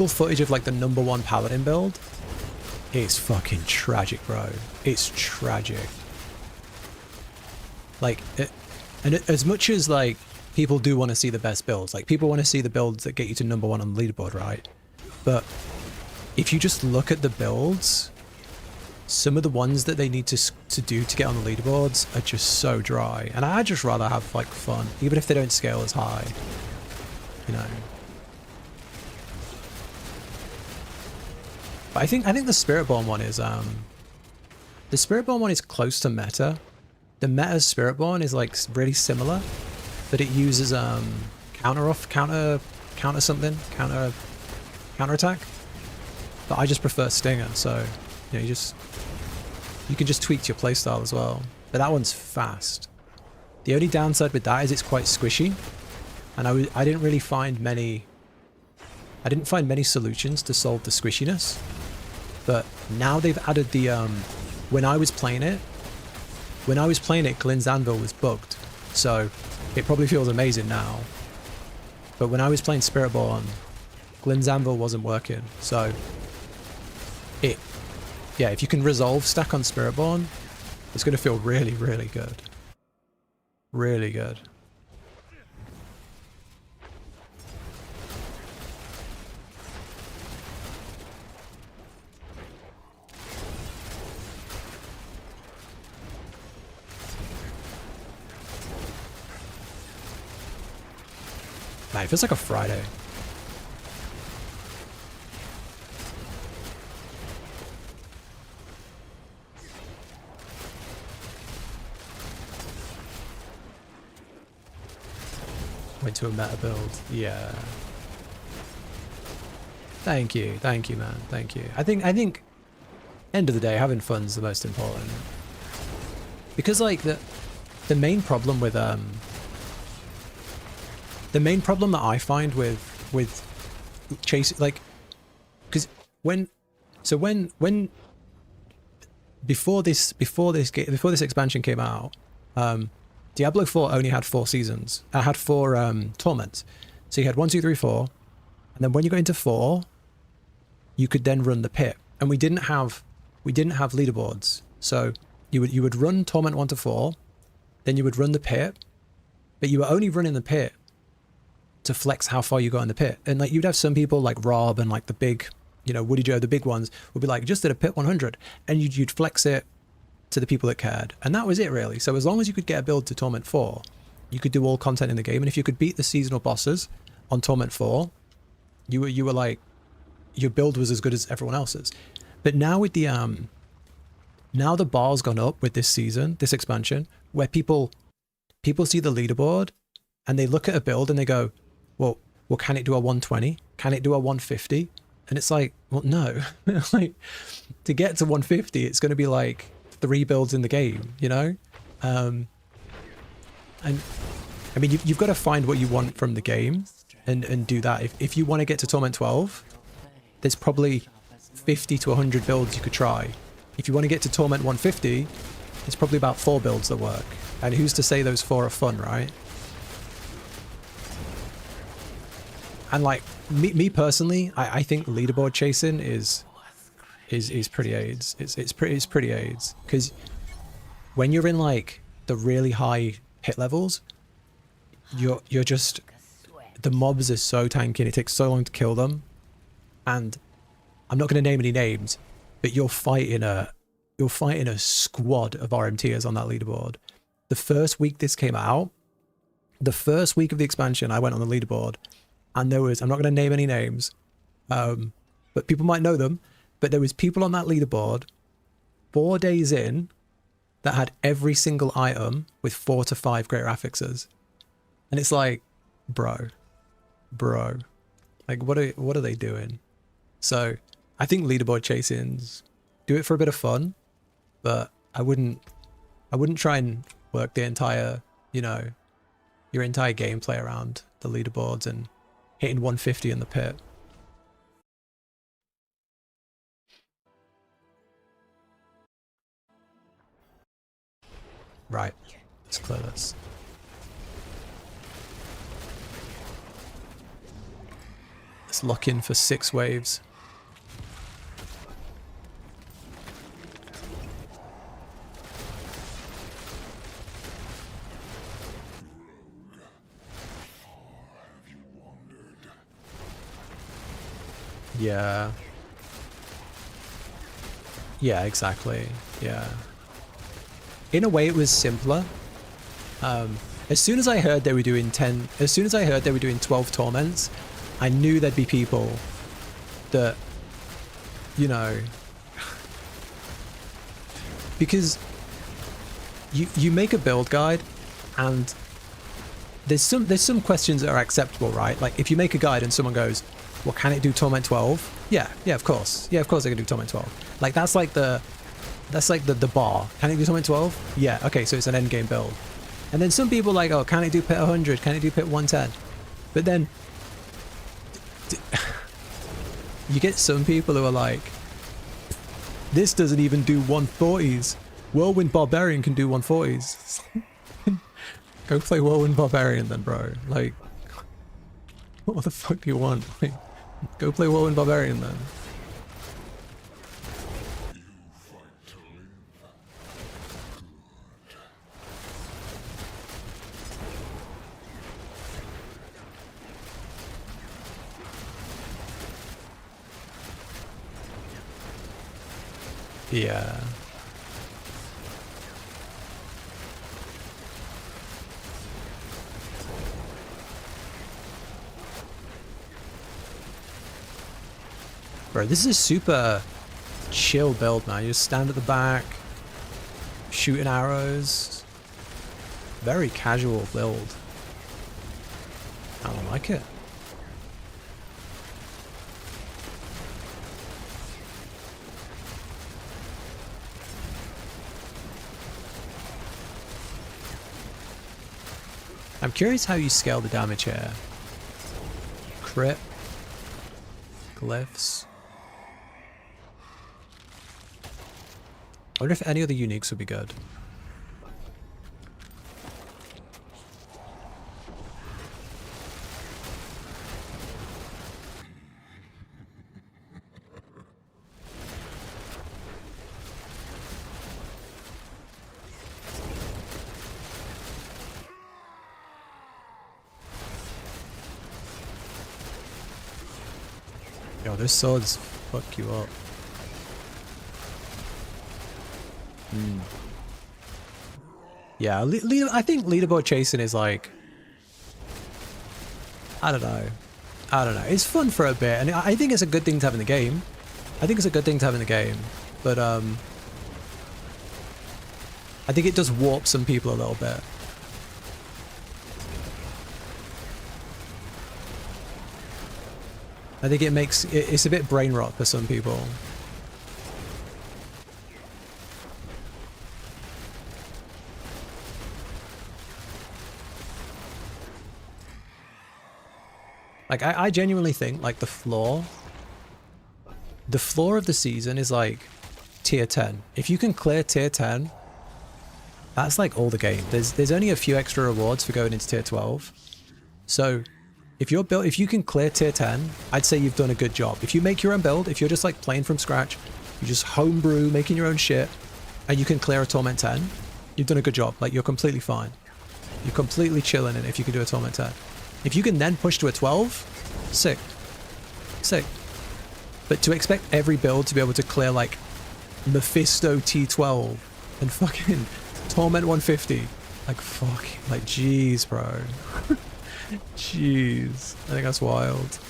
footage of like the #1 paladin build. It's fucking tragic, bro. It's tragic. Like, and as much as like people do want to see the best builds, like people want to see the builds that get you to #1 on the leaderboard, right? But if you just look at the builds, some of the ones that they need to do to get on the leaderboards are just so dry. And I'd just rather have like fun, even if they don't scale as high, you know. But I think the Spiritborn one is the Spiritborn one is close to meta. The meta Spiritborn is like really similar, but it uses counter attack. But I just prefer Stinger, so you know, you can just tweak your playstyle as well. But that one's fast. The only downside with that is it's quite squishy, and I didn't really find many. I didn't find many solutions to solve the squishiness. But now they've added the when I was playing it, Glyn's Anvil was bugged, so it probably feels amazing now. But when I was playing Spiritborn, Glyn's Anvil wasn't working, so yeah, if you can resolve stack on Spiritborn, it's going to feel really, really good. Really good. Man, it feels like a Friday. Went to a meta build. Yeah. Thank you, man. Thank you. I think end of the day, having fun's the most important. Because like the main problem with the main problem that I find with chasing, like, because before this expansion came out, Diablo 4 only had 4 seasons. I had 4 torments. So you had 1, 2, 3, 4, and then when you got into 4, you could then run the pit. And we didn't have leaderboards. So you would run torment 1 to 4, then you would run the pit, but you were only running the pit to flex how far you got in the pit. And like you'd have some people like Rob and like the big, you know, Woody Joe, the big ones would be like, just did a pit 100, and you'd flex it to the people that cared, and that was it really. So as long as you could get a build to Torment 4, you could do all content in the game, and if you could beat the seasonal bosses on Torment 4, you were like, your build was as good as everyone else's. But now with the now the bar's gone up with this season, this expansion, where people see the leaderboard and they look at a build and they go, well, can it do a 120? Can it do a 150? And it's like, well, no. Like, to get to 150, it's going to be like 3 builds in the game, you know? And I mean, you've got to find what you want from the game and do that. If you want to get to Torment 12, there's probably 50 to 100 builds you could try. If you want to get to Torment 150, it's probably about 4 builds that work. And who's to say those 4 are fun, right? And like, me personally, I think leaderboard chasing is pretty AIDS. It's pretty AIDS, because when you're in like the really high hit levels, you're just the mobs are so tanky and it takes so long to kill them. And I'm not going to name any names, but you're fighting a squad of RMTers on that leaderboard. The first week this came out, the first week of the expansion, I went on the leaderboard, and there was, I'm not going to name any names, but people might know them, but there was people on that leaderboard 4 days in that had every single item with 4 to 5 greater affixes. And it's like, bro, like what are they doing? So I think leaderboard chasings, do it for a bit of fun, but I wouldn't try and work the entire, you know, your entire gameplay around the leaderboards and hitting 150 in the pit. Right, let's clear this. Let's lock in for 6 waves. Yeah. Yeah, exactly. Yeah. In a way, it was simpler. As soon as I heard they were doing 12 torments, I knew there'd be people that, you know, because you make a build guide and there's some questions that are acceptable, right? Like if you make a guide and someone goes, well, can it do torment 12? Yeah, of course. Yeah, of course I can do torment 12. Like that's like the bar. Can it do torment 12? Yeah, okay, so it's an end game build. And then some people are like, oh, can it do pit 100? Can it do pit 110? But then you get some people who are like, this doesn't even do 140s. Whirlwind Barbarian can do 140s. Go play Whirlwind Barbarian then, bro. Like, what the fuck do you want? Like, go play Whirlwind Barbarian then. Yeah. Bro, this is a super chill build, man. You just stand at the back, shooting arrows. Very casual build. I don't like it. I'm curious how you scale the damage here. Crit. Glyphs. I wonder if any of the uniques would be good. Yo, those swords fuck you up. Yeah, I think leaderboard chasing is like, I don't know. It's fun for a bit, and I think it's a good thing to have in the game. But I think it does warp some people a little bit. I think it's a bit brain rot for some people. Like, I genuinely think, like, the floor of the season is, like, tier 10. If you can clear tier 10, that's, like, all the game. There's only a few extra rewards for going into tier 12. So, if you can clear tier 10, I'd say you've done a good job. If you make your own build, if you're just, like, playing from scratch, you just homebrew, making your own shit, and you can clear a Torment 10, you've done a good job. Like, you're completely fine. You're completely chilling in it if you can do a Torment 10. If you can then push to a 12, sick. Sick. But to expect every build to be able to clear like Mephisto T12 and fucking Torment 150, like fuck, like jeez, bro. Jeez, I think that's wild.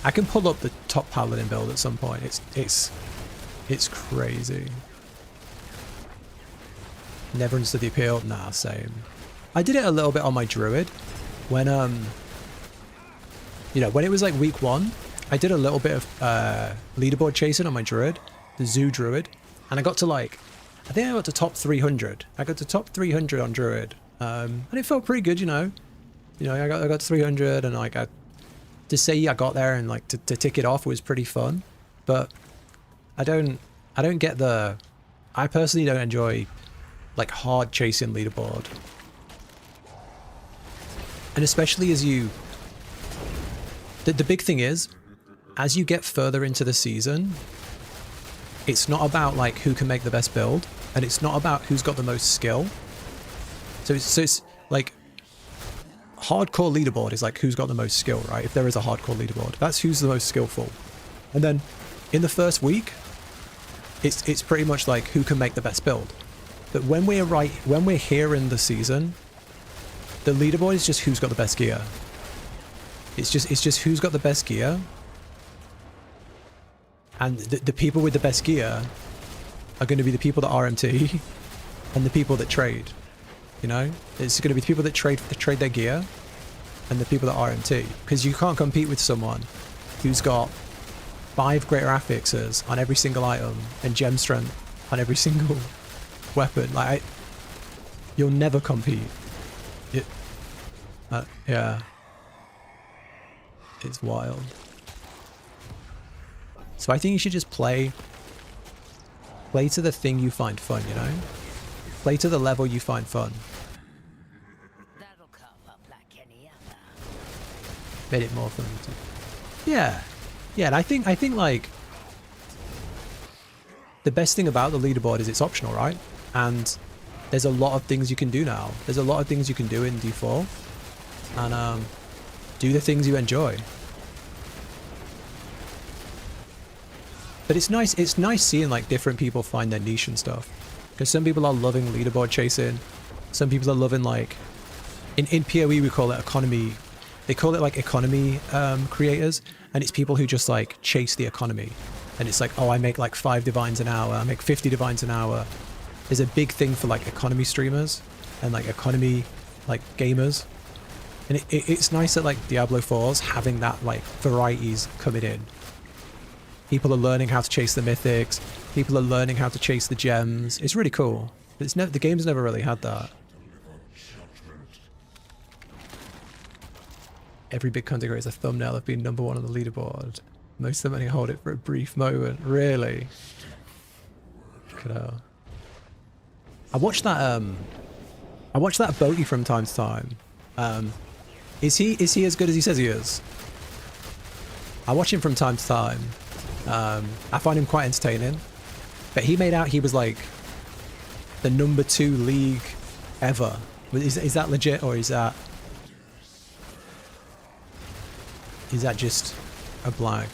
I can pull up the top paladin build at some point. It's crazy. Never understood the appeal. Nah, same. I did it a little bit on my druid when you know, when it was like week 1. I did a little bit of leaderboard chasing on my druid, the zoo druid, and I got to like, I think I got to top 300. I got to top 300 on druid, and it felt pretty good, you know. I got to 300, and like to say I got there and like to tick it off was pretty fun. But I don't get the, I personally don't enjoy like hard chasing leaderboard, and especially as you, the big thing is, as you get further into the season, it's not about like who can make the best build, and it's not about who's got the most skill. So it's like hardcore leaderboard is like who's got the most skill, right? If there is a hardcore leaderboard, that's who's the most skillful. And then in the first week, it's pretty much like who can make the best build. But when we're here in the season, the leaderboard is just who's got the best gear. It's just who's got the best gear. And the people with the best gear are going to be the people that RMT and the people that trade. You know, it's going to be the people that trade their gear and the people that RMT, because you can't compete with someone who's got 5 greater affixes on every single item and gem strength on every single weapon. Like, you'll never compete. Yeah, it's wild. So I think you should just play to the thing you find fun, you know? Play to the level you find fun. That'll come up like any other. Made it more fun too. Yeah. Yeah, and I think like the best thing about the leaderboard is it's optional, right? And there's a lot of things you can do now. There's a lot of things you can do in D4. And do the things you enjoy. But it's nice seeing like different people find their niche and stuff. Because some people are loving leaderboard chasing. Some people are loving like, in PoE we call it economy. They call it like economy creators. And it's people who just like chase the economy. And it's like, oh, I make like 5 divines an hour. I make 50 divines an hour. There's a big thing for like economy streamers and like economy like gamers. And it's nice that like Diablo 4's having that like varieties coming in. People are learning how to chase the mythics. People are learning how to chase the gems. It's really cool. The game's never really had that. Every big content creator is a thumbnail of being #1 on the leaderboard. Most of them only hold it for a brief moment. Really? Look at her. I watch that Boaty from time to time. Is he as good as he says he is? I watch him from time to time. I find him quite entertaining. But he made out he was like the #2 league ever. Is that legit, or is that just a blag?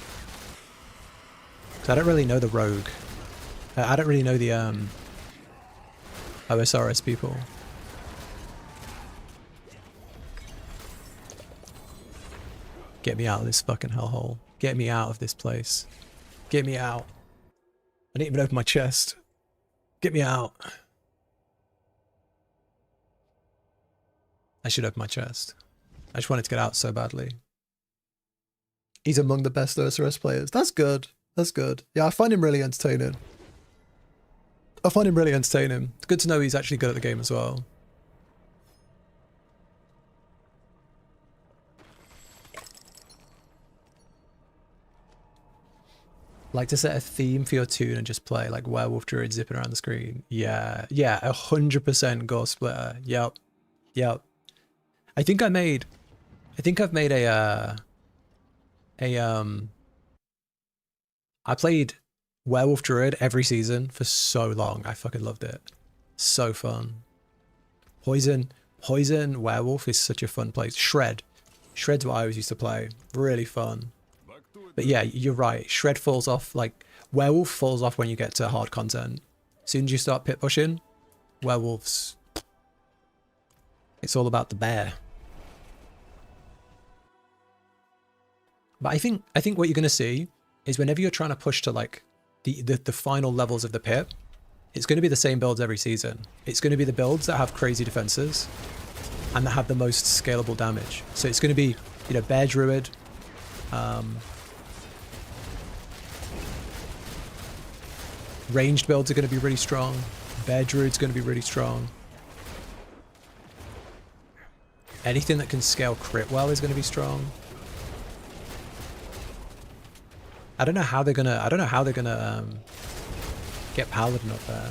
'Cause I don't really know the rogue. I don't really know the OSRS people. Get me out of this fucking hellhole. Get me out of this place. Get me out. I didn't even open my chest. Get me out. I should open my chest. I just wanted to get out so badly. He's among the best OSRS players. That's good. That's good. Yeah, I find him really entertaining. It's good to know he's actually good at the game as well. Like to set a theme for your tune and just play like werewolf druid zipping around the screen. Yeah, 100% gore splitter. Yep. I think I've made I played werewolf druid every season for so long. I fucking loved it So fun. Poison Werewolf is such a fun place. Shred's what I always used to play. Really fun. But yeah, you're right. Shred falls off, like, Werewolf falls off when you get to hard content. As soon as you start pit pushing, Werewolves, it's all about the bear. But I think what you're going to see is whenever you're trying to push to, like, the final levels of the pit, it's going to be the same builds every season. It's going to be the builds that have crazy defenses and that have the most scalable damage. So it's going to be, you know, Bear Druid, ranged builds are going to be really strong. Bear Druid's going to be really strong. Anything that can scale crit well is going to be strong. I don't know how they're gonna get Paladin up there.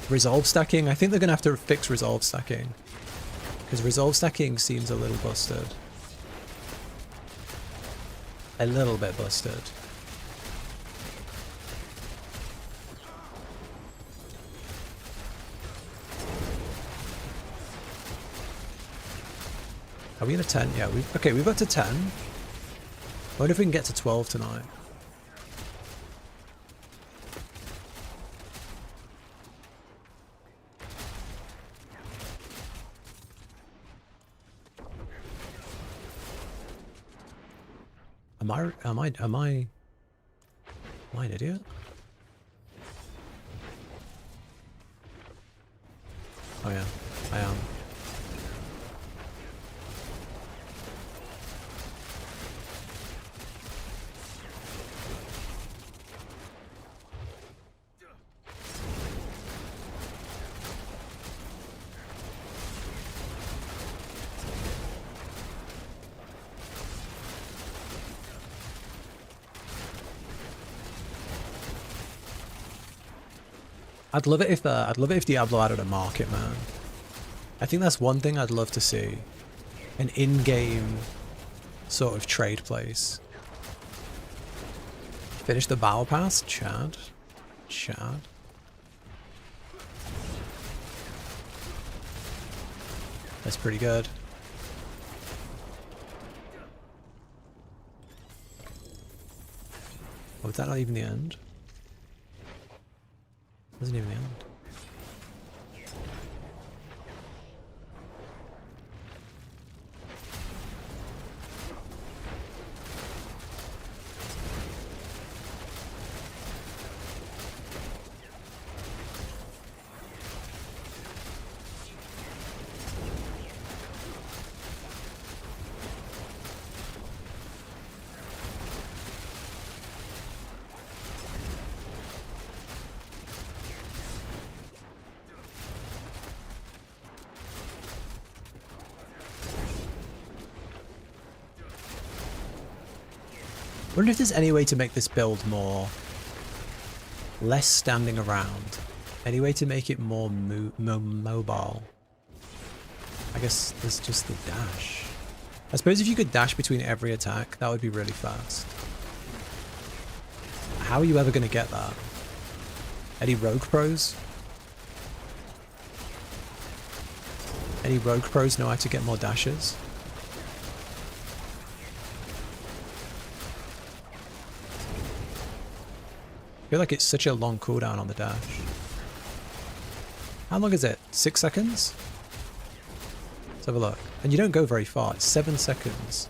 Resolve stacking, I think they're gonna have to fix resolve stacking. Because resolve stacking seems a little busted. A little bit busted. Are we in a 10? Yeah, we've got to 10. I wonder if we can get to 12 tonight. Am I an idiot? Oh yeah, I am. I'd love it if Diablo added a market, man. I think that's one thing I'd love to see. An in-game sort of trade place. Finish the battle pass? Chad. That's pretty good. Oh, was that not even the end? Wasn't even the end. I wonder if there's any way to make this build less standing around. Any way to make it more mobile. I guess there's just the dash. I suppose if you could dash between every attack, that would be really fast. How are you ever going to get that? Any rogue pros? Any rogue pros know how to get more dashes? I feel like it's such a long cooldown on the dash. How long is it? 6 seconds? Let's have a look. And you don't go very far. It's 7 seconds.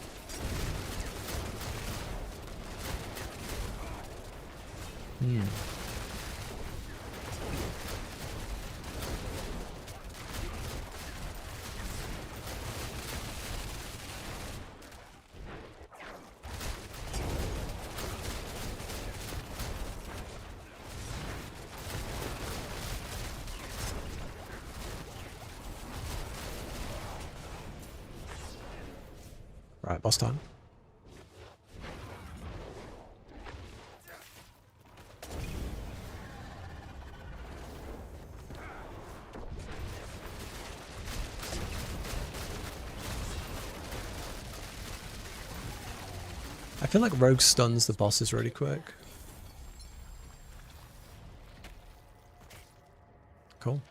Right, boss time. I feel like Rogue stuns the bosses really quick. Cool.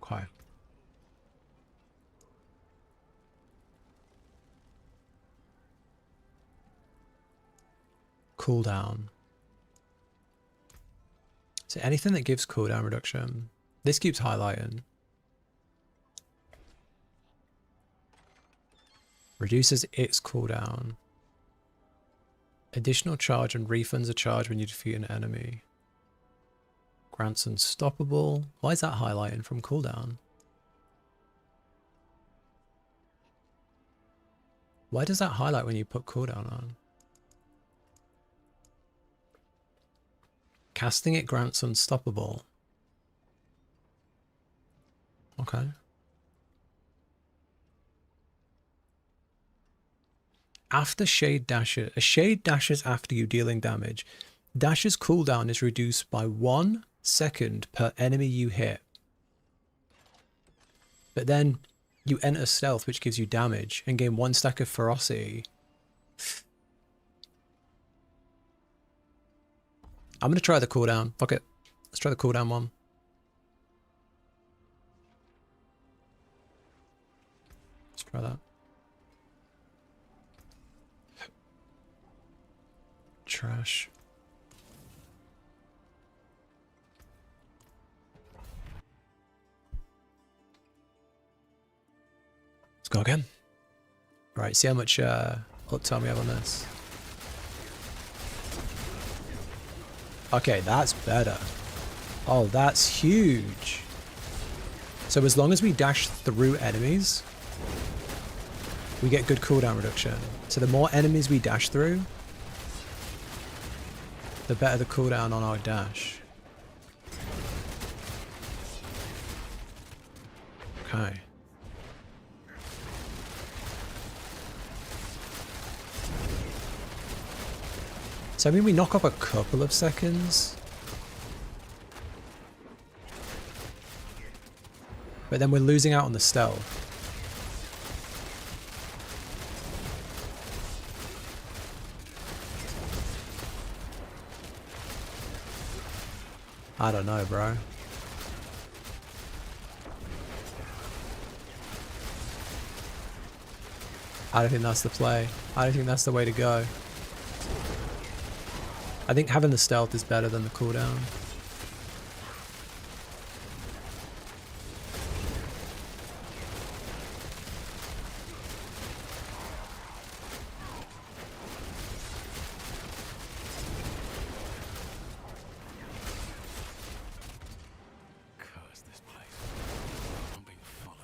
Okay. Cooldown. So anything that gives cooldown reduction. This keeps highlighting. Reduces its cooldown. Additional charge and refunds a charge when you defeat an enemy. Grants unstoppable. Why is that highlighting from cooldown? Why does that highlight when you put cooldown on? Casting it grants unstoppable. Okay. After shade dashes, a shade dashes after you dealing damage. Dash's cooldown is reduced by 1 second per enemy you hit. But then you enter stealth, which gives you damage and gain 1 stack of ferocity. I'm gonna try the cooldown. Fuck it. Let's try the cooldown one. Let's try that. Trash. Let's go again. Right, see how much uptime we have on this. Okay, that's better. Oh, that's huge. So as long as we dash through enemies, we get good cooldown reduction. So the more enemies we dash through, the better the cooldown on our dash. Okay. So I mean we knock off a couple of seconds. But then we're losing out on the stealth. I don't know, bro. I don't think that's the play. I don't think that's the way to go. I think having the stealth is better than the cooldown. Curse this place. I'm being followed.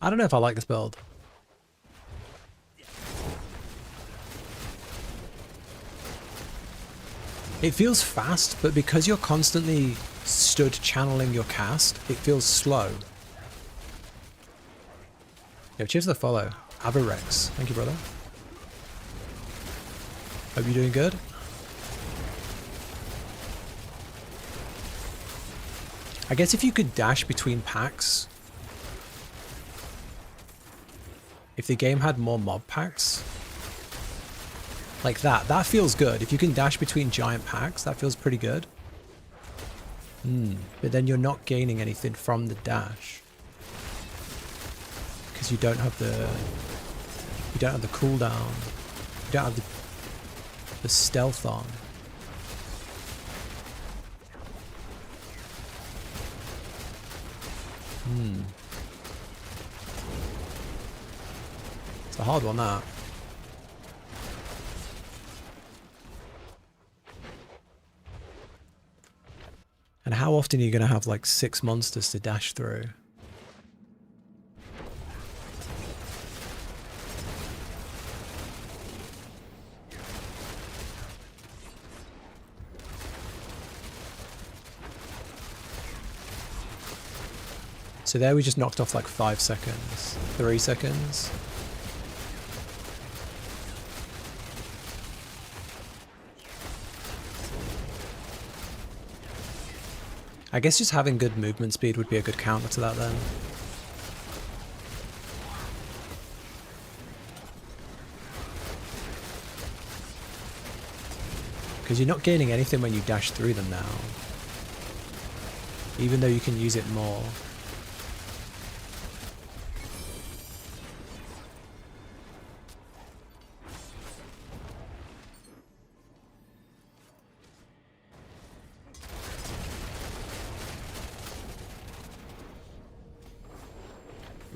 I don't know if I like this build. It feels fast, but because you're constantly stood channeling your cast, it feels slow. Yo, cheers for the follow. Averex. Thank you, brother. Hope you're doing good. I guess if you could dash between packs, if the game had more mob packs, like that feels good. If you can dash between giant packs, that feels pretty good. But then you're not gaining anything from the dash. Because you don't have the cooldown. You don't have the stealth on. It's a hard one, that. how often are you going to have like 6 monsters to dash through? So there we just knocked off like 5 seconds, 3 seconds. I guess just having good movement speed would be a good counter to that then. Because you're not gaining anything when you dash through them now. Even though you can use it more.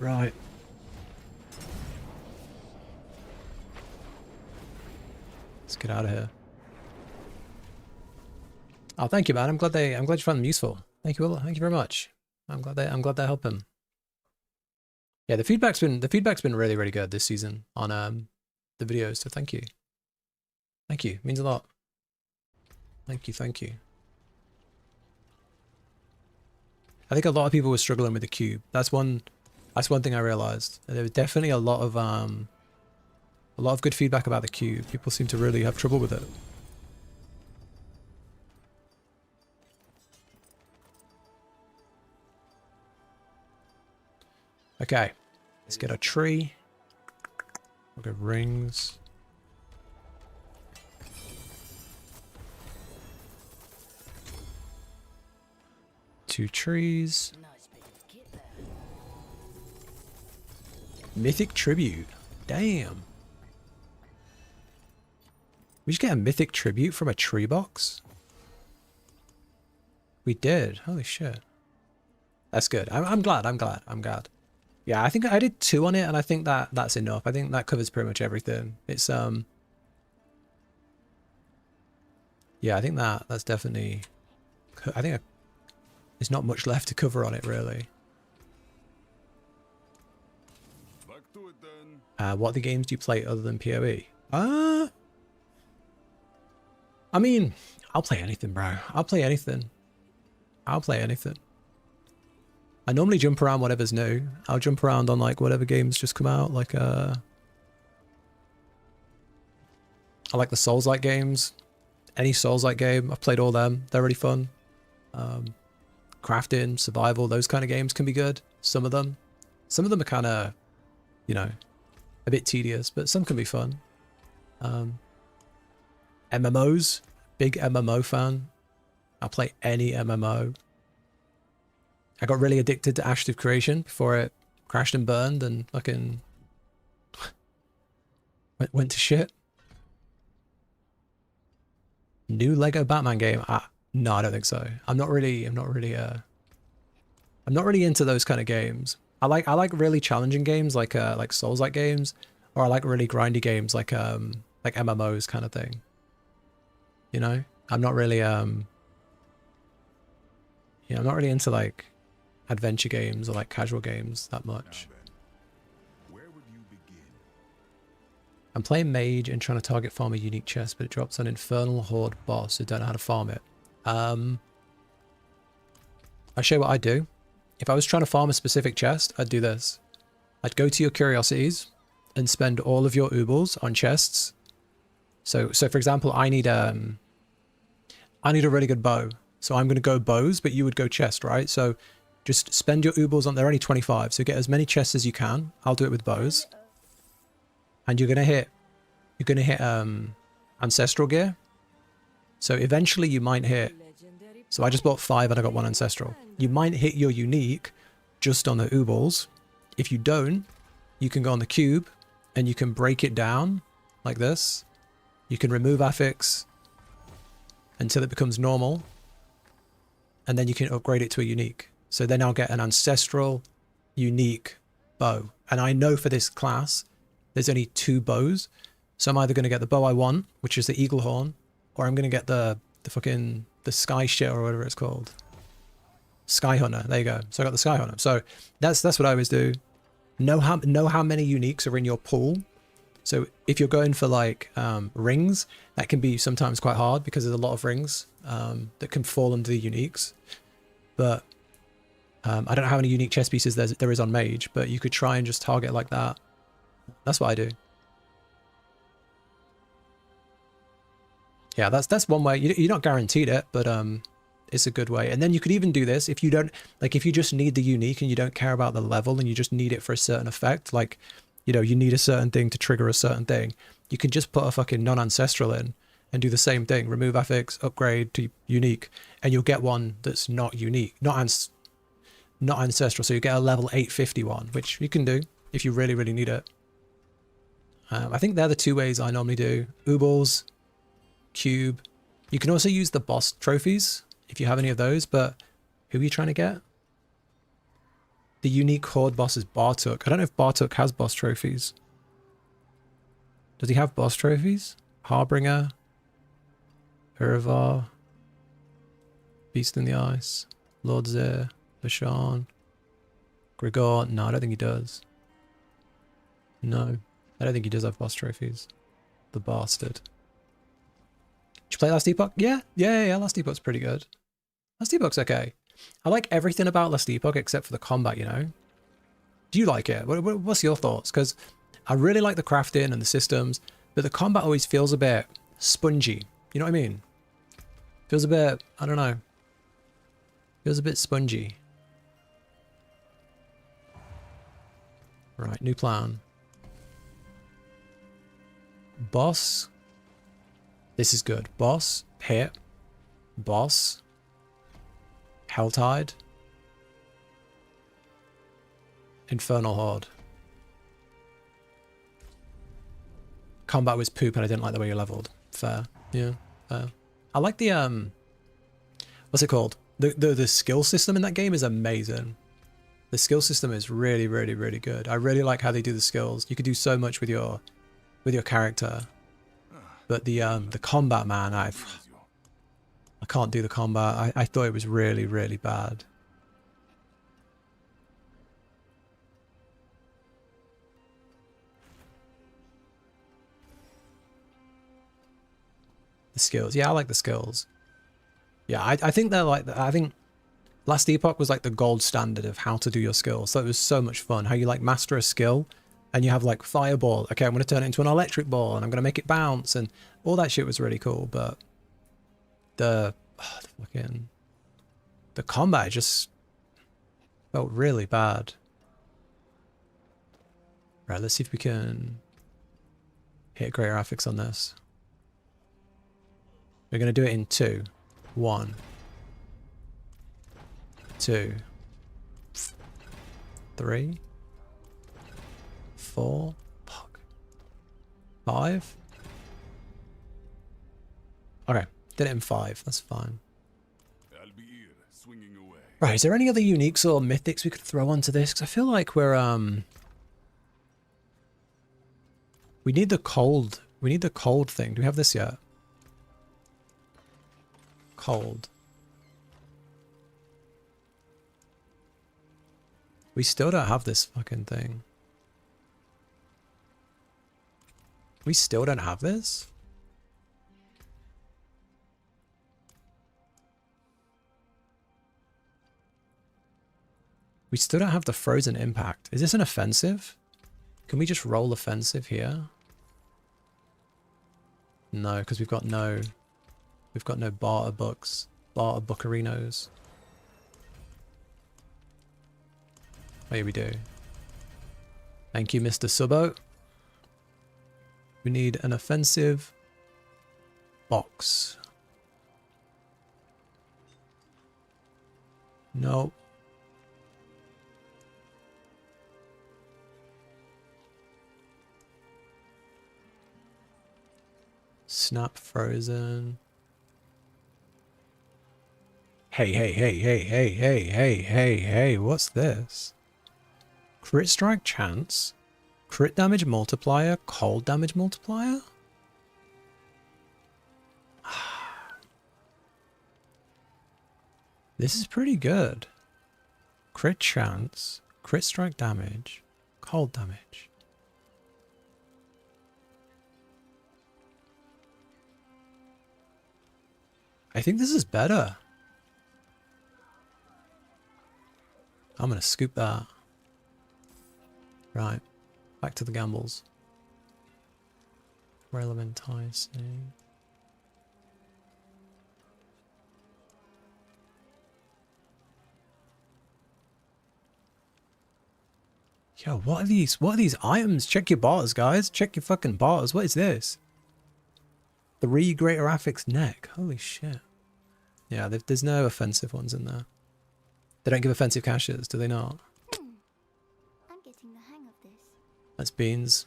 Right. Let's get out of here. Oh, thank you, man. I'm glad you found them useful. Thank you, thank you very much. I'm glad they help him. Yeah, the feedback's been really, really good this season on the videos, so thank you. Thank you. It means a lot. Thank you, thank you. I think a lot of people were struggling with the cube. That's one thing I realized. There was definitely a lot of good feedback about the cube. People seem to really have trouble with it. Okay, let's get a tree. We'll get rings. Two trees. Nice bit of kit there. Mythic tribute. Damn. We just get a mythic tribute from a tree box? We did. Holy shit. That's good. I'm glad. Yeah, I think I did 2 on it, and I think that's enough. I think that covers pretty much everything. It's yeah, I think that's definitely. I think there's not much left to cover on it, really. Back to it then. What other games do you play other than PoE? I mean, I'll play anything, bro. I'll play anything. I normally jump around whatever's new. I'll jump around on like whatever games just come out. Like I like the Souls-like games. Any Souls-like game, I've played all them. They're really fun. Crafting, survival, those kind of games can be good. Some of them are kind of, you know, a bit tedious, but some can be fun. MMOs, big MMO fan. I'll play any MMO. I got really addicted to Ashes of Creation before it crashed and burned and fucking went to shit. New Lego Batman game? No, I don't think so. I'm not really into those kind of games. I like really challenging games like Souls-like games, or I like really grindy games like MMOs kind of thing. You know, I'm not really I'm not really into like adventure games or like casual games that much. Where would you begin? I'm playing mage and trying to target farm a unique chest, but it drops an infernal horde boss who don't know how to farm it. I'll show you what I do. If I was trying to farm a specific chest, I'd do this. I'd go to your curiosities and spend all of your oobles on chests. So for example, I need a really good bow. So I'm going to go bows, but you would go chest, right? So just spend your oobles on, they're only 25, so get as many chests as you can. I'll do it with bows. And you're going to hit ancestral gear. So eventually you might hit, so I just bought 5 and I got 1 ancestral. You might hit your unique just on the oobles. If you don't, you can go on the cube and you can break it down like this. You can remove affix until it becomes normal. And then you can upgrade it to a unique. So then I'll get an ancestral unique bow. And I know for this class, there's only 2 bows. So I'm either going to get the bow I want, which is the eagle horn, or I'm going to get the sky shit or whatever it's called. Sky Hunter. There you go. So I got the Sky Hunter. So that's what I always do. Know how many uniques are in your pool. So if you're going for like rings, that can be sometimes quite hard because there's a lot of rings that can fall under the uniques. But I don't know how many unique chess pieces there is on Mage, but you could try and just target like that. That's what I do. Yeah, that's one way. You're not guaranteed it, but it's a good way. And then you could even do this if you don't, like if you just need the unique and you don't care about the level and you just need it for a certain effect, like, you know, you need a certain thing to trigger a certain thing, you can just put a fucking non-ancestral in and do the same thing. Remove affix, upgrade to unique, and you'll get one that's not unique, not ancestral. So you get a level 850 one, which you can do if you really, really need it. I think they're the two ways I normally do. Oobles, Cube. You can also use the boss trophies if you have any of those, but who are you trying to get? The unique horde boss is Bartuk. I don't know if Bartuk has boss trophies. Does he have boss trophies? Harbinger, Uravar, Beast in the Ice, Lord Zir, Bashan, Grigor. No, I don't think he does. No, I don't think he does have boss trophies. The bastard. Did you play Last Epoch? Yeah. Last Epoch's pretty good. Last Epoch's okay. I like everything about Last Epoch except for the combat, you know? Do you like it? What's your thoughts? Because I really like the crafting and the systems, but the combat always feels a bit spongy. You know what I mean? Feels a bit, I don't know. Feels a bit spongy. Right, new plan. Boss. This is good. Boss, hit, boss, Helltide, Infernal Horde. Combat was poop and I didn't like the way you leveled. Fair. Yeah, fair. I like the, what's it called? The skill system in that game is amazing. The skill system is really, really, really good. I really like how they do the skills. You could do so much with your character. But the combat, man, I can't do the combat. I thought it was really, really bad. The skills. Yeah, I like the skills. Yeah, I think they're like, I think Last Epoch was like the gold standard of how to do your skills. So it was so much fun. How you like master a skill and you have like fireball. Okay, I'm going to turn it into an electric ball and I'm going to make it bounce, and all that shit was really cool. But the combat just felt really bad. Right, let's see if we can hit greater affix on this. We're going to do it in 2. 1, 2, 3, 4, 5. Okay, did it in 5. That's fine. I'll be here, swinging away. Right, is there any other uniques or mythics we could throw onto this? Because I feel like we're we need the cold. We need the cold thing. Do we have this yet? Cold. We still don't have this fucking thing. We still don't have this? We still don't have the frozen impact. Is this an offensive? Can we just roll offensive here? No, because we've got no barter books, barter bookerinos. Maybe we do. Thank you, Mr. Subbo. We need an offensive box. Nope. Snap frozen. Hey, what's this? Crit strike chance? Crit damage multiplier? Cold damage multiplier? This is pretty good. Crit chance, crit strike damage, cold damage. I think this is better. I'm gonna scoop that. Right, back to the gambles. Relevant enticing. Yo, what are these? What are these items? Check your bars, guys. Check your fucking bars. What is this? 3 greater affix neck. Holy shit. Yeah, there's no offensive ones in there. They don't give offensive caches, do they not? I'm getting the hang of this. That's beans.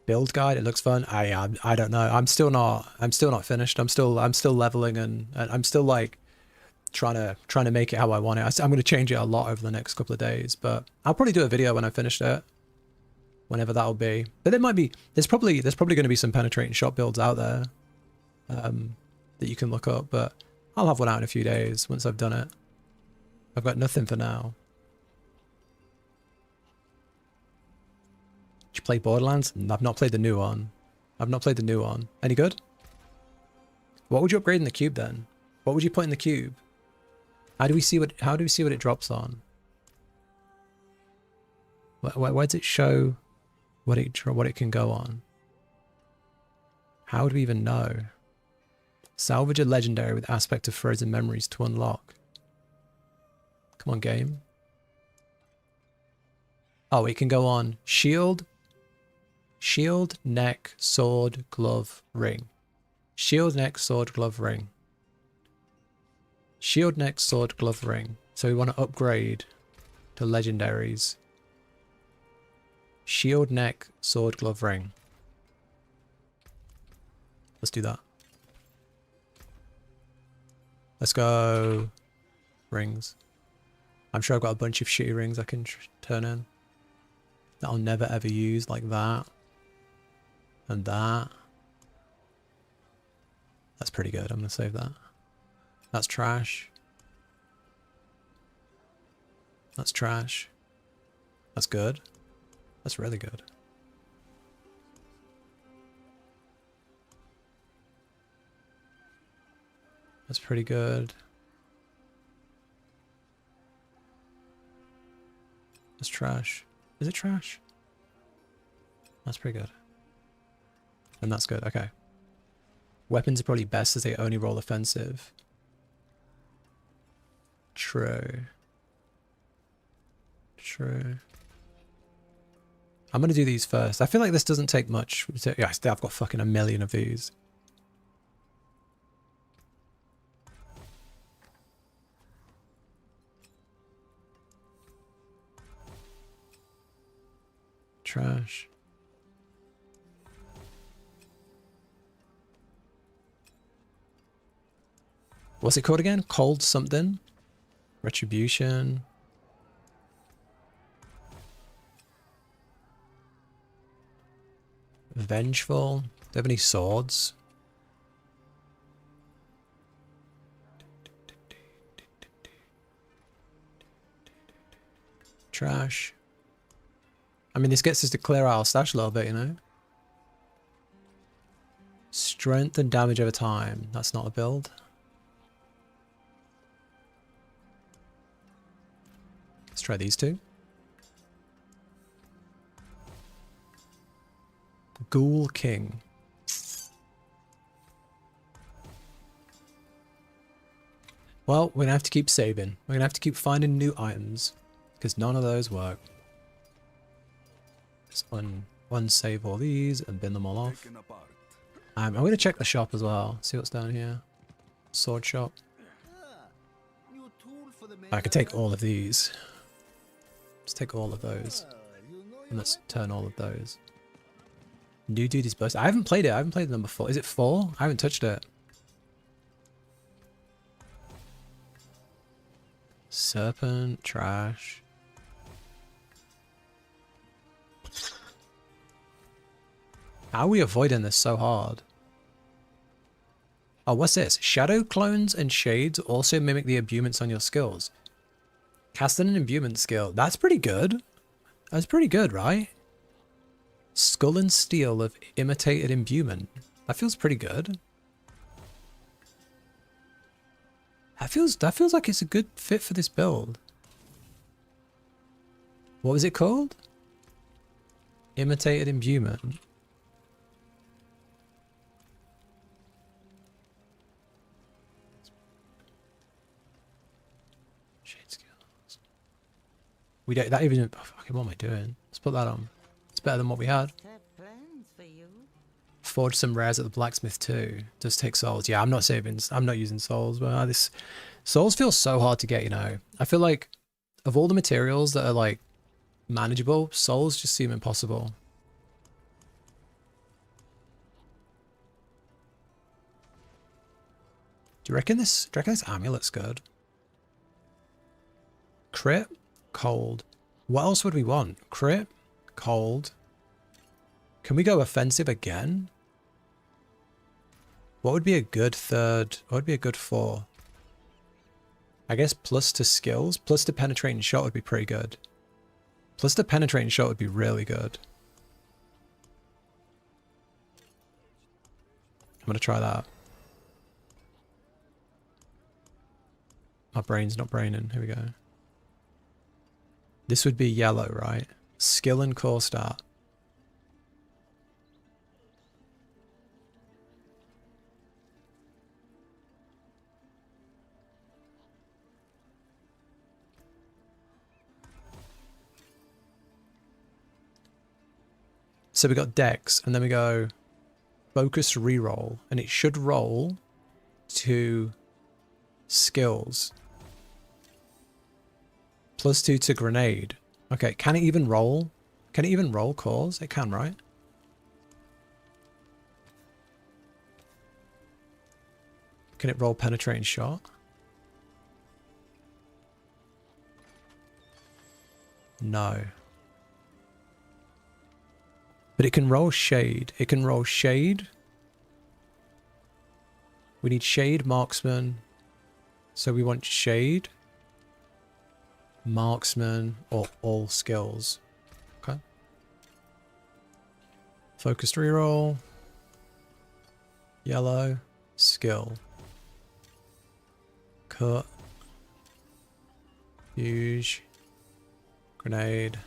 Build guide. It looks fun. I don't know. I'm still not finished. I'm still leveling and I'm still like trying to make it how I want it. I'm going to change it a lot over the next couple of days, but I'll probably do a video when I finished it, whenever that'll be. But there might be, there's probably going to be some penetrating shop builds out there that you can look up, but I'll have one out in a few days once I've done it. I've got nothing for now. Did you play Borderlands? I've not played the new one. I've not played the new one. Any good? What would you upgrade in the cube then? What would you put in the cube? How do we see what it drops on? Where does it show what it can go on? How do we even know? Salvage a legendary with aspect of frozen memories to unlock. Come on, game. Oh, it can go on shield, neck, sword, glove, ring. Shield, neck, sword, glove, ring. Shield, neck, sword, glove, ring. So we want to upgrade to legendaries. Shield, neck, sword, glove, ring. Let's do that. Let's go. Rings. I'm sure I've got a bunch of shitty rings I can turn in that I'll never ever use, like that. And that. That's pretty good. I'm going to save that. That's trash. That's trash. That's good. That's really good. That's pretty good. That's trash. Is it trash? That's pretty good. And that's good. Okay. Weapons are probably best as they only roll offensive. True. True. I'm going to do these first. I feel like this doesn't take much. Yeah, I've got fucking a million of these. Trash. What's it called again? Cold something? Retribution. Vengeful. Do they have any swords? Trash. I mean, this gets us to clear out our stash a little bit, you know? Strength and damage over time. That's not a build. Let's try these two. Ghoul King. Well, we're gonna have to keep saving. We're gonna have to keep finding new items because none of those work. Just unsave all these and bin them all off. I'm gonna check the shop as well. See what's down here. Sword shop. I could take all of these. Let's take all of those. And let's turn all of those. New dude is burst. I haven't played it. I haven't played the number 4. Is it 4? I haven't touched it. Serpent. Trash. How are we avoiding this so hard? Oh, what's this? Shadow clones and shades also mimic the imbuements on your skills. Casting an imbuement skill. That's pretty good. That's pretty good, right? Skull and steel of imitated imbuement. That feels pretty good. That feels like it's a good fit for this build. What was it called? Imitated imbuement. Shade skills. We don't that even oh, fucking what am I doing? Let's put that on. It's better than what we had. Have plans for you. Forge some rares at the blacksmith too. Does take souls. Yeah, I'm not using souls, but this souls feel so hard to get, you know. I feel like of all the materials that are like manageable, souls just seem impossible. Do you reckon this amulet's good? Crit, cold. What else would we want? Crit, cold. Can we go offensive again? What would be a good third? What would be a good 4? I guess plus to skills, plus to penetrating shot would be pretty good. Plus the penetrating shot would be really good. I'm gonna try that. My brain's not braining. Here we go. This would be yellow, right? Skill and core start. So we got Dex, and then we go Focus reroll, and it should roll to skills. +2 to grenade. Okay, can it even roll? Can it even roll cores? It can, right? Can it roll penetrating shot? No. But it can roll shade. It can roll shade. We need shade, marksman. So we want shade, marksman, or all skills. Okay. Focused reroll. Yellow. Skill. Cut. Fuse. Grenade.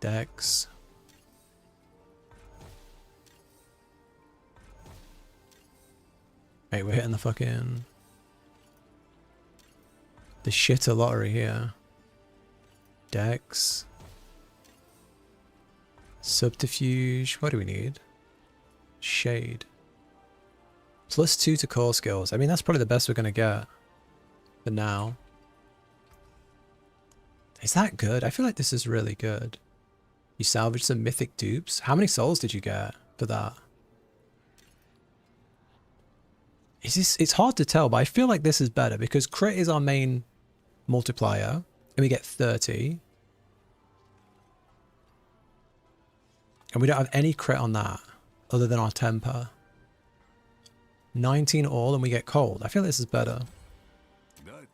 Dex. Wait, we're hitting the fucking... the shitter lottery here. Dex. Subterfuge. What do we need? Shade. +2 to core skills. I mean, that's probably the best we're going to get. For now. Is that good? I feel like this is really good. You salvaged some mythic dupes. How many souls did you get for that? Is this? It's hard to tell, but I feel like this is better because crit is our main multiplier, and we get 30. And we don't have any crit on that other than our temper. 19 all, and we get cold. I feel this is better. That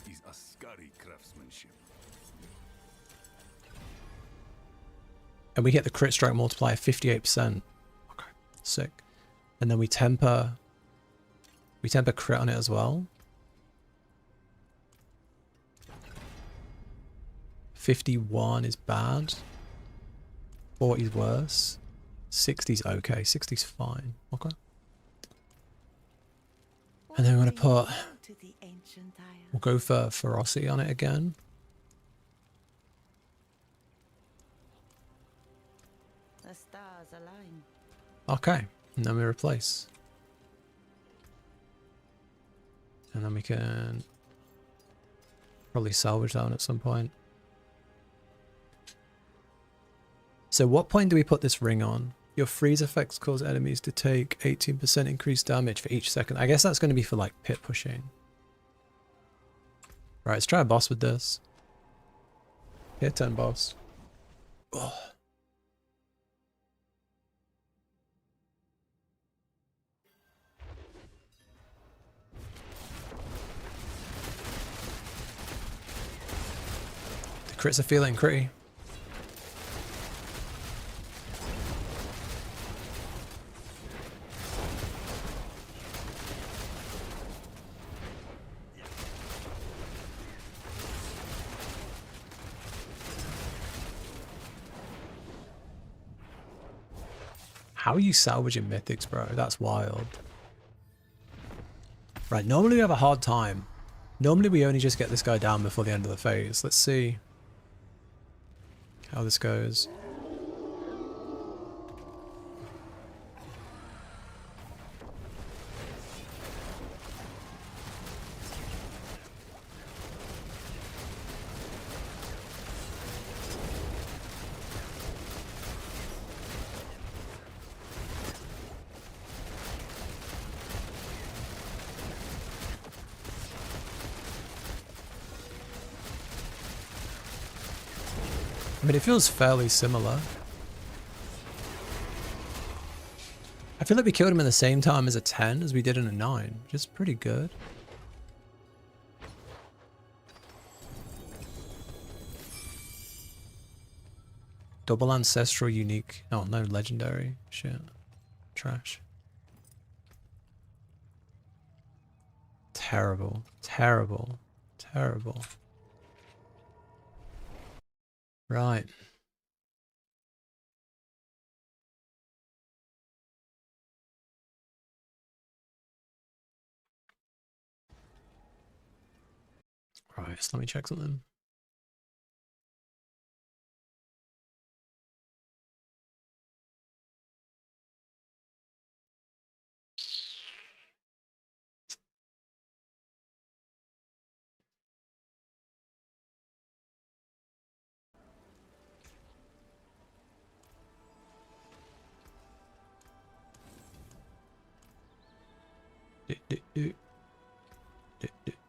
is a scary craftsmanship. And we get the crit strike multiplier 58%. Okay, sick. And then we temper crit on it as well. 51 is bad. 40 is worse. 60's okay. 60's fine. Okay. And then we're going to put... To the ancient isles. we'll go for ferocity on it again. The stars align. Okay. And then we replace. And then we can probably salvage that one at some point. So what point do we put this ring on? Your freeze effects cause enemies to take 18% increased damage for each second. I guess that's going to be for like pit pushing. Right, let's try a boss with this. Here, 10 boss. Oh. Crits are feeling critty. How are you salvaging mythics, bro? That's wild. Right, normally we have a hard time. Normally we only just get this guy down before the end of the phase. Let's see how this goes. I mean, it feels fairly similar. I feel like we killed him in the same time as a 10 as we did in a 9, which is pretty good. Double ancestral unique. Oh, no, legendary. Shit. Trash. Terrible. Terrible. Terrible. Right. Right, so let me check something.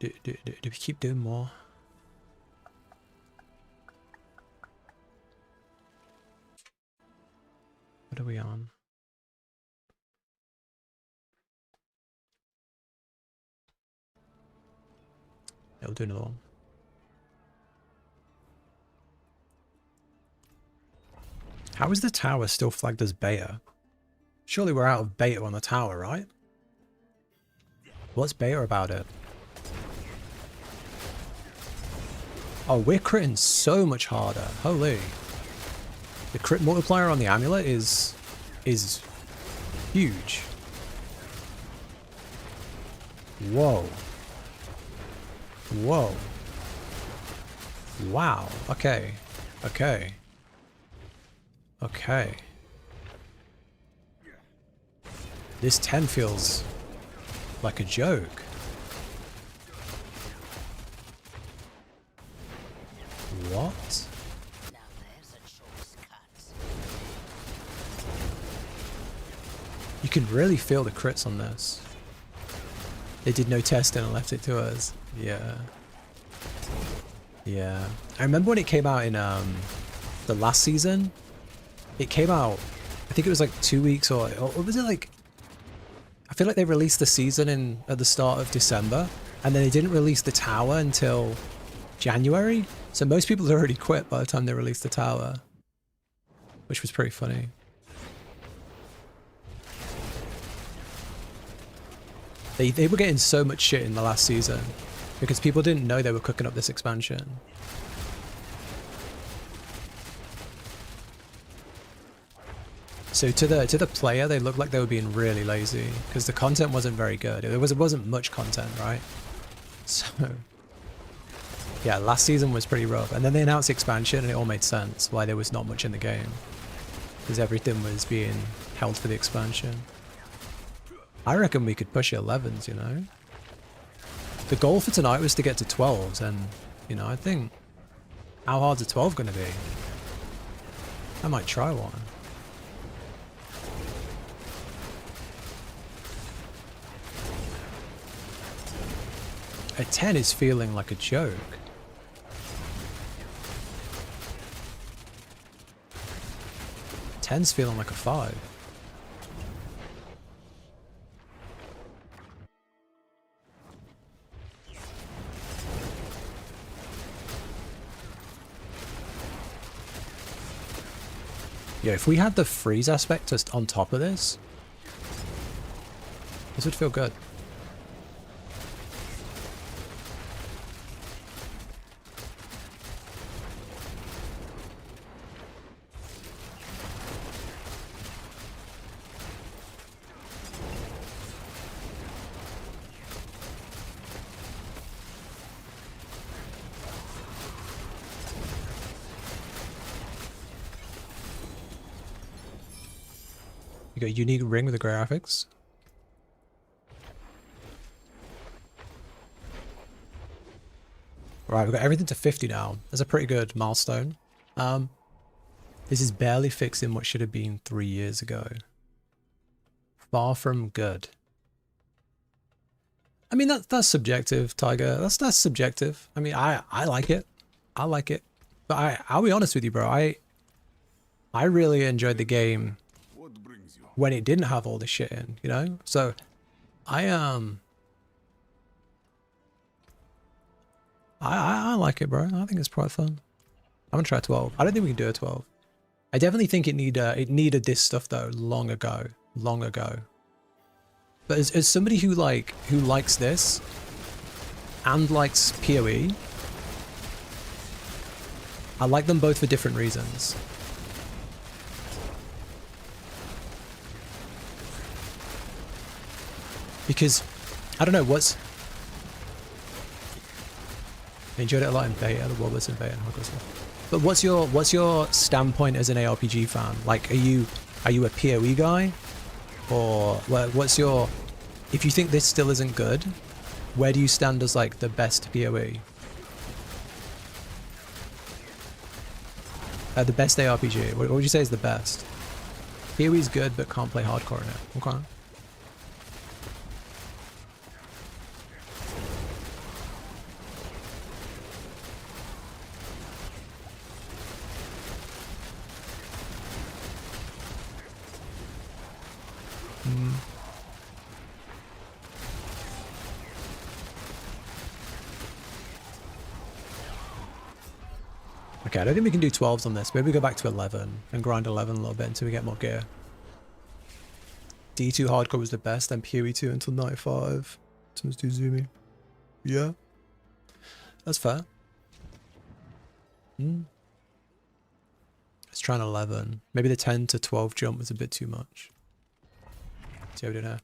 Do we keep doing more? What are we on? It'll do another one. How is the tower still flagged as beta? Surely we're out of beta on the tower, right? What's beta about it? Oh, we're critting so much harder. Holy. The crit multiplier on the amulet is huge. Whoa. Whoa. Wow. Okay. Okay. Okay. This 10 feels like a joke. What? Now there's a choice cut. You can really feel the crits on this. They did no testing and left it to us. Yeah. Yeah. I remember when it came out in the last season. It came out, I think it was like 2 weeks or was it like, I feel like they released the season at the start of December, and then they didn't release the tower until January. So most people had already quit by the time they released the tower, which was pretty funny. They were getting so much shit in the last season because people didn't know they were cooking up this expansion. So to the player, they looked like they were being really lazy because the content wasn't very good. It wasn't much content, right? So yeah, last season was pretty rough. And then they announced the expansion and it all made sense why there was not much in the game. Because everything was being held for the expansion. I reckon we could push 11s, you know? The goal for tonight was to get to 12s and, you know, I think... How hard's a 12 going to be? I might try one. A 10 is feeling like a joke. 10's feeling like a 5. Yeah, if we had the freeze aspect just on top of this would feel good. You got a unique ring with the graphics. Right, we've got everything to 50 now. That's a pretty good milestone. This is barely fixing what should have been 3 years ago. Far from good. I mean, that's subjective, Tiger. That's subjective. I mean, I like it. I like it. But I'll be honest with you, bro. I really enjoyed the game when it didn't have all this shit in, you know? So I like it, bro. I think it's quite fun. I'm gonna try 12. I don't think we can do a 12. I definitely think it needed this stuff though long ago. But as somebody who likes this and likes PoE, I like them both for different reasons. Because I don't know what's. I enjoyed it a lot in beta, the Wobbers in beta and Hogwarts. But what's your standpoint as an ARPG fan? Like, are you a PoE guy, or what's your? If you think this still isn't good, where do you stand as like the best PoE? The best ARPG. What would you say is the best? PoE is good, but can't play hardcore in it. Okay. Okay, I don't think we can do 12s on this. Maybe we go back to 11 and grind 11 a little bit until we get more gear. D2 hardcore was the best, then PoE 2 until 95. Someone's too zoomy. Yeah. That's fair. Let's try an 11. Maybe the 10 to 12 jump was a bit too much. See how we do here.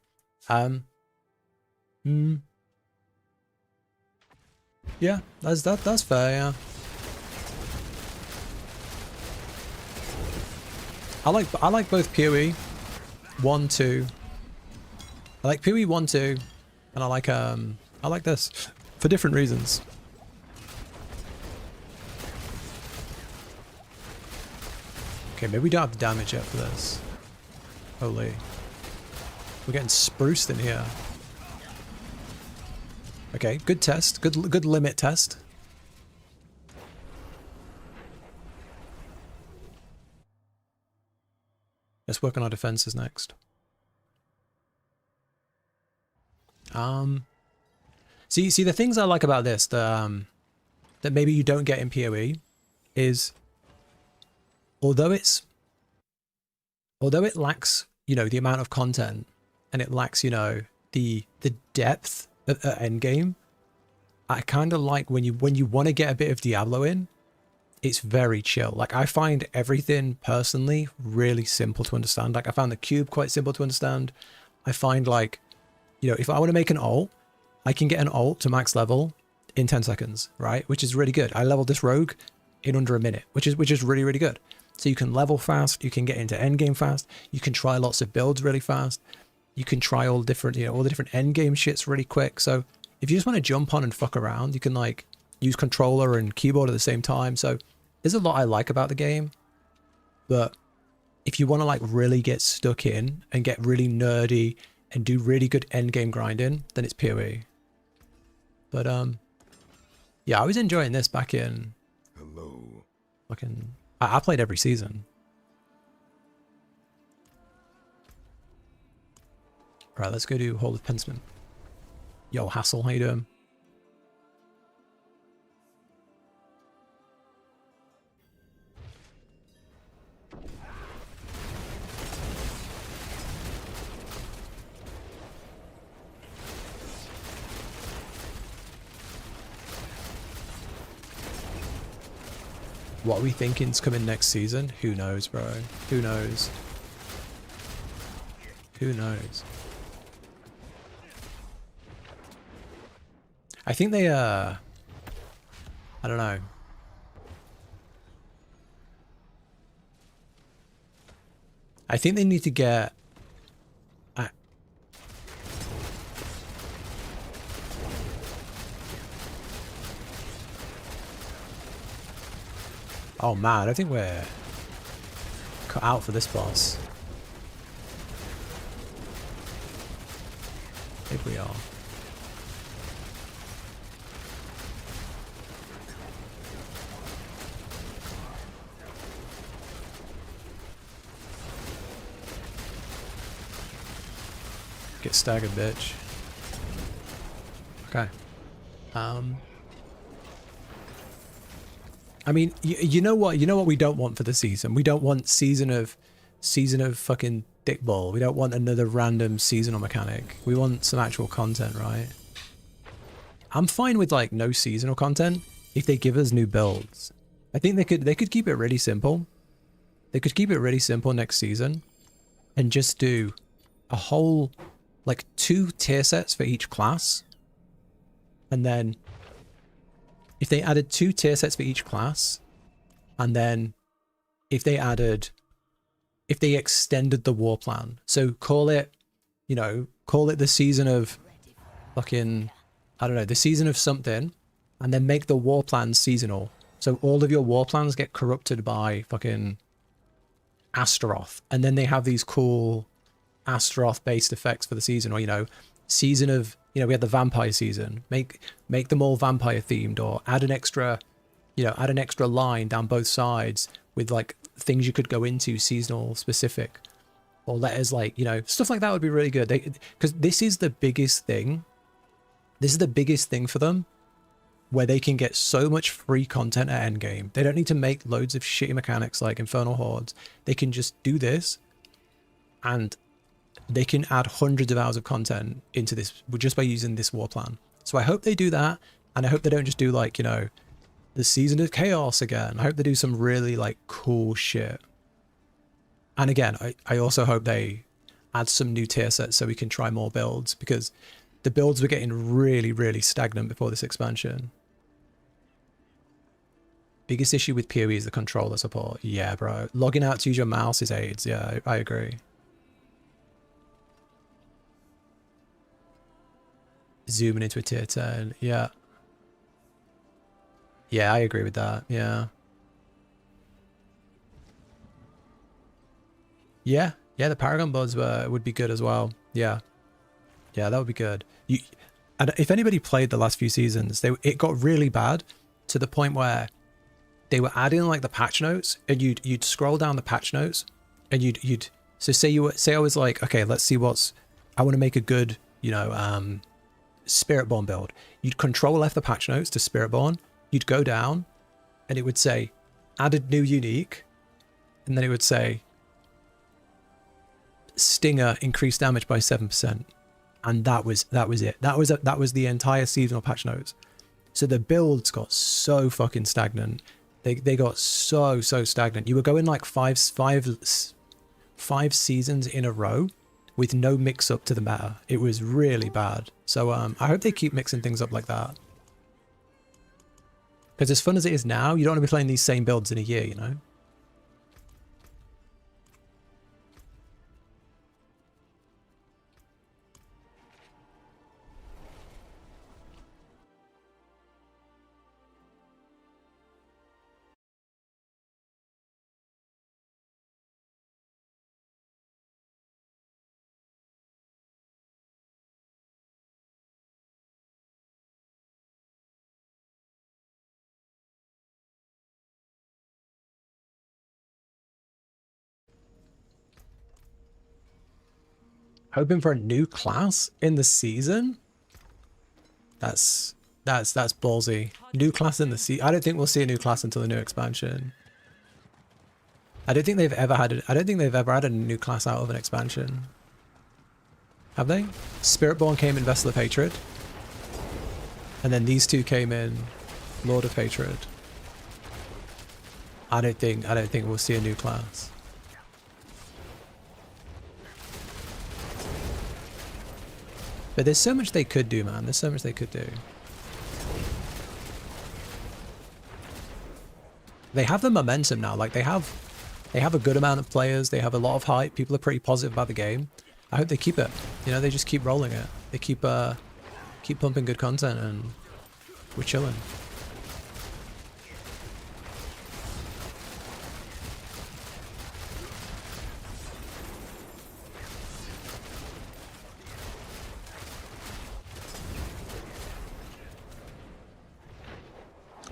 Yeah, that's fair, yeah. I like both PoE 1, 2. I like PoE 1, 2, and I like this for different reasons. Okay, maybe we don't have the damage yet for this. Holy. We're getting spruced in here. Okay, good test. Good limit test. Let's work on our defenses next. See the things I like about this that maybe you don't get in PoE is although it lacks, you know, the amount of content, and it lacks, you know, the depth at endgame, I kind of like when you want to get a bit of Diablo in, it's very chill. Like, I find everything personally really simple to understand. Like, I found the cube quite simple to understand. I find, like, you know, if I want to make an ult, I can get an ult to max level in 10 seconds, right? Which is really good. I leveled this rogue in under a minute, which is really, really good. So you can level fast, you can get into endgame fast, you can try lots of builds really fast, you can try all different, you know, all the different endgame shits really quick. So if you just want to jump on and fuck around, you can like use controller and keyboard at the same time. So there's a lot I like about the game, but if you want to like really get stuck in and get really nerdy and do really good endgame grinding, then it's PoE. But yeah, I was enjoying this back in. Hello. Fucking, I played every season. Right, let's go do Hall of Pensman. Yo, Hassel, how you doing? What are we thinking's coming next season? Who knows, bro? Who knows? Who knows? I think they, I don't know. I think they need to get... Oh man, I think we're cut out for this boss. Maybe we are. Get staggered, bitch. Okay. I mean, you know what? You know what we don't want for the season? We don't want season of fucking dickball. We don't want another random seasonal mechanic. We want some actual content, right? I'm fine with like no seasonal content if they give us new builds. I think they could keep it really simple. They could keep it really simple next season and just do a whole like 2 tier sets for each class. And then if they added 2 tier sets for each class, and then if they extended the war plan, so call it, you know, call it the season of fucking, I don't know, the season of something, and then make the war plans seasonal. So all of your war plans get corrupted by fucking Astaroth, and then they have these cool Astaroth based effects for the season, or, you know, season of, you know, we had the vampire season, make them all vampire themed, or add an extra, you know, add an extra line down both sides with like things you could go into seasonal specific, or letters, like, you know, stuff like that would be really good. Because this is the biggest thing. This is the biggest thing for them, where they can get so much free content at Endgame. They don't need to make loads of shitty mechanics like Infernal Hordes. They can just do this, and they can add hundreds of hours of content into this just by using this war plan. So I hope they do that, and I hope they don't just do like, you know, the season of chaos again. I hope they do some really like cool shit. And again, I also hope they add some new tier sets so we can try more builds, because the builds were getting really, really stagnant before this expansion. Biggest issue with PoE is the controller support. Yeah, bro. Logging out to use your mouse is AIDS. Yeah, I agree. Zooming into a tier 10. Yeah. Yeah, I agree with that. Yeah. Yeah. Yeah, the Paragon buds would be good as well. Yeah. Yeah, that would be good. And if anybody played the last few seasons, it got really bad to the point where they were adding like the patch notes, and you'd scroll down the patch notes, and you'd so say I was like, okay, let's see I want to make a good, you know, Spiritborn build. You'd control F the patch notes to Spiritborn, you'd go down, and it would say added new unique, and then it would say Stinger increased damage by 7%, and that was it. That was the entire seasonal patch notes. So the builds got so fucking stagnant. They got so stagnant. You were going like five seasons in a row with no mix up to the meta. It was really bad. So I hope they keep mixing things up like that. Because as fun as it is now, you don't want to be playing these same builds in a year, you know? Hoping for a new class in the season? That's ballsy. New class in the season. I don't think we'll see a new class until the new expansion. I don't think they've ever had a new class out of an expansion. Have they? Spiritborn came in Vessel of Hatred. And then these two came in Lord of Hatred. I don't think we'll see a new class. But there's so much they could do, man. There's so much they could do. They have the momentum now. Like they have a good amount of players. They have a lot of hype. People are pretty positive about the game. I hope they keep it. You know, they just keep rolling it. They keep pumping good content, and we're chilling.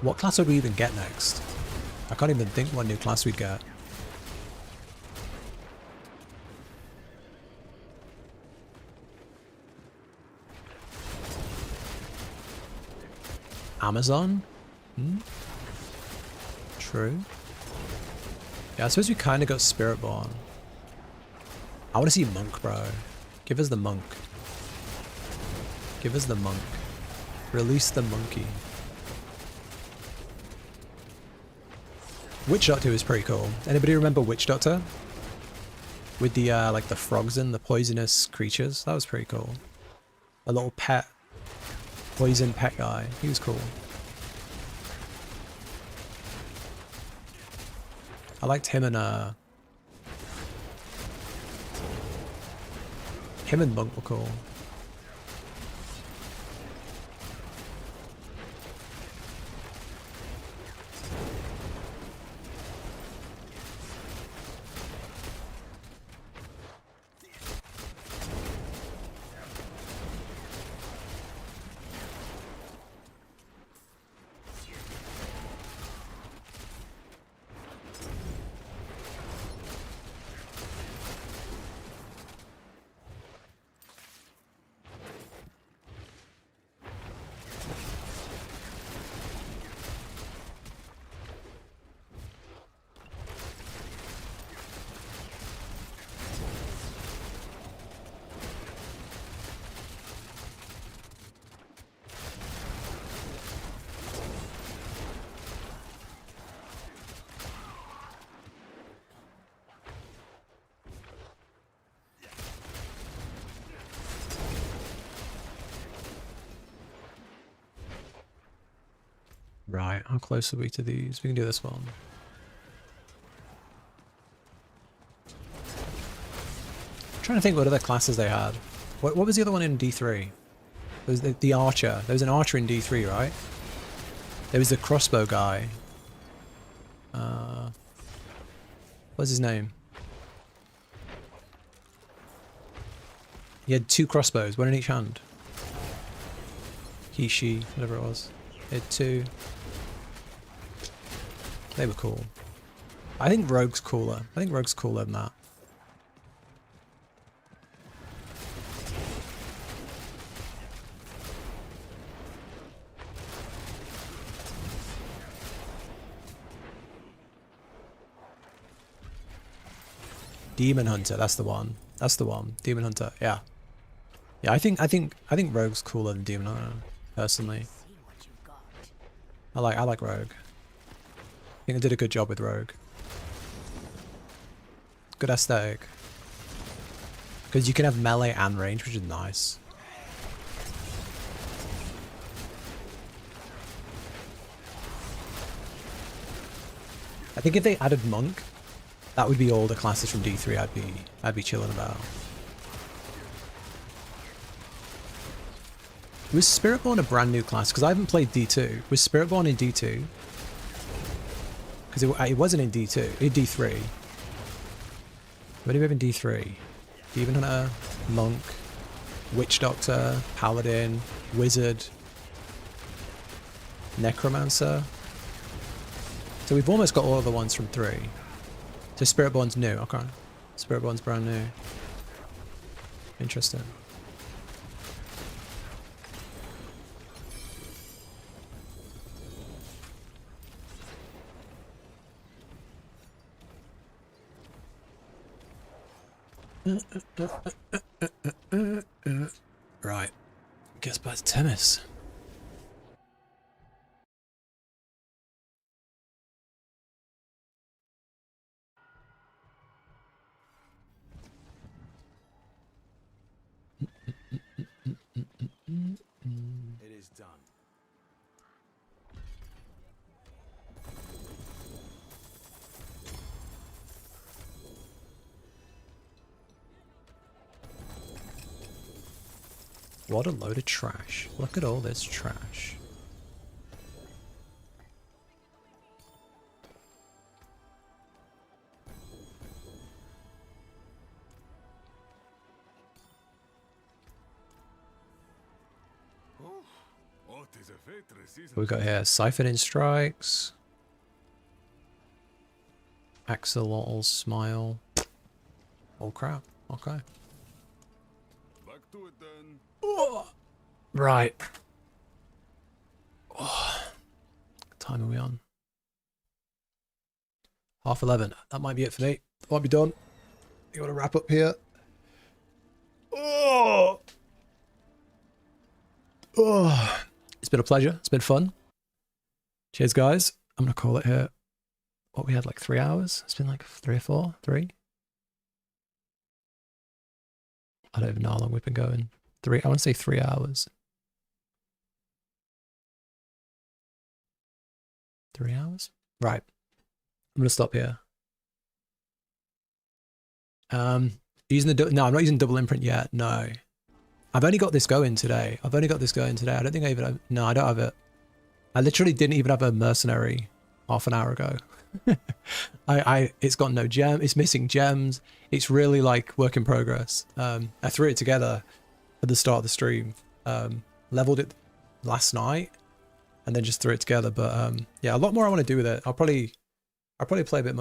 What class would we even get next? I can't even think what new class we'd get. Amazon? Hmm? True. Yeah, I suppose we kind of got Spiritborn. I want to see Monk, bro. Give us the Monk. Give us the Monk. Release the monkey. Witch Doctor was pretty cool. Anybody remember Witch Doctor? With the like the frogs and the poisonous creatures? That was pretty cool. A little pet. Poison pet guy. He was cool. I liked him and Monk were cool. Right, how close are we to these? We can do this one. I'm trying to think what other classes they had. What was the other one in D3? There was the archer. There was an archer in D3, right? There was the crossbow guy. What's his name? He had 2 crossbows, one in each hand. He, she, whatever it was. He had 2. They were cool. I think Rogue's cooler. I think Rogue's cooler than that. Demon Hunter, that's the one. That's the one. Demon Hunter, yeah. Yeah, I think Rogue's cooler than Demon Hunter, personally. I like Rogue. I think I did a good job with Rogue. Good aesthetic. Because you can have melee and range, which is nice. I think if they added Monk, that would be all the classes from D3 I'd be chilling about. Was Spiritborn a brand new class? Because I haven't played D2. Was Spiritborn in D2? Because it wasn't in D2. In D3. What do we have in D3? Demon Hunter, Monk, Witch Doctor, Paladin, Wizard, Necromancer. So we've almost got all of the ones from 3. So Spiritborn's new. Okay. Spiritborn's brand new. Interesting. Right. Guess back to tennis. done. What a load of trash. Look at all this trash. What we got here? Siphoning strikes. Axolotl smile. Oh crap. Okay. Back to it then. Oh, right. Oh. What time are we on? 11:30. That might be it for me. Might be done. You want to wrap up here? Oh. Oh. It's been a pleasure. It's been fun. Cheers, guys. I'm going to call it here. What, we had like 3 hours? It's been like 3 or 4? 3? I don't even know how long we've been going. 3, I want to say 3 hours. 3 hours? Right. I'm going to stop here. Using the, no, I'm not using double imprint yet. No. I've only got this going today. I don't think I even have, no, I don't have it. I literally didn't even have a mercenary half an hour ago. It's got no gem. It's missing gems. It's really like work in progress. I threw it together at the start of the stream. Leveled it last night and then just threw it together. But yeah, a lot more I want to do with it. I'll probably play a bit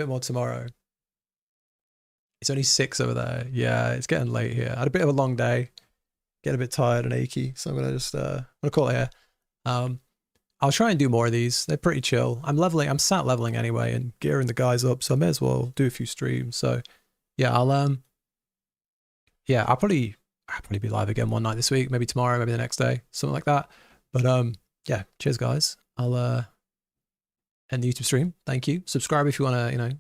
more tomorrow. It's only 6 over there. Yeah, it's getting late here. I had a bit of a long day. Getting a bit tired and achy, so I'm gonna just I'm gonna call it here. I'll try and do more of these. They're pretty chill. I'm sat leveling anyway and gearing the guys up, so I may as well do a few streams. So yeah, I'll probably be live again one night this week, maybe tomorrow, maybe the next day, something like that. But yeah, cheers guys. I'll end the YouTube stream. Thank you. Subscribe if you wanna, you know,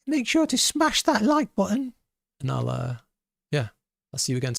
make sure to smash that like button. And I'll see you again.